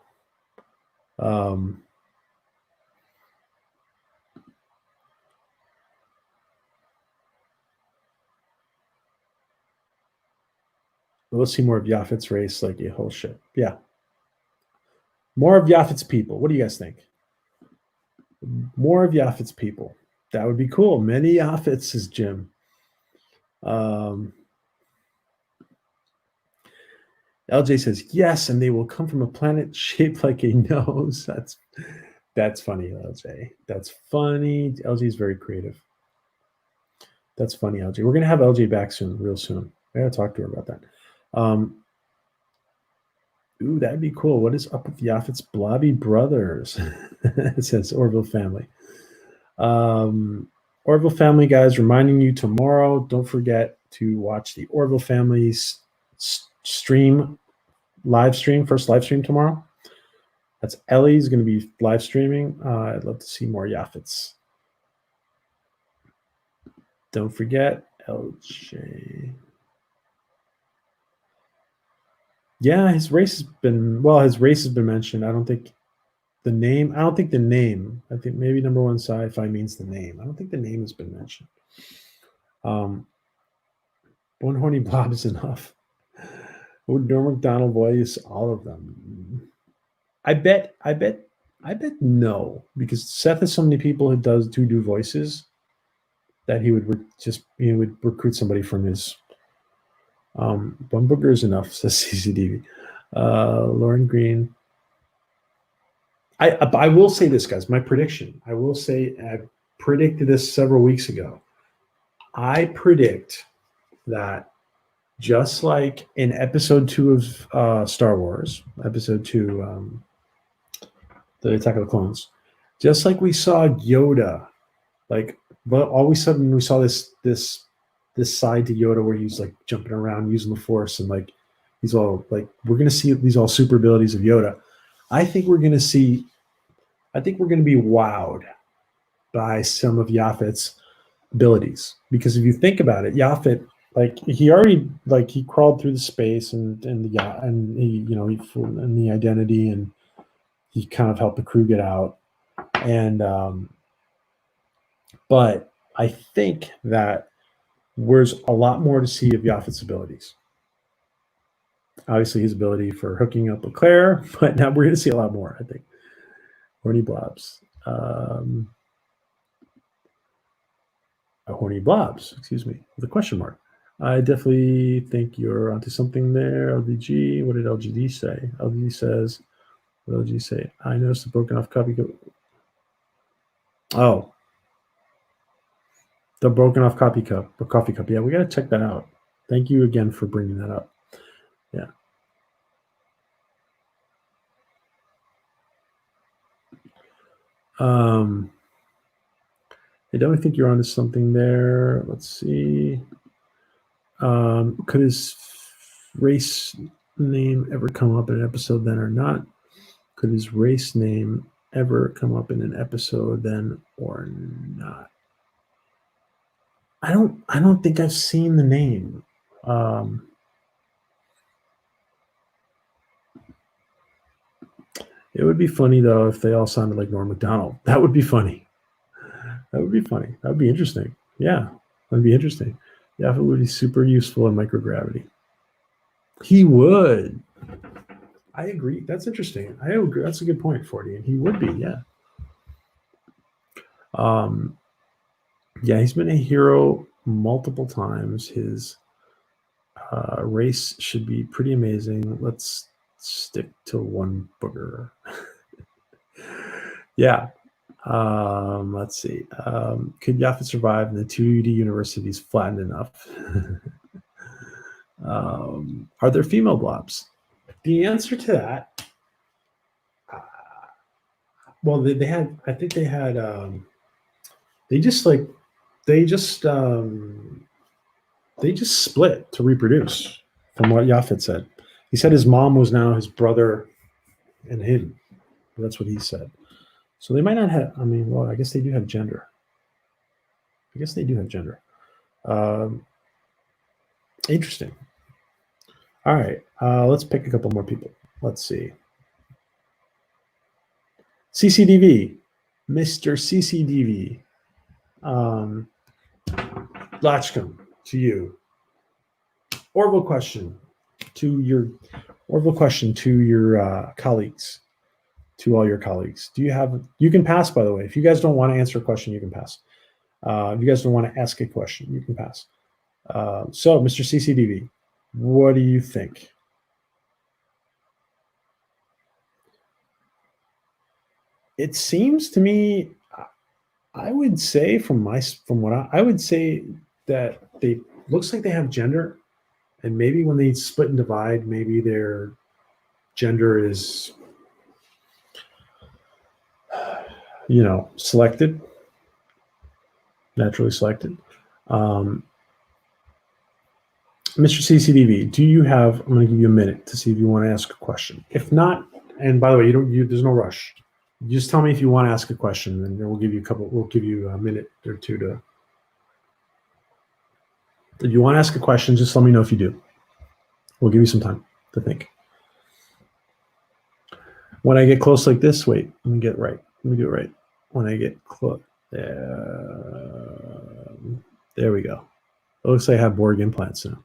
We'll see more of Yafet's race, like a whole ship. Yeah. More of Yafet's people. What do you guys think? More of Yafet's people. That would be cool. Many Yafets, says Jim. LJ says yes, and they will come from a planet shaped like a nose. That's funny, LJ. That's funny. LJ is very creative. That's funny, LJ. We're gonna have LJ back soon, real soon. I gotta talk to her about that. Ooh, that'd be cool. What is up with Yafet's blobby brothers? It says Orville family. Orville family, guys, reminding you tomorrow, don't forget to watch the Orville family's live stream, first live stream tomorrow. That's Ellie's going to be live streaming. I'd love to see more Yafets. Don't forget LJ. Yeah, his race has been mentioned. I don't think the name. I think maybe number one sci-fi means the name. I don't think the name has been mentioned. One horny blob is enough. Would Norm Macdonald voice all of them? I bet no, because Seth has so many people who do voices that he would would recruit somebody from his. One booger is enough, says CCDV. Lauren Green. I will say this, guys. My prediction. I will say I predicted this several weeks ago. I predict that just like in episode 2 of Star Wars, episode 2, the Attack of the Clones, just like we saw Yoda, like, but all of a sudden we saw this side to Yoda where he's like jumping around using the Force, and like he's all like, we're gonna see these all super abilities of Yoda. I think we're gonna see. I think we're gonna be wowed by some of Yaphet's abilities, because if you think about it, Yaphet, like he crawled through the space and the yacht, and and the identity, and he kind of helped the crew get out, and but I think that there's a lot more to see of Yaphet's abilities. Obviously, his ability for hooking up with Claire, but now we're going to see a lot more, I think. Horny blobs. Horny blobs, excuse me, with a question mark. I definitely think you're onto something there, LDG. What did LGD say? LGD says, what did LGD say? I noticed the broken off copy. Oh, the broken off coffee cup. Yeah, we got to check that out. Thank you again for bringing that up. Yeah. I don't think you're onto something there. Let's see. Could his race name ever come up in an episode then or not? Could his race name ever come up in an episode then or not? I don't think I've seen the name. It would be funny though if they all sounded like Norm Macdonald. That would be funny. That would be funny. That would be interesting. Yeah, that'd be interesting. Yeah, it would be super useful in microgravity. He would. I agree. That's interesting. I agree. That's a good point, 40. And he would be, yeah. Yeah, he's been a hero multiple times. His race should be pretty amazing. Let's stick to one booger. Yeah. Let's see. Could Yaphet survive in the 2D universities flattened enough? Are there female blobs? The answer to that, well, they had. I think they had. They just split to reproduce. From what Yaphet said, he said his mom was now his brother and him. That's what he said. So they might not have. I mean, well, I guess they do have gender. Interesting. All right, let's pick a couple more people. Let's see. CCDV, Mr. CCDV. Latchkum, to you. Orville question to your colleagues, to all your colleagues. You can pass, by the way. If you guys don't want to answer a question, you can pass. If you guys don't want to ask a question, you can pass. So, Mr. CCDV, what do you think? It seems to me, I would say I would say that they looks like they have gender, and maybe when they split and divide, maybe their gender is, selected, naturally selected. Mr. CCDV, do you have? I'm going to give you a minute to see if you want to ask a question. If not, and by the way, there's no rush. Just tell me if you want to ask a question, and then we'll give you a minute or two to. If you want to ask a question, just let me know if you do. We'll give you some time to think. When I get close like this, wait, let me get it right. Let me do it right. When I get close, there we go. It looks like I have Borg implants now.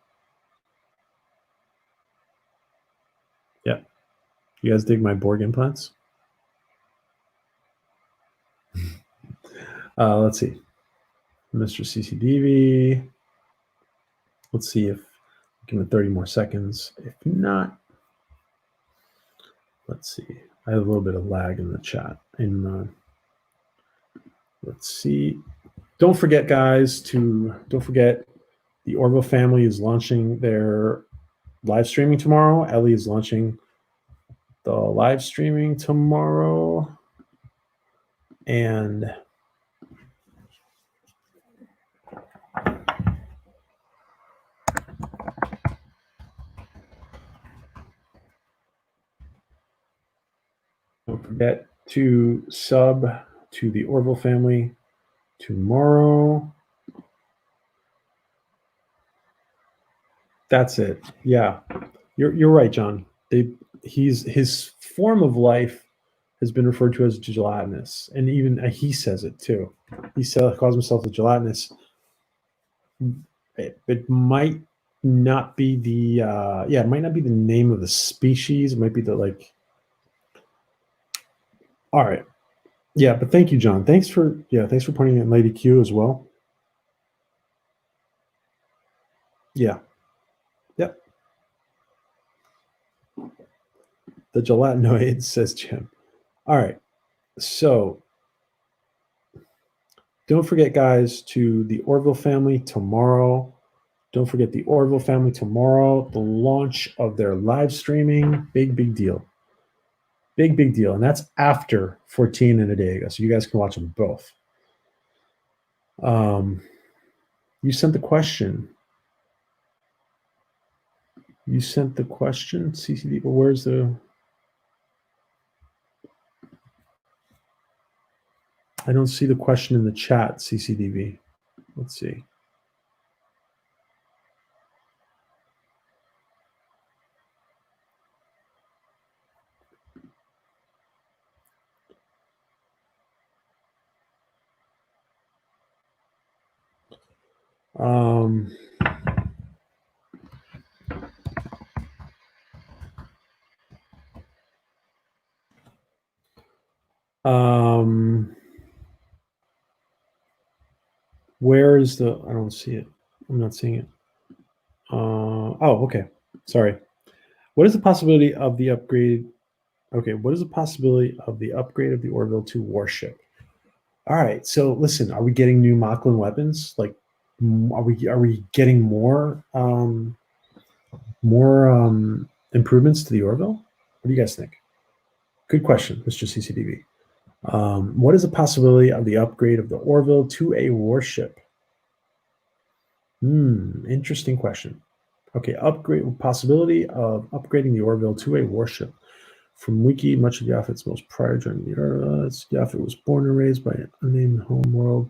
Yeah. You guys dig my Borg implants? Let's see. Mr. CCDV. Let's see if give it 30 more seconds. If not, let's see. I have a little bit of lag in the chat. Let's see. Don't forget, guys, don't forget The Orville family is launching their live streaming tomorrow. Ellie is launching the live streaming tomorrow. And don't forget to sub to the Orville family tomorrow. That's it. Yeah, you're right, John. His form of life has been referred to as gelatinous, and even he says it too. He calls himself a gelatinous. It might not be the it might not be the name of the species. It might be the like. All right, yeah, but thank you, John. Thanks for pointing out Lady Q as well. Yeah. Yep. The gelatinoid, says Jim. All right. So don't forget, guys, to the Orville family tomorrow. Don't forget the Orville family tomorrow, the launch of their live streaming. Big deal. Big deal. And that's after 14 and a day ago. So you guys can watch them both. You sent the question. CCD. Where's the... I don't see the question in the chat, CCDV. Let's see. Where is the... I don't see it. I'm not seeing it. Okay. Sorry. What is the possibility of the upgrade? Okay, what is the possibility of the upgrade of the Orville to warship? All right, so listen, are we getting new Mocklin weapons? Like, are we getting more improvements to the Orville? What do you guys think? Good question, Mr. CCDV. What is the possibility of the upgrade of the Orville to a warship? Interesting question. Okay, possibility of upgrading the Orville to a warship. From Wiki, much of Yaphet's most prior journey. Yaphet was born and raised by an unnamed home world.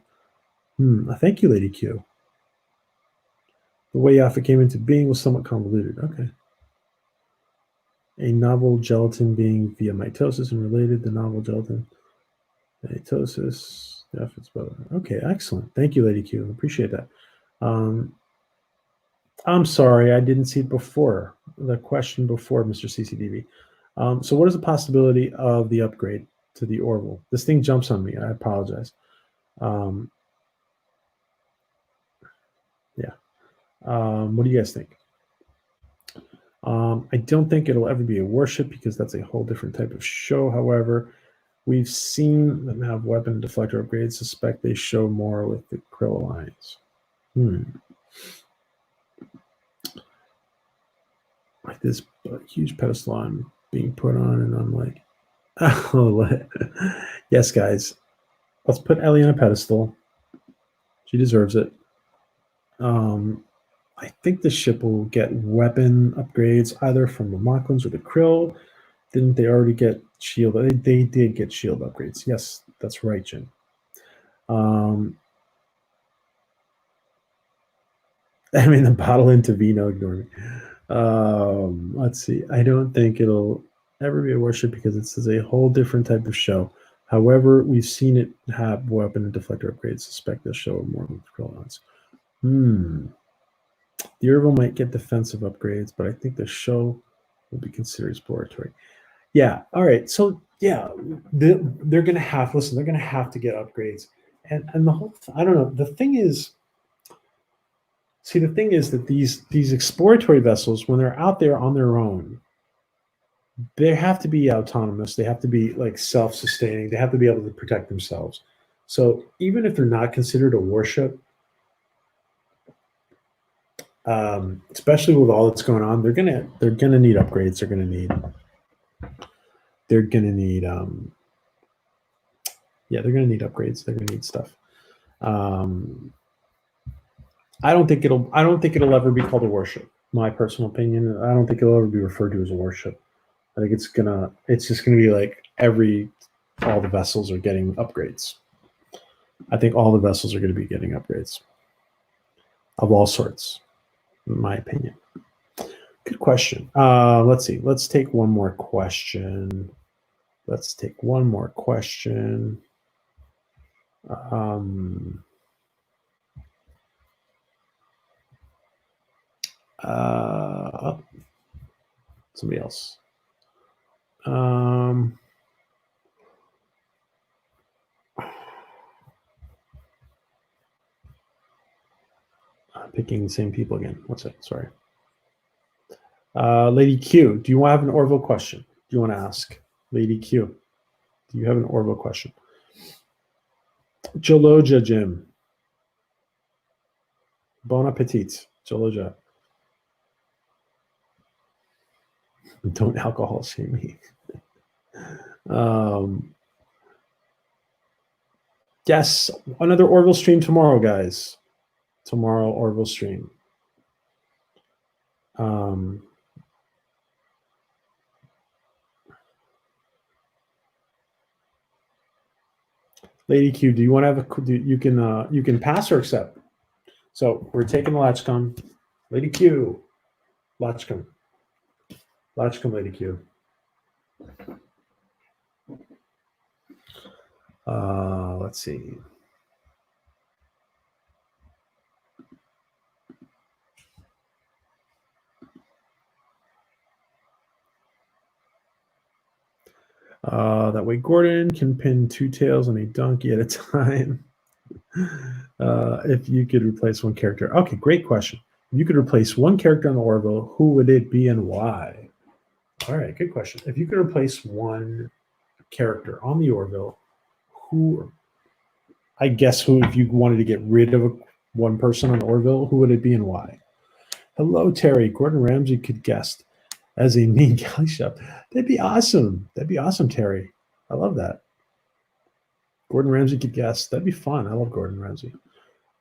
Thank you, Lady Q. The way Yaphet came into being was somewhat convoluted. Okay. A novel gelatin being via mitosis and related. The novel gelatin mitosis. Yaphet's brother. Okay, excellent. Thank you, Lady Q. Appreciate that. I'm sorry, I didn't see it before. The question before, Mr. CCDV. So what is the possibility of the upgrade to the Orville? This thing jumps on me. I apologize. What do you guys think? I don't think it'll ever be a warship because that's a whole different type of show. However, we've seen them have weapon and deflector upgrades. Suspect they show more with the Krill Alliance. Like this huge pedestal I'm being put on, and I'm like, oh, yes, guys, let's put Ellie on a pedestal. She deserves it. I think the ship will get weapon upgrades either from the Mocklins or the Krill. Didn't they already get shield? They did get shield upgrades. Yes, that's right, Jim. I mean, the bottle into Vino, ignore me. Let's see. I don't think it'll ever be a warship because this is a whole different type of show. However, we've seen it have weapon and deflector upgrades. Suspect they'll show more with Krillons. The Orville might get defensive upgrades, but I think the show will be considered exploratory. Yeah. All right. So yeah, they're gonna have to get upgrades, and the whole I don't know. The thing is that these exploratory vessels, when they're out there on their own, they have to be autonomous. They have to be like self-sustaining. They have to be able to protect themselves. So even if they're not considered a warship, especially with all that's going on, they're gonna need upgrades. They're gonna need they're gonna need upgrades. They're gonna need stuff. I don't think it'll ever be called a warship. My personal opinion. I don't think it'll ever be referred to as a warship. I think it's just gonna be like all the vessels are getting upgrades. I think all the vessels are going to be getting upgrades of all sorts, in my opinion. Good question. Let's see. Let's take one more question. Somebody else. I'm picking the same people again. What's it? Sorry. Lady Q, do you want to have an Orville question? Do you want to ask? Lady Q, do you have an Orville question? Joloja Jim. Bon appetit. Joloja. Don't alcohol shame me. Yes, another Orville stream tomorrow, guys. Tomorrow, Orville stream. Lady Q, do you want to have you can pass or accept? So we're taking the Latchkum. Lady Q, Latchkum. Latchkum, Lady Q. Let's see. That way Gordon can pin 2 tails on a donkey at a time. If you could replace one character. Okay, great question. If you could replace one character on the Orville, who would it be and why? All right, good question. If you could replace one character on the Orville, if you wanted to get rid of one person on the Orville, who would it be and why? Hello, Terry. Gordon Ramsay could guest as a mean galley shop. That'd be awesome. That'd be awesome, Terry. I love that. Gordon Ramsay could guest. That'd be fun. I love Gordon Ramsay.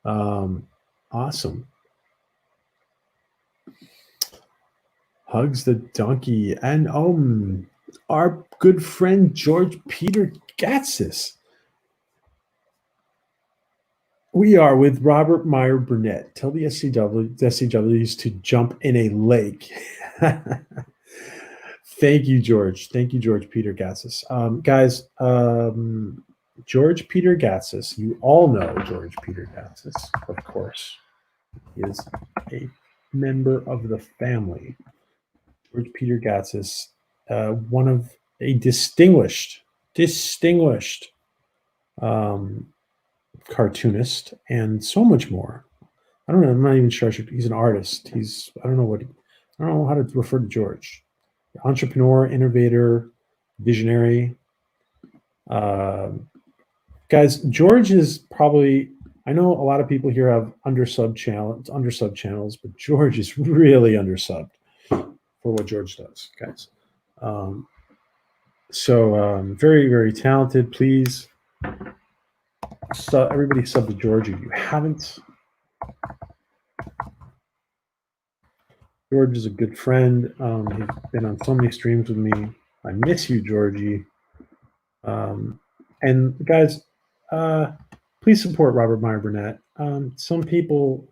Awesome. Hugs the donkey. And our good friend George Peter Gatsis. We are with Robert Meyer Burnett. Tell the SCWs to jump in a lake. Thank you, George. Thank you, George Peter Gatsis. Guys, George Peter Gatsis, you all know George Peter Gatsis, of course. He is a member of the family. George Peter Gatsis, one of a distinguished cartoonist and so much more. I don't know. I'm not even sure. He's an artist. I don't know how to refer to George. Entrepreneur, innovator, visionary. Guys, George is probably. I know a lot of people here have undersub channels, but George is really undersubbed for what George does, guys. Very, very talented. Please, everybody sub to George if you haven't. George is a good friend. He's been on so many streams with me. I miss you, Georgie. And guys, please support Robert Meyer Burnett. Some people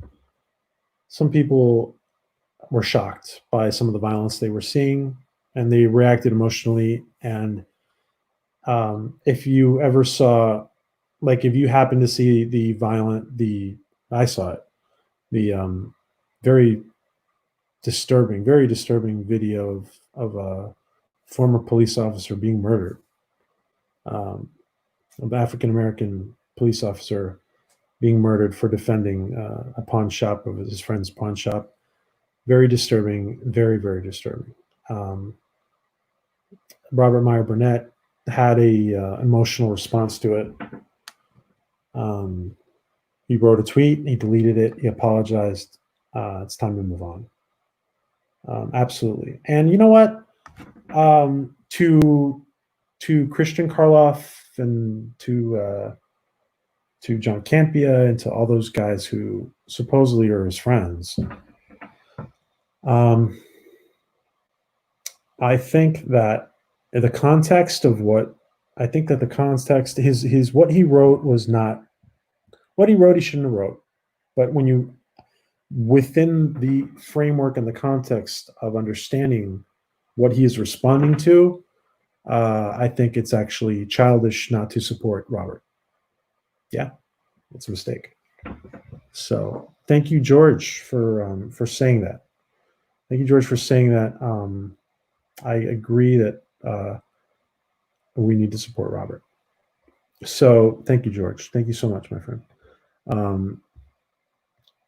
were shocked by some of the violence they were seeing, and they reacted emotionally. And if you ever saw, if you happen to see I saw it, the very disturbing video of a former police officer being murdered. An African-American police officer being murdered for defending a pawn shop of his friend's pawn shop. Very disturbing, very, very disturbing. Robert Meyer Burnett had a emotional response to it. He wrote a tweet, he deleted it, he apologized, It's time to move on. Absolutely. And you know what? To Christian Karloff and to John Campia and to all those guys who supposedly are his friends. I think that the context of what I think that the context his what he wrote was not what he wrote. He shouldn't have wrote. But when you within the framework and the context of understanding what he is responding to, I think it's actually childish not to support Robert. Yeah, it's a mistake. So thank you, George, for saying that. Thank you, George, for saying that. I agree that we need to support Robert. So thank you, George. Thank you so much, my friend.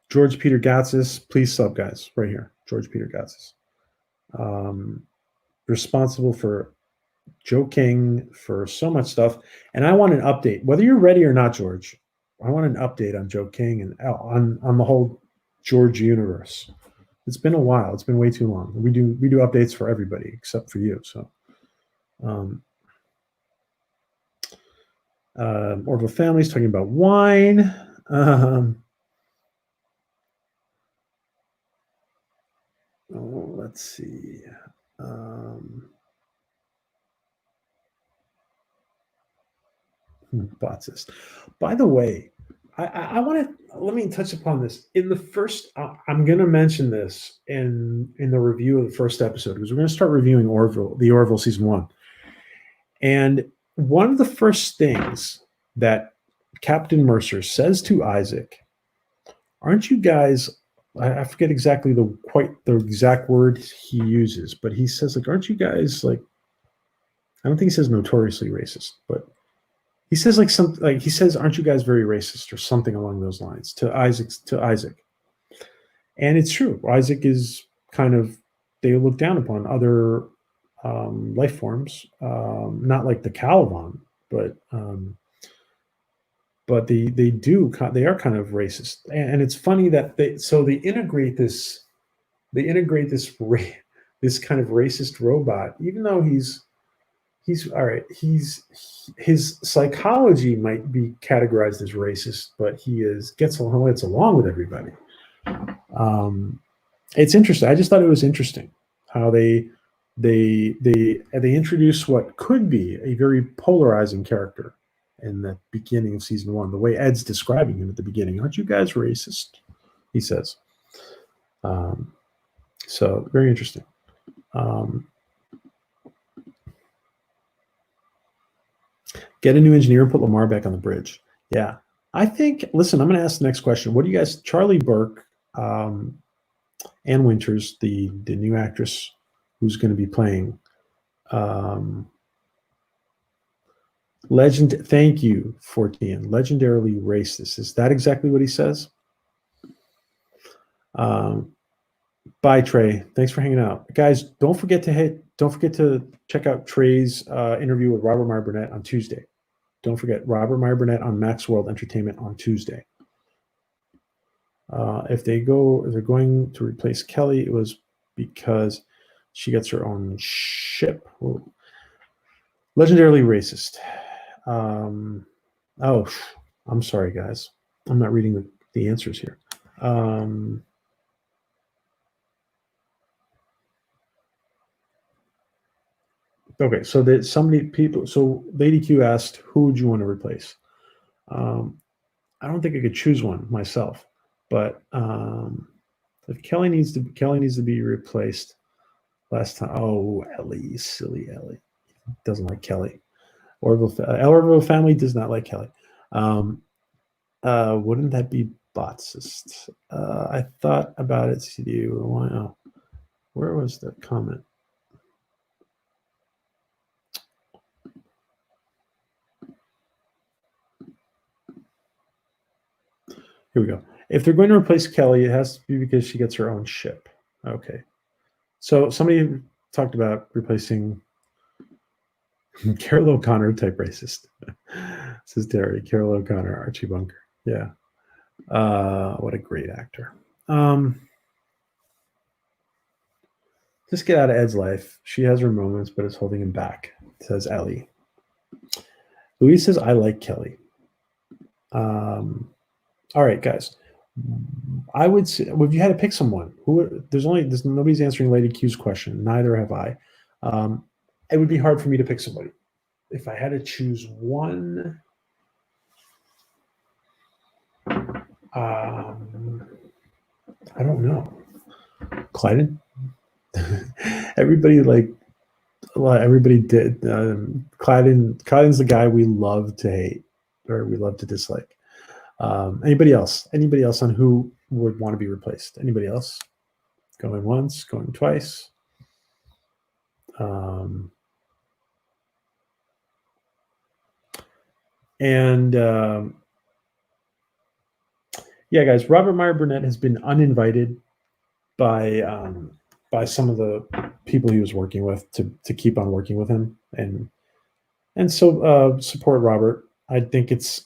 George Peter Gatsis, please sub, guys, right here. George Peter Gatsis. Responsible for Joe King, for so much stuff. And I want an update. Whether you're ready or not, George, I want an update on Joe King and on the whole George universe. It's been a while. It's been way too long. We do updates for everybody except for you. So Orville Family's talking about wine. Let's see. Botsist. By the way, I want to let me touch upon this. In the first, I'm going to mention this in the review of the first episode because we're going to start reviewing the Orville season 1. And one of the first things that Captain Mercer says to Isaac, aren't you guys? I forget exactly the exact word he uses, but he says like, aren't you guys like? I don't think he says notoriously racist, but he says like something like he says, "Aren't you guys very racist?" or something along those lines to Isaac. And it's true. Isaac is kind of they look down upon other life forms, not like the Caliban, but they are kind of racist. And it's funny that they integrate this this kind of racist robot, even though he's all right. His psychology might be categorized as racist, but he gets along with everybody. It's interesting. I just thought it was interesting how they introduce what could be a very polarizing character in the beginning of season 1. The way Ed's describing him at the beginning, aren't you guys racist? He says. So very interesting. Get a new engineer and put Lamar back on the bridge. Yeah. I think, listen, I'm going to ask the next question. What do you guys, Charlie Burke, Ann Winters, the new actress who's going to be playing thank you, 14, legendarily racist. Is that exactly what he says? Bye, Trey. Thanks for hanging out. Guys, don't forget to check out Trey's interview with Robert Meyer Burnett on Tuesday. Don't forget Robert Meyer Burnett on Max World Entertainment on Tuesday. If they're going to replace Kelly, it was because she gets her own ship. Whoa. Legendarily racist. I'm sorry, guys. I'm not reading the answers here. Okay, so so Lady Q asked, who would you want to replace? I don't think I could choose one myself, but if Kelly needs to be replaced last time. Oh, Ellie, silly Ellie. Doesn't like Kelly. Orville family does not like Kelly. Wouldn't that be Botsist? I thought about it. Wow. Where was the comment? Here we go. If they're going to replace Kelly, it has to be because she gets her own ship. Okay. So somebody talked about replacing Carol O'Connor type racist. Says Terry. Carol O'Connor, Archie Bunker. Yeah. What a great actor. Just get out of Ed's life. She has her moments, but it's holding him back, says Ellie. Louise says, I like Kelly. All right, guys. I would say, well, if you had to pick someone, there's nobody's answering Lady Q's question. Neither have I. It would be hard for me to pick somebody. If I had to choose one, I don't know. Clyden. Everybody did. Clyden's the guy we love to hate, or we love to dislike. Anybody else? Anybody else on who would want to be replaced? Anybody else? Going once, going twice. Yeah, guys, Robert Meyer Burnett has been uninvited by some of the people he was working with to keep on working with him, and so support Robert. I think it's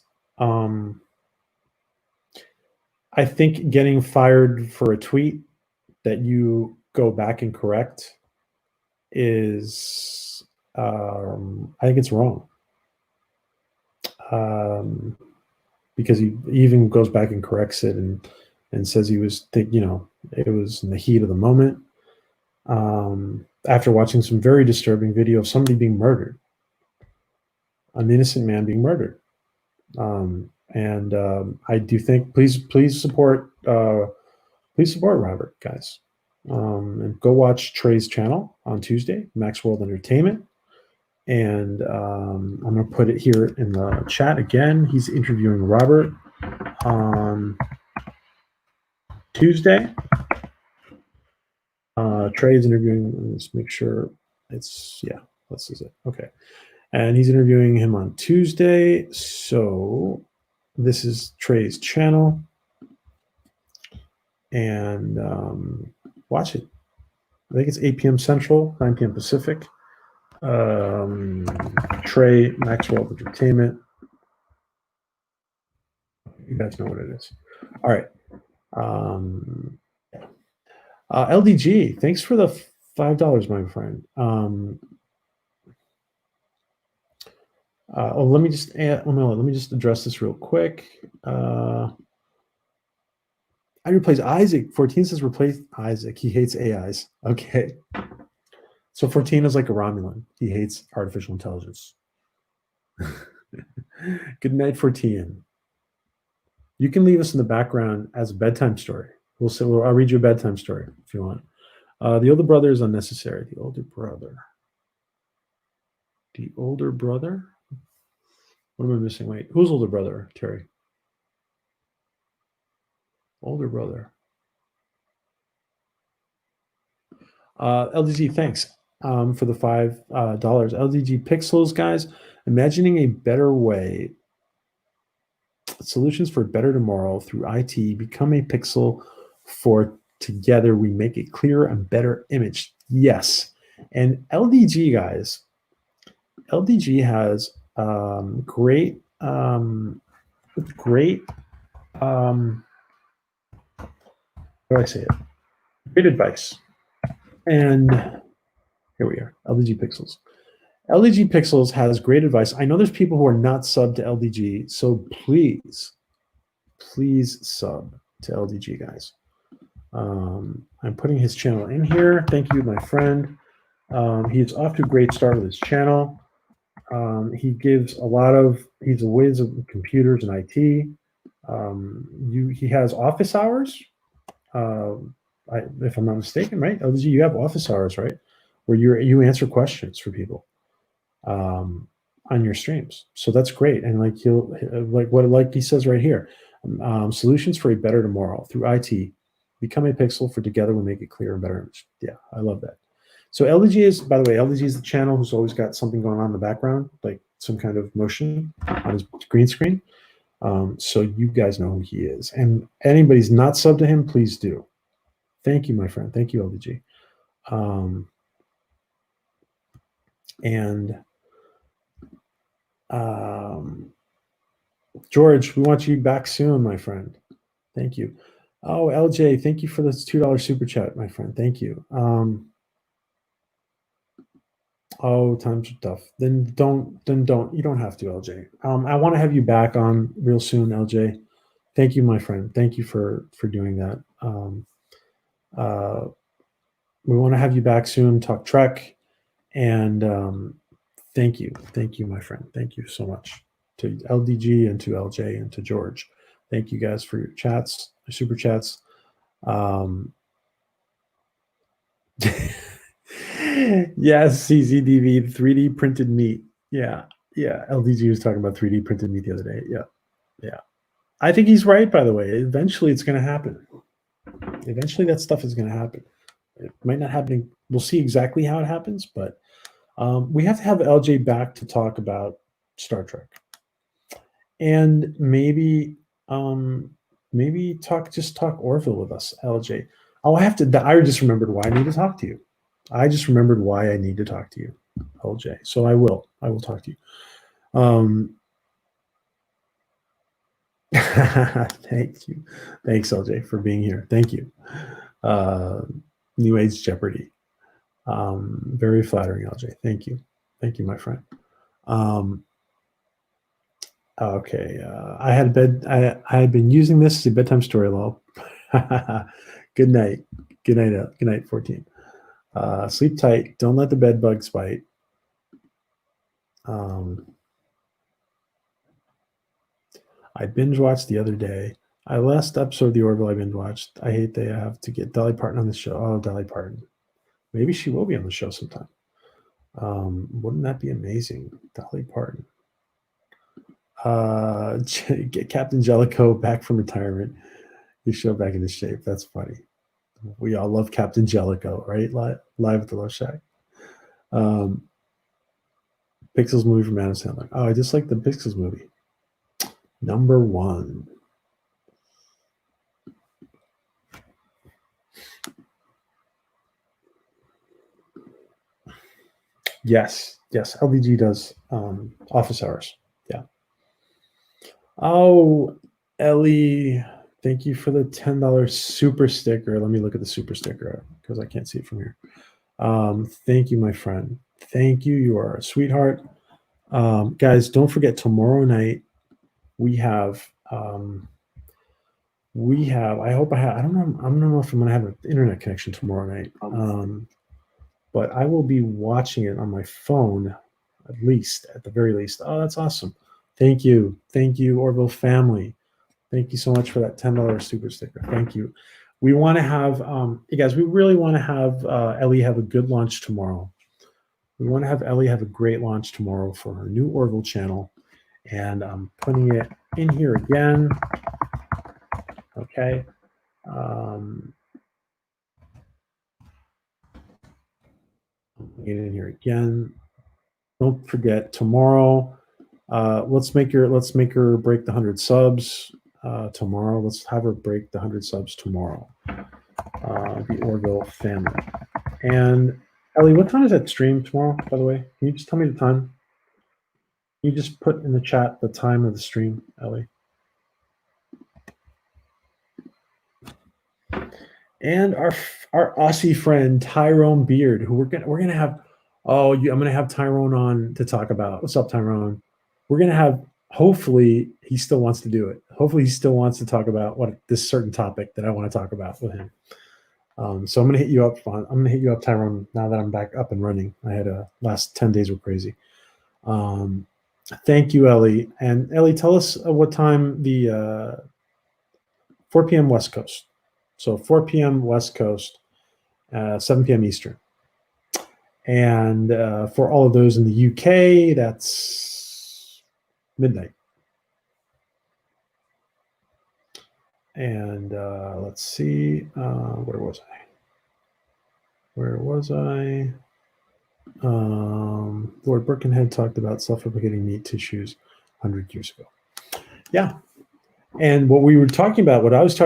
I think getting fired for a tweet that you go back and correct is I think it's wrong. Because he even goes back and corrects it and says he was it was in the heat of the moment, after watching some very disturbing video of somebody being murdered, an innocent man being murdered. I do think please support Robert, guys, and go watch Trey's channel on Tuesday, Max World Entertainment. And I'm going to put it here in the chat again. He's interviewing Robert on Tuesday. Trey is interviewing. Let's make sure this is it. Okay. And he's interviewing him on Tuesday. So this is Trey's channel. And watch it. I think it's 8 p.m. Central, 9 p.m. Pacific. Trey, Maxwell Entertainment. You guys know what it is. All right. LDG, thanks for the $5, my friend. Let me just address this real quick. I replace Isaac. 14 says replace Isaac. He hates AIs. Okay. So 14 is like a Romulan. He hates artificial intelligence. Good night, 14. You can leave us in the background as a bedtime story. I'll read you a bedtime story if you want. The older brother is unnecessary. The older brother. The older brother? What am I missing? Wait, who's older brother, Terry? Older brother. LDG, thanks for the $5. LDG Pixels, guys, imagining a better way. Solutions for a better tomorrow through IT. Become a pixel for together we make a clearer and better image. Yes. And LDG, guys, LDG has great how do I say it? Great advice. And here we are, LDG Pixels. LDG Pixels has great advice. I know there's people who are not subbed to LDG, so please sub to LDG, guys. I'm putting his channel in here. Thank you, my friend. He's off to a great start with his channel. He gives he's a whiz of computers and IT. He has office hours. If I'm not mistaken, right? LDG, you have office hours, right? Where you answer questions for people on your streams. So that's great. And like he says right here, solutions for a better tomorrow through IT. Become a pixel for together we make it clear and better image. Yeah, I love that. So LDG is, by the way, LDG is the channel who's always got something going on in the background, like some kind of motion on his green screen. So you guys know who he is. And anybody's not subbed to him, please do. Thank you, my friend. Thank you, LDG. George, we want you back soon, my friend. Thank you. Oh, LJ, thank you for this $2 super chat, my friend. Thank you. Oh, times are tough. Then don't. You don't have to, LJ. I want to have you back on real soon, LJ. Thank you, my friend. Thank you for doing that. Uh, we want to have you back soon. Talk Trek, and thank you, my friend. Thank you so much to LDG and to LJ and to George. Thank you guys for your chats, your super chats. Yes, CZDV, 3D printed meat. Yeah, yeah. LDG was talking about 3D printed meat the other day. Yeah, yeah. I think he's right, by the way. Eventually it's going to happen. Eventually that stuff is going to happen. It might not happen. We'll see exactly how it happens, but we have to have LJ back to talk about Star Trek. And maybe talk Orville with us, LJ. Oh, I just remembered why I need to talk to you. I just remembered why I need to talk to you, LJ. So I will talk to you. Thank you. Thanks, LJ, for being here. Thank you. New Age Jeopardy. Very flattering, LJ. Thank you. Thank you, my friend. Okay. I had been using this as a bedtime story, lol. Good night. Good night. Good night, 14. Sleep tight. Don't let the bed bugs bite. I binge watched the other day. Last episode of the Orville I binge watched. I hate they have to get Dolly Parton on the show. Oh, Dolly Parton. Maybe she will be on the show sometime. Wouldn't that be amazing? Dolly Parton. Get Captain Jellicoe back from retirement. You show back into shape. That's funny. We all love Captain Jellicoe, right? Live at the Love Shack. Pixels movie from Adam Sandler. Oh, I just like the Pixels movie. Number 1. Yes. LVG does office hours. Yeah. Oh, Ellie, thank you for the $10 super sticker. Let me look at the super sticker because I can't see it from here. Thank you, my friend. Thank you. You are a sweetheart. Guys, don't forget tomorrow night we have I hope I don't know if I'm gonna have an internet connection tomorrow night. But I will be watching it on my phone at the very least. Oh, that's awesome. Thank you, Orville family. Thank you so much for that $10 super sticker. Thank you. We want to have you guys, we really want to have Ellie have a good launch tomorrow. We want to have Ellie have a great launch tomorrow for her new Orville channel. And I'm putting it in here again. Okay. Get in here again. Don't forget tomorrow. Let's make her break the 100 subs tomorrow. Let's have her break the 100 subs tomorrow. The Orville family. And Ellie, what time is that stream tomorrow? By the way, can you just tell me the time? Can you just put in the chat the time of the stream, Ellie? And our Aussie friend Tyrone Beard, who we're gonna have. I'm gonna have Tyrone on to talk about. What's up, Tyrone? We're gonna have. Hopefully, he still wants to do it. Hopefully, he still wants to talk about this certain topic that I want to talk about with him. So I'm gonna hit you up. I'm gonna hit you up, Tyrone. Now that I'm back up and running, I had last 10 days were crazy. Thank you, Ellie. And Ellie, tell us what time the 4 p.m. West Coast. So 4 p.m. West Coast, 7 p.m. Eastern. And for all of those in the UK, that's midnight. And let's see, where was I? Lord Birkenhead talked about self-replicating meat tissues 100 years ago. Yeah. And what we were talking about, it was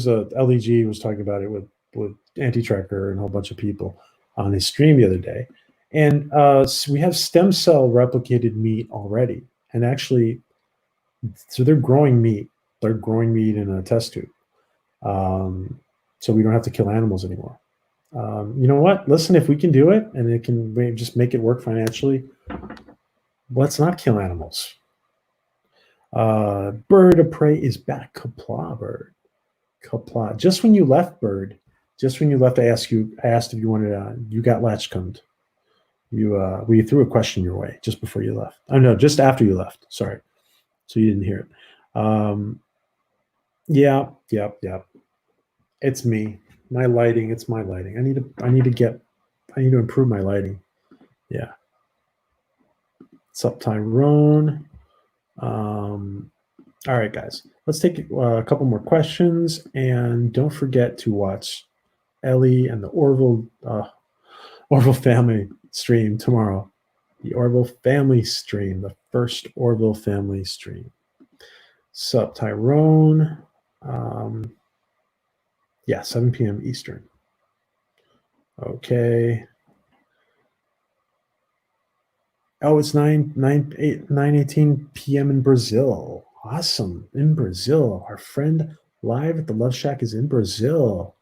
LEG was talking about it with Anti-Tracker and a whole bunch of people on his stream the other day. And so we have stem cell replicated meat already. And actually, so they're growing meat. They're growing meat in a test tube. So we don't have to kill animals anymore. You know what? Listen, if we can do it and it can just make it work financially, let's not kill animals. Bird of prey is back. Kapla, bird. Kapla. Just when you left, bird. Just when you left, I asked if you wanted. You got latchcummed. We threw a question your way just before you left. Oh no, just after you left. Sorry, so you didn't hear it. Yeah. It's me. My lighting. It's my lighting. I need to improve my lighting. Yeah. What's up, Tyrone? All right, guys. Let's take a couple more questions, and don't forget to watch Ellie and the Orville family stream tomorrow. The Orville family stream, the first Orville family stream. Sup, Tyrone? Yeah, 7 p.m. Eastern. Okay. Oh, it's 9:18 p.m. in Brazil. Awesome. In Brazil. Our friend live at the Love Shack is in Brazil.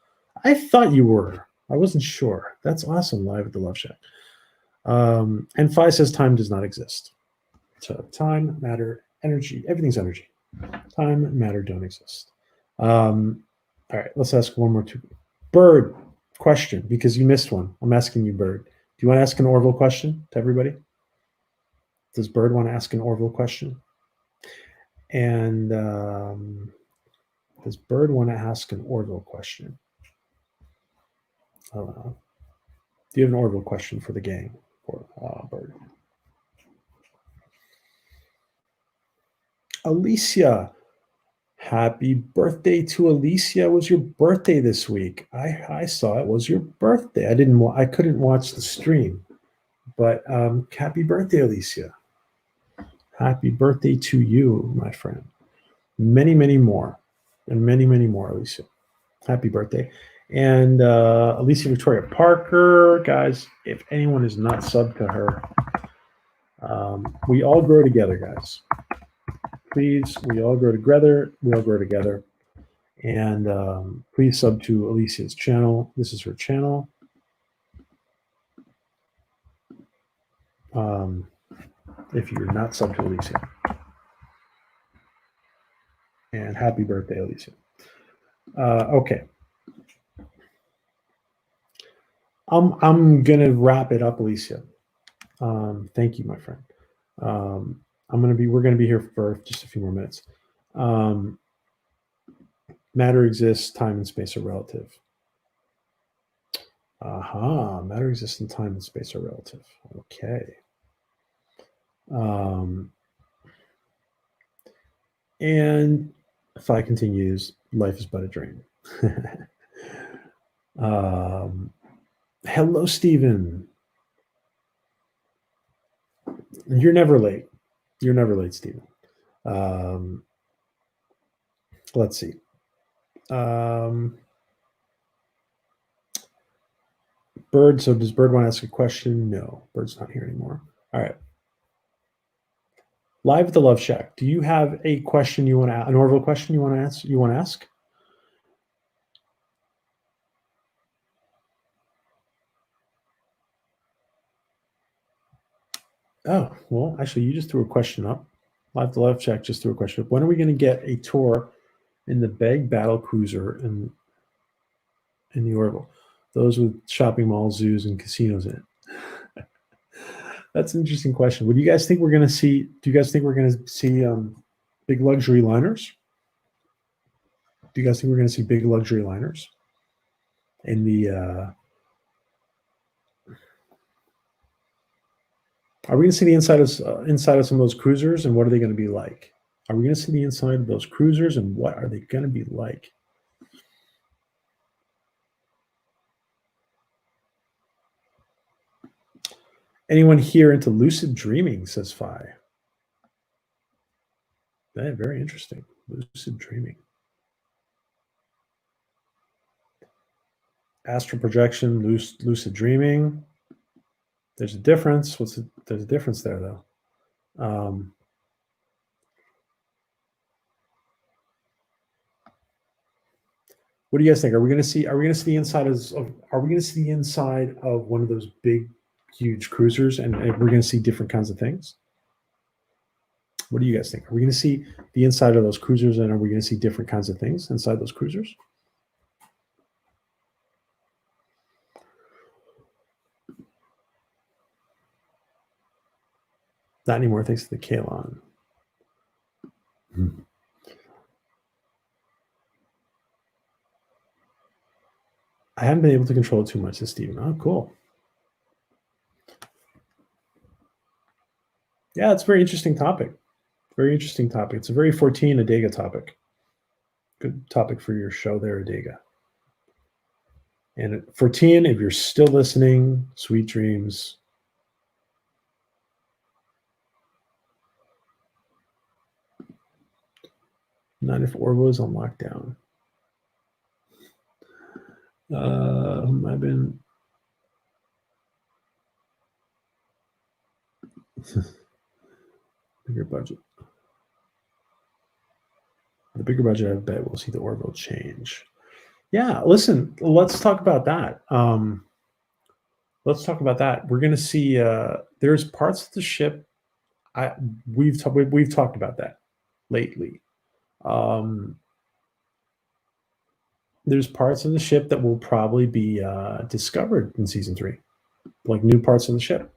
I thought you were. I wasn't sure. That's awesome. Live at the Love Shack. And Phi says time does not exist. So time, matter, energy, everything's energy. Time and matter don't exist. All right, let's ask one more. Bird question, because you missed one. I'm asking you, Bird. Do you want to ask an Orville question to everybody? Does Bird want to ask an Orville question? And does Bird want to ask an Orville question? Do you have an Orville question for the gang? For Bird. Alicia. Happy birthday to Alicia. It was your birthday this week. I saw it was your birthday. I couldn't watch the stream. But happy birthday, Alicia. Happy birthday to you, my friend. Many, many more. And many, many more, Alicia. Happy birthday. And Alicia Victoria Parker, guys, if anyone is not subbed to her, we all grow together, guys. Please, we all grow together. We all grow together. And please sub to Alicia's channel. This is her channel. If you're not subbed to Alicia. And happy birthday, Alicia. Okay. I'm gonna wrap it up, Alicia. Thank you, my friend. We're gonna be here for just a few more minutes. Matter exists, time and space are relative. Matter exists and time and space are relative. Okay. And if I continues, life is but a dream. Hello, Stephen. You're never late. You're never late, Stephen. Let's see. Bird. So does Bird want to ask a question? No, Bird's not here anymore. All right. Live at the Love Shack. Do you have a question you want to, an Orville question you want to ask? Oh, well, actually, you just threw a question up. Live at the Love Shack just threw a question up. When are we going to get a tour in the Beg Battle Cruiser in the Orville? Those with shopping malls, zoos, and casinos in it. That's an interesting question. What do you guys think we're going to see? Do you guys think we're going to see big luxury liners? Do you guys think we're going to see big luxury liners in the? Are we going to see the inside of some of those cruisers, and what are they going to be like? Are we going to see the inside of those cruisers, and what are they going to be like? Anyone here into lucid dreaming, says Phi. Very interesting. Lucid dreaming. Astral projection, lucid dreaming. There's a difference. There's a difference there, though. What do you guys think? Are we going to see? Are we going to see the inside of? Are we going to see the inside of one of those big, huge cruisers, and we're going to see different kinds of things? What do you guys think? Are we going to see the inside of those cruisers, and are we going to see different kinds of things inside those cruisers? Not anymore, thanks to the Kalon. I haven't been able to control it too much, says Steven. Oh, cool. Yeah, it's a very interesting topic. Very interesting topic. It's a very 14 Adega topic. Good topic for your show there, Adega. And 14, if you're still listening, sweet dreams. Not if Orville is on lockdown. I've been bigger budget. The bigger budget, I bet we'll see the Orville change. Yeah, listen, let's talk about that. Let's talk about that. We're going to see. There's parts of the ship. We've talked about that lately. There's parts of the ship that will probably be discovered in season 3, like new parts of the ship.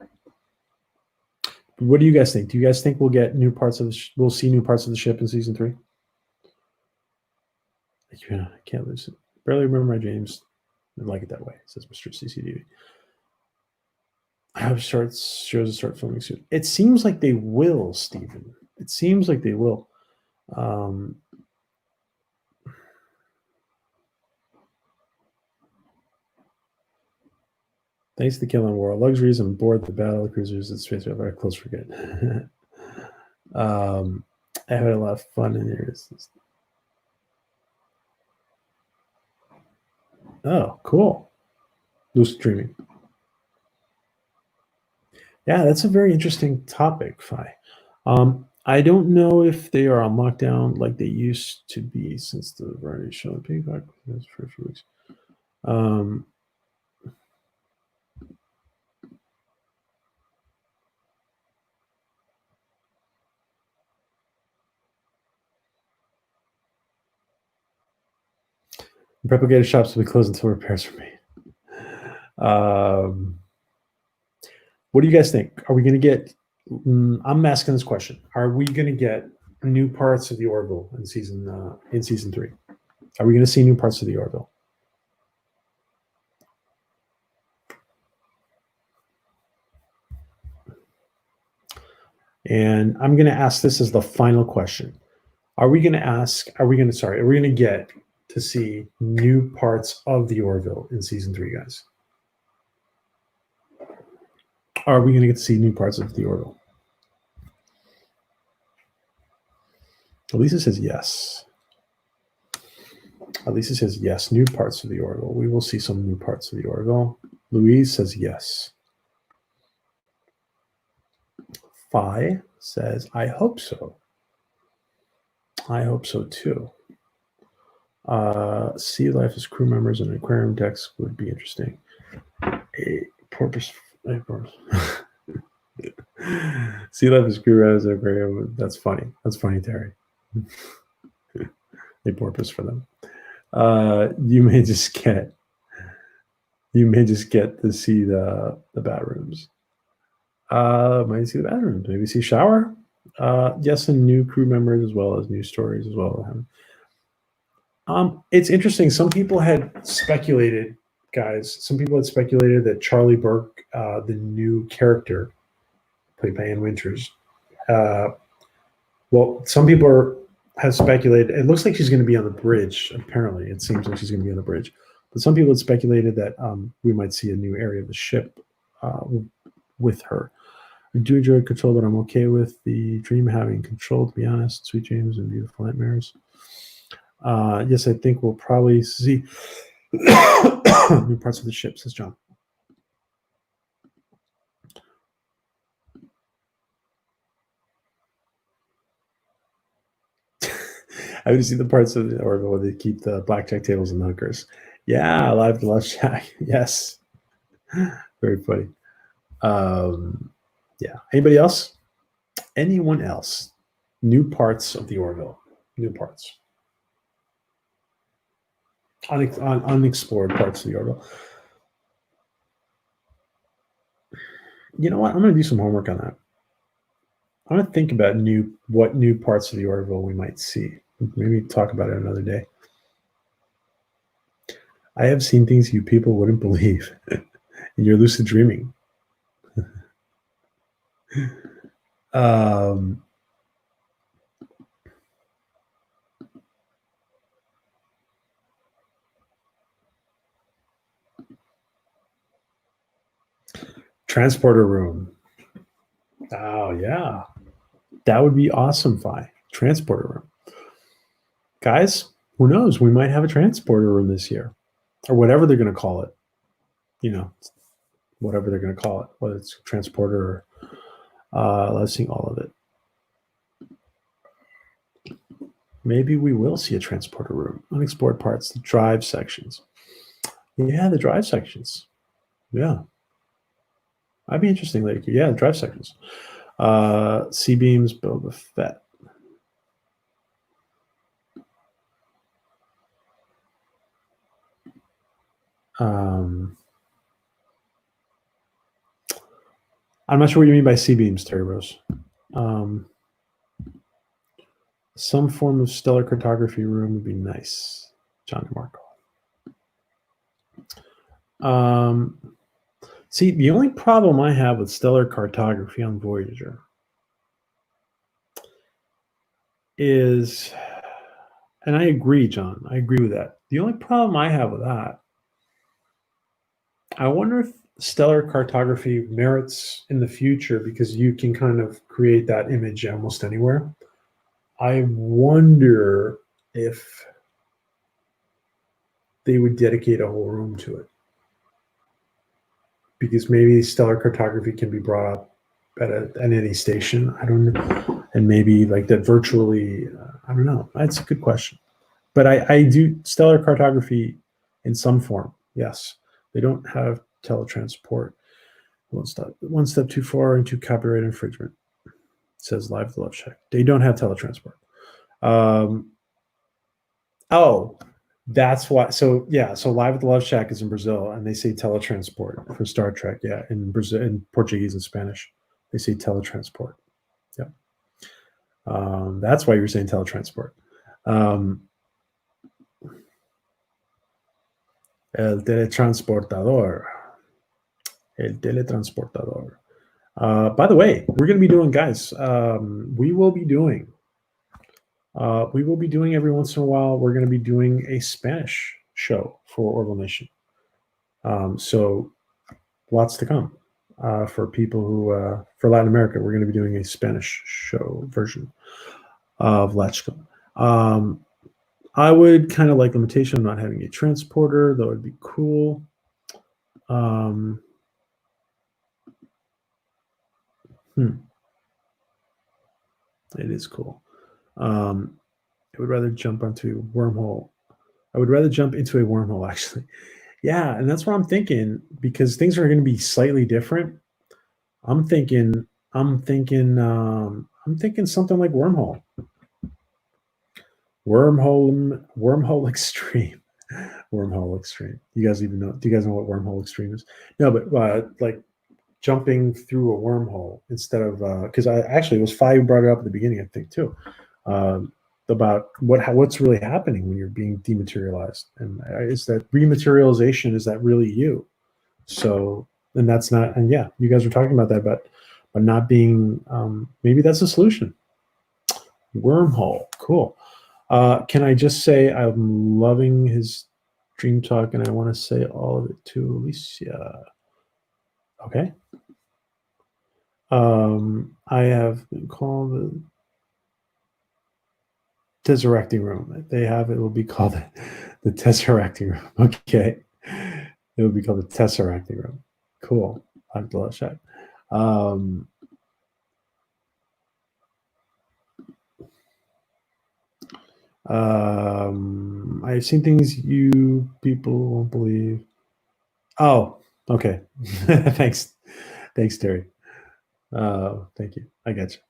What do you guys think? Do you guys think we'll get new parts of we'll see new parts of the ship in season 3? Yeah, I can't lose it. Barely remember my dreams. I like it that way, says Mr. CCDV. I hope shows to start filming soon. It seems like they will, Stephen. It seems like they will. Thanks to the Killing War, luxuries on board the battle cruisers and space are very close for good. I had a lot of fun in here. Oh, cool. Lucid dreaming. Yeah, that's a very interesting topic, Fi. I don't know if they are on lockdown like they used to be since the variety show on Peacock for a few weeks. Replicator shops will be closed until repairs are made. What do you guys think? Are we going to get? I'm asking this question. Are we going to get new parts of the Orville in season 3? Are we going to see new parts of the Orville? And I'm going to ask this as the final question. Are we going to get to see new parts of the Orville in season 3, guys? Are we going to get to see new parts of the Orville? Elisa says yes. Elisa says yes, new parts of the Orville. We will see some new parts of the Orville. Louise says yes. Phi says, I hope so. I hope so too. Sea life as crew members and aquarium decks would be interesting. A porpoise. Sea life as crew members and aquarium. That's funny. That's funny, Terry. A porpoise for them. You may just get to see the bathrooms. Might see the bathrooms. Maybe see shower. Yes, and new crew members as well as new stories as well. It's interesting. Some people had speculated, guys. Some people had speculated that Charlie Burke, the new character played by Ann Winters. Well, some people have speculated. It looks like she's going to be on the bridge. Apparently, it seems like she's going to be on the bridge. But some people had speculated that we might see a new area of the ship with her. I do enjoy control, but I'm okay with the dream having control, to be honest. Sweet dreams and beautiful nightmares. Yes, I think we'll probably see new parts of the ship, says John. I would see the parts of the Orville where they keep the blackjack tables and the hookers. Yeah, live at the Love Shack. Yes. Very funny. Yeah. Anybody else? Anyone else? New parts of the Orville. New parts. Unexplored parts of the Orville. You know what? I'm going to do some homework on that. I'm going to think about what new parts of the Orville we might see. Maybe talk about it another day. I have seen things you people wouldn't believe in your lucid dreaming. Transporter room. Oh, yeah. That would be awesome, Fi. Transporter room. Guys, who knows? We might have a transporter room this year, or whatever they're going to call it. You know, whatever they're going to call it, whether it's a transporter or let's see all of it. Maybe we will see a transporter room. Unexplored parts, the drive sections. Yeah, the drive sections. Yeah. That'd be interesting later. Yeah, the drive sections. C-beams, Boba Fett. I'm not sure what you mean by C-beams, Terry Rose. Some form of stellar cartography room would be nice, John DeMarco. See, the only problem I have with stellar cartography on Voyager is, and I agree, John, I agree with that. The only problem I have with that, I wonder if stellar cartography merits in the future, because you can kind of create that image almost anywhere. I wonder if they would dedicate a whole room to it, because maybe stellar cartography can be brought up at any station. I don't know. And maybe like that virtually, I don't know. That's a good question. But I do stellar cartography in some form. Yes. They don't have teletransport. One step too far into copyright infringement. It says live the Love Shack. They don't have teletransport. Oh, that's why. So yeah, so live at the Love Shack is in Brazil, and they say teletransport for Star Trek. Yeah, in Brazil, in Portuguese and Spanish, they say teletransport. Yeah, that's why you're saying teletransport. El teletransportador. El teletransportador. By the way, we're going to be doing, guys. We will be doing every once in a while. We're going to be doing a Spanish show for Orville Nation. So lots to come for people who, for Latin America, we're going to be doing a Spanish show version of Latchkum. I would kind of like limitation of not having a transporter, though it'd be cool. It is cool. I would rather jump onto a wormhole. I would rather jump into a wormhole, actually. Yeah, and that's what I'm thinking, because things are going to be slightly different. I'm thinking something like wormhole. Wormhole extreme. Wormhole extreme. Do you guys know what wormhole extreme is? No, but like jumping through a wormhole instead of, because it was Fi who brought it up at the beginning, I think, too, about what's really happening when you're being dematerialized, and is that rematerialization, is that really you? So, and that's not, and yeah, you guys were talking about that, but not being, maybe that's a solution. Wormhole, cool. Can I just say I'm loving his dream talk, and I want to say all of it to Alicia. Okay. I have been called the Tesseracting room. It will be called the Tesseracting room. Okay. It will be called the Tesseracting room. Cool. I have to let check. I've seen things you people won't believe. Oh, okay. Thanks. Thanks, Terry. Thank you. I got you.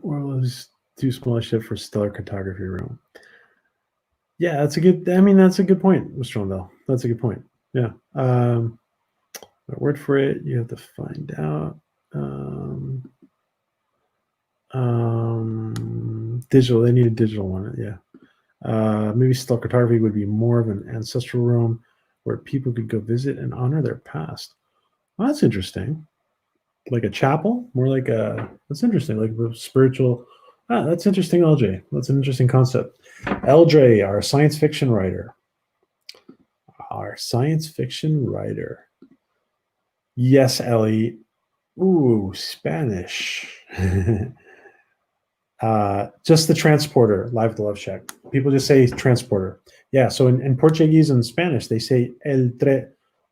Or let's do small ship for stellar cartography room. Yeah, that's a good. I mean, that's a good point, Mr. Rondell. That's a good point. Yeah. Word for it. You have to find out. Digital. They need a digital one. Yeah. Maybe stellar cartography would be more of an ancestral room where people could go visit and honor their past. Well, that's interesting. Like a chapel, more like a. That's interesting. Like a spiritual. Ah, that's interesting, LJ. That's an interesting concept. LJ, our science fiction writer. Our science fiction writer. Yes, Ellie. Ooh, Spanish. Just the transporter, live at the Love Shack. People just say transporter. Yeah, so in Portuguese and Spanish, they say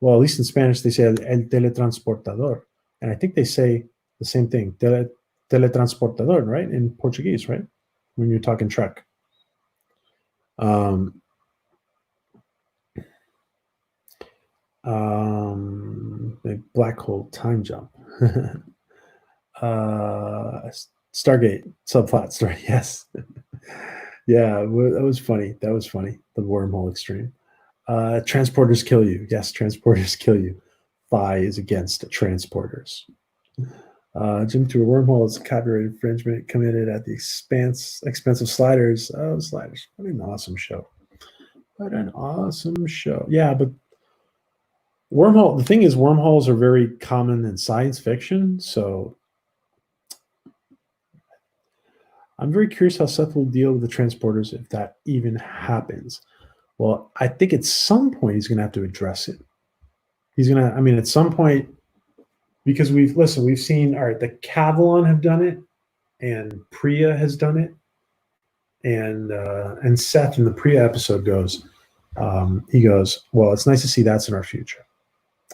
well, at least in Spanish, they say el teletransportador. And I think they say the same thing, teletransportador, right? In Portuguese, right? When you're talking truck. The black hole time jump. Stargate subplot story. Yes. Yeah, that was funny. That was funny. The wormhole extreme. Transporters kill you. Yes, transporters kill you. Phi is against transporters. Jump to a wormhole is copyright infringement committed at the expense of Sliders. Oh, Sliders. What an awesome show. What an awesome show. Yeah, but wormhole, the thing is, wormholes are very common in science fiction. So I'm very curious how Seth will deal with the transporters if that even happens. Well, I think at some point he's going to have to address it. He's going to, I mean, at some point, because we've seen, all right, the Cavalon have done it, and Priya has done it, and Seth in the Priya episode goes, he goes, well, it's nice to see that's in our future.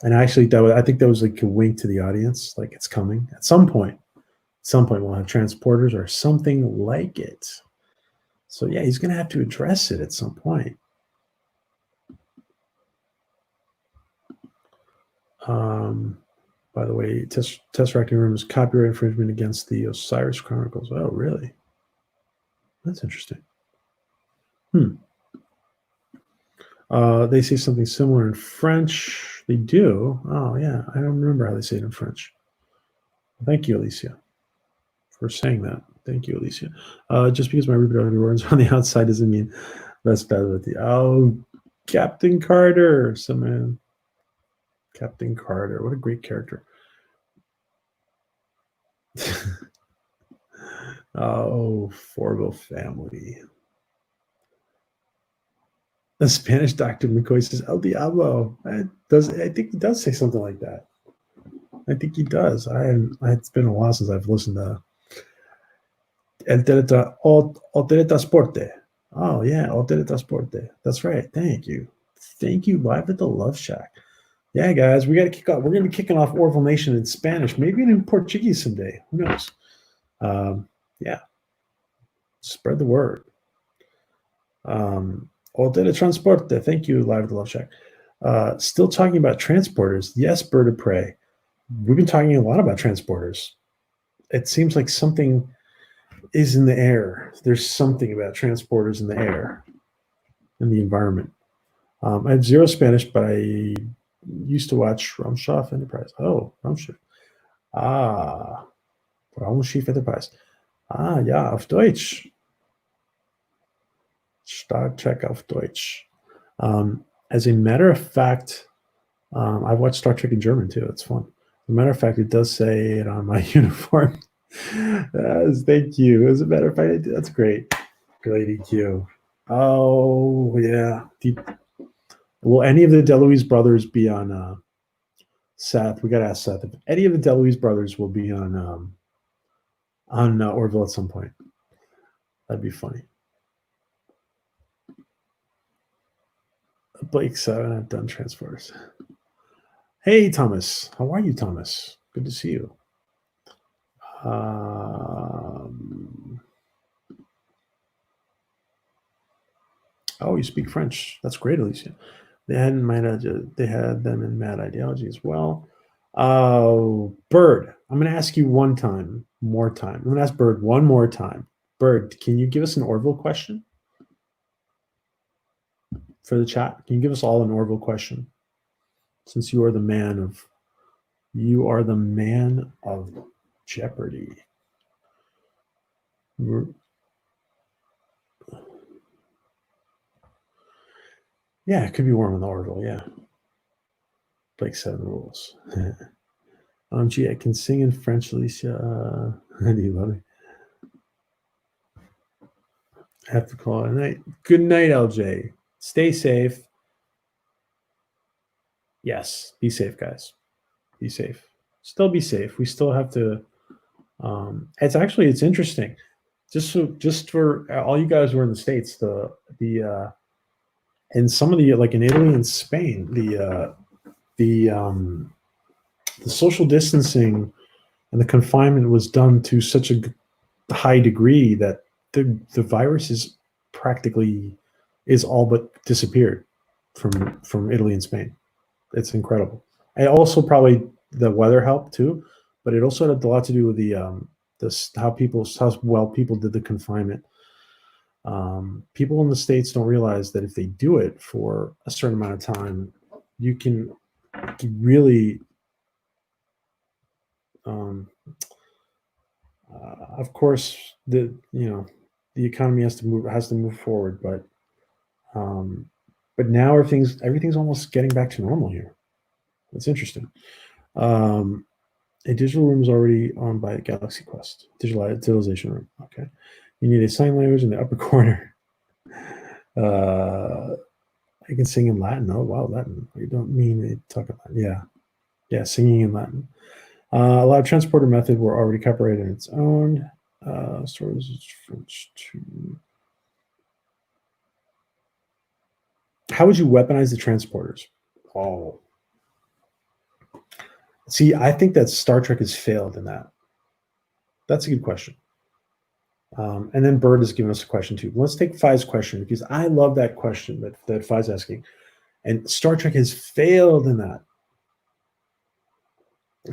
And actually, I think that was like a wink to the audience, like it's coming at some point. At some point, we'll have transporters or something like it. So yeah, he's going to have to address it at some point. By the way, Tesseract Room is copyright infringement against the Osiris Chronicles. Oh, really? That's interesting. They say something similar in French. They do. Oh, yeah. I don't remember how they say it in French. Thank you, Alicia, for saying that. Thank you, Alicia. Just because my reproductive organs on the outside doesn't mean that's bad with the. Oh, Captain Carter. Man. Captain Carter. What a great character. Oh, Forville family. The Spanish Dr. McCoy says El Diablo. I think he does say something like that. I think he does. It's been a while since I've listened to El Teletransporte. Oh yeah, El Teletransporte. That's right. Thank you. Thank you, live at the Love Shack. Yeah, guys, we got to kick off. We're going to be kicking off Orville Nation in Spanish, maybe in Portuguese someday. Who knows? Yeah, spread the word. El Teletransporte. Thank you, live at the Love Shack. Still talking about transporters. Yes, Bird of Prey. We've been talking a lot about transporters. It seems like something is in the air. There's something about transporters in the air, in the environment. I have zero Spanish, but I used to watch Raumschiff Enterprise. Oh, Raumschiff. Raumschiff Enterprise. Ja, auf Deutsch. Star Trek auf Deutsch. As a matter of fact, I've watched Star Trek in German too. It's fun. As a matter of fact, it does say it on my uniform. Thank you. As a matter of fact, that's great. Great EQ. Oh, yeah. Will any of the DeLuise brothers be on Seth? We got to ask Seth if any of the DeLuise brothers will be on Orville at some point. That'd be funny. Blake 7, I've done Transporters. Hey, Thomas. How are you, Thomas? Good to see you. Um, oh, you speak French. That's great, Alicia. They had them in mad ideology as well. Oh, Bird. I'm going to ask you more time. I'm going to ask Bird one more time. Bird, can you give us an Orville question for the chat? Can you give us all an Orville question? Since you are the man of Jeopardy. Yeah, it could be warm in the Orville. Yeah, like 7 rules. Gee, I can sing in French, Alicia. Do you love me? I have to call it a night. Good night, LJ. Stay safe. Yes, be safe, guys. Be safe. Still be safe. We still have to. It's interesting. Just for all you guys who are in the States, and some of the, like in Italy and Spain, the social distancing and the confinement was done to such a high degree that the virus is all but disappeared from Italy and Spain. It's incredible. And also probably the weather helped too, but it also had a lot to do with how well people did the confinement. People in the States don't realize that if they do it for a certain amount of time, you can really, of course, the economy has to move forward, but now everything's almost getting back to normal here. It's interesting. A digital room is already owned by Galaxy Quest. Digitalization room. Okay. You need a sign language in the upper corner. I can sing in Latin. Oh, wow, Latin. You don't mean to talk about Latin. Yeah. Yeah, singing in Latin. A lot of transporter method were already copyrighted on its own. Stores French too. How would you weaponize the transporters? Oh. See, I think that Star Trek has failed in that. That's a good question. And then Bird has given us a question too. Let's take Fi's question because I love that question that Fi's asking. And Star Trek has failed in that.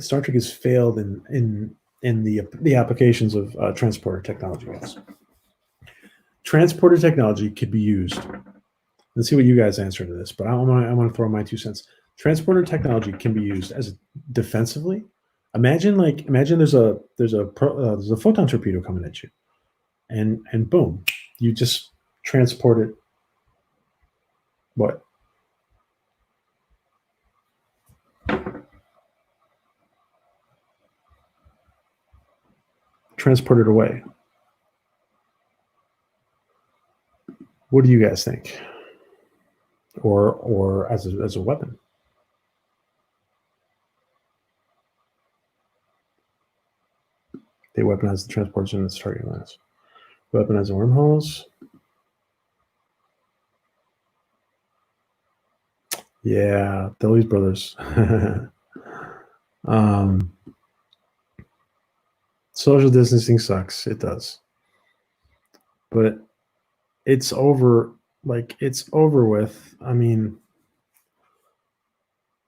Star Trek has failed in the applications of transporter technology. Guys. Transporter technology could be used. Let's see what you guys answer to this, but I want to throw my 2 cents. Transporter technology can be used as defensively. Imagine there's a photon torpedo coming at you, and boom, you just transport it. What? Transport it away. What do you guys think? Or as a weapon? They weaponize the transporters in its target lines. Weaponize the wormholes. Yeah, Dulles brothers. Social distancing sucks. It does. But it's over. It's over with. I mean,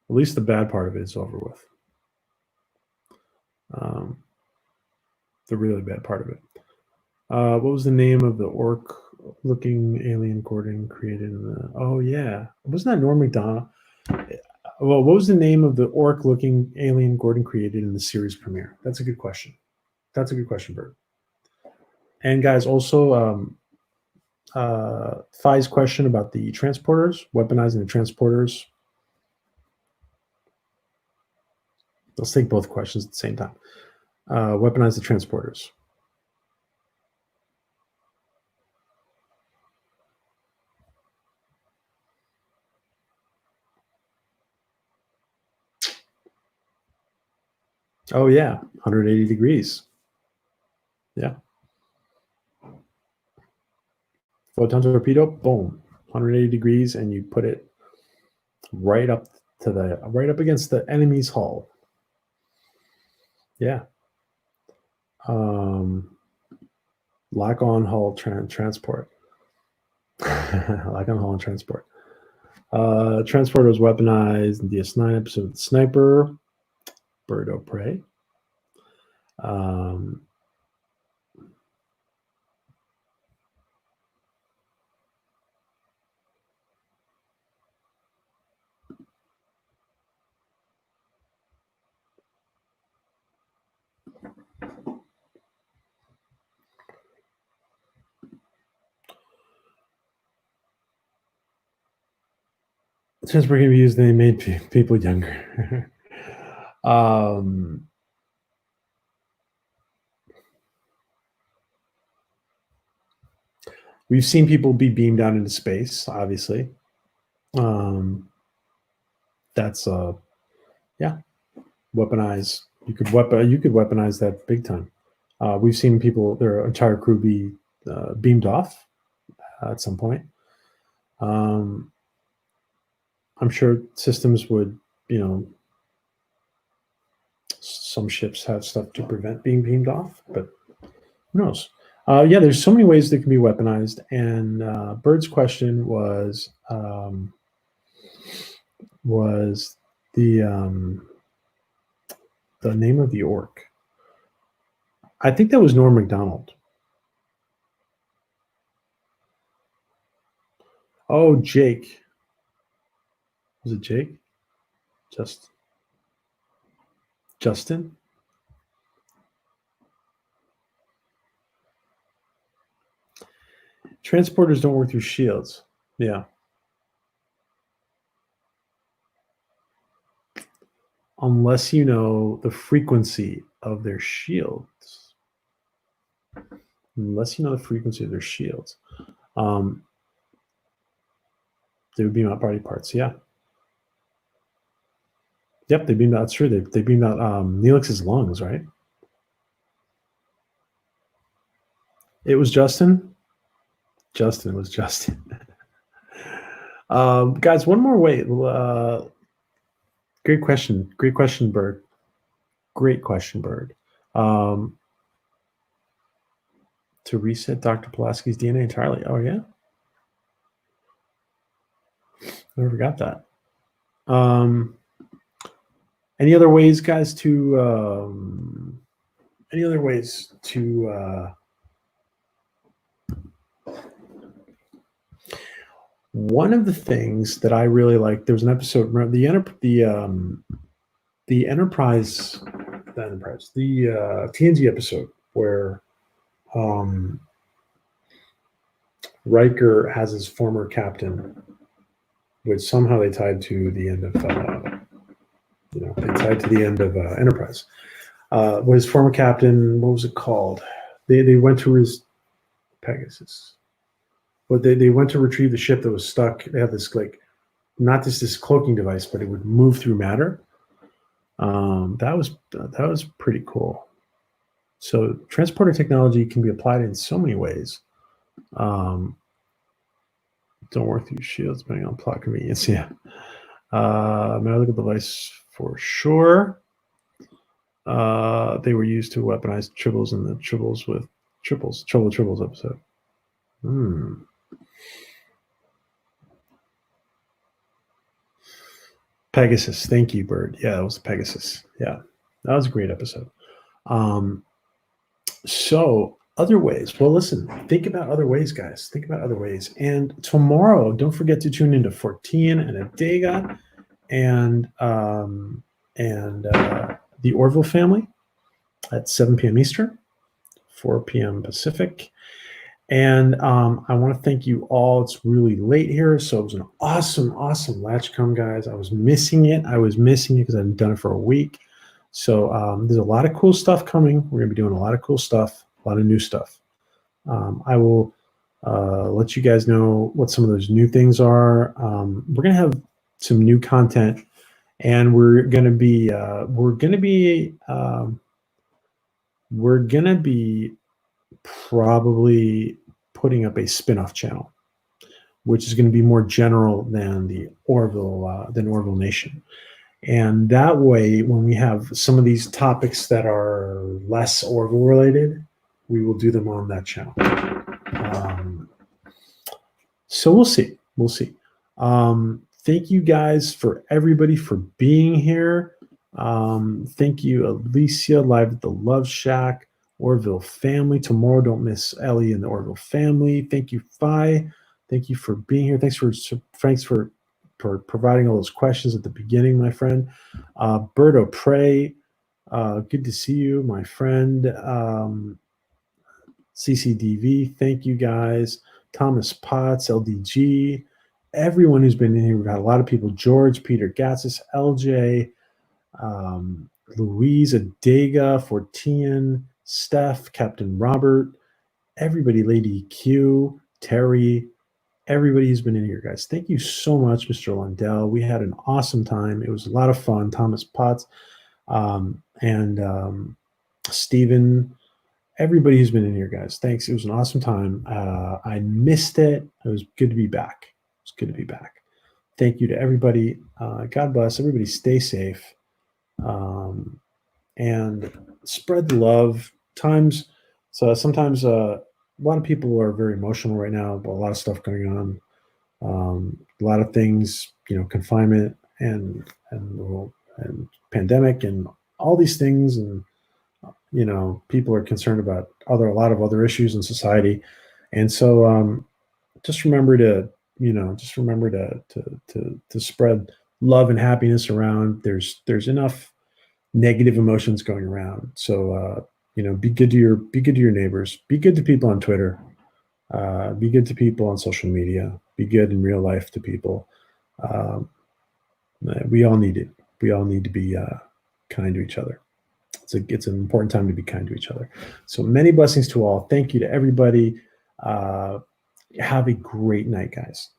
at least the bad part of it is over with. The really bad part of it. What was the name of the orc-looking alien Gordon created in the? Oh yeah, wasn't that Norm Macdonald? Well, what was the name of the orc-looking alien Gordon created in the series premiere? That's a good question. That's a good question, Bert. And guys, also Fi's question about the transporters, weaponizing the transporters. Let's take both questions at the same time. Weaponize the transporters. Oh yeah, 180 degrees. Yeah. Photon torpedo, boom, 180 degrees, and you put it right up right up against the enemy's hull. Yeah. Lock on hull transport. Lock on hull and transport. Transport was weaponized in DS9 episode with Sniper, Bird of Prey. Since we're going to use, they made people younger. We've seen people be beamed out into space, obviously. That's yeah, weaponize. You could weaponize that big time. We've seen people, their entire crew be beamed off at some point. I'm sure systems would, some ships have stuff to prevent being beamed off, but who knows? Yeah, there's so many ways that can be weaponized. And Bird's question was the name of the orc. I think that was Norm Macdonald. Oh, Jake. Was it Jake? Justin? Transporters don't work through shields. Yeah. Unless you know the frequency of their shields. They would beam out body parts. Yeah. Yep, they beamed out. That's true. They beamed out Neelix's lungs, right? It was Justin. It was Justin. Guys, one more way. Great question, Bird. Great question, Bird. To reset Dr. Pulaski's DNA entirely. Oh, yeah? I never got that. Any other ways, guys, to one of the things that I really like, there was an episode, remember the TNG episode where Riker has his former captain, which somehow they tied to the end of Enterprise. Was former captain, what was it called? They went to his Pegasus. But they went to retrieve the ship that was stuck. They had this not just this cloaking device, but it would move through matter. That was pretty cool. So transporter technology can be applied in so many ways. Don't work through shields depending on plot convenience. Yeah. Medical device for sure. They were used to weaponize tribbles in the Trouble with Tribbles episode. Pegasus. Thank you, Bird. Yeah, that was the Pegasus. Yeah, that was a great episode. So other ways. Well, listen, think about other ways, guys. Think about other ways. And tomorrow, don't forget to tune into Fortean and Adega and the Orville family at 7 p.m. Eastern, 4 p.m. Pacific. And I want to thank you all. It's really late here, so it was an awesome Latchkum, guys. I was missing it because I hadn't done it for a week. So there's a lot of cool stuff coming. We're going to be doing a lot of cool stuff, a lot of new stuff. I will let you guys know what some of those new things are. We're going to have some new content, and we're going to be probably putting up a spin-off channel. which is going to be more general than the Orville Nation. And that way, when we have some of these topics that are less Orville related, we will do them on that channel. So we'll see. We'll see. Thank you guys for everybody for being here. Thank you, Alicia, live at the Love Shack, Orville family. Tomorrow, don't miss Ellie and the Orville family. Thank you, Phi. Thank you for being here. Thanks for providing all those questions at the beginning, my friend. Berto Prey, good to see you, my friend. CCDV, thank you guys. Thomas Potts, LDG, everyone who's been in here. We've had a lot of people. George, Peter Gatsis, LJ, Louise Adega, Fortian, Steph, Captain Robert, everybody, Lady Q, Terry, everybody who's been in here, guys. Thank you so much, Mr. Lundell. We had an awesome time. It was a lot of fun. Thomas Potts and Stephen, everybody who's been in here, guys. Thanks. It was an awesome time. I missed it. It was good to be back. It's good to be back. Thank you to everybody. God bless. Everybody stay safe. And spread the love. Sometimes a lot of people are very emotional right now, but a lot of stuff going on. A lot of things, confinement and pandemic and all these things, and people are concerned about a lot of other issues in society, and so just remember to spread love and happiness around. There's enough negative emotions going around, so be good to your neighbors, be good to people on Twitter, be good to people on social media, be good in real life to people. We all need it. We all need to be kind to each other. It's an important time to be kind to each other. So many blessings to all. Thank you to everybody. Have a great night, guys.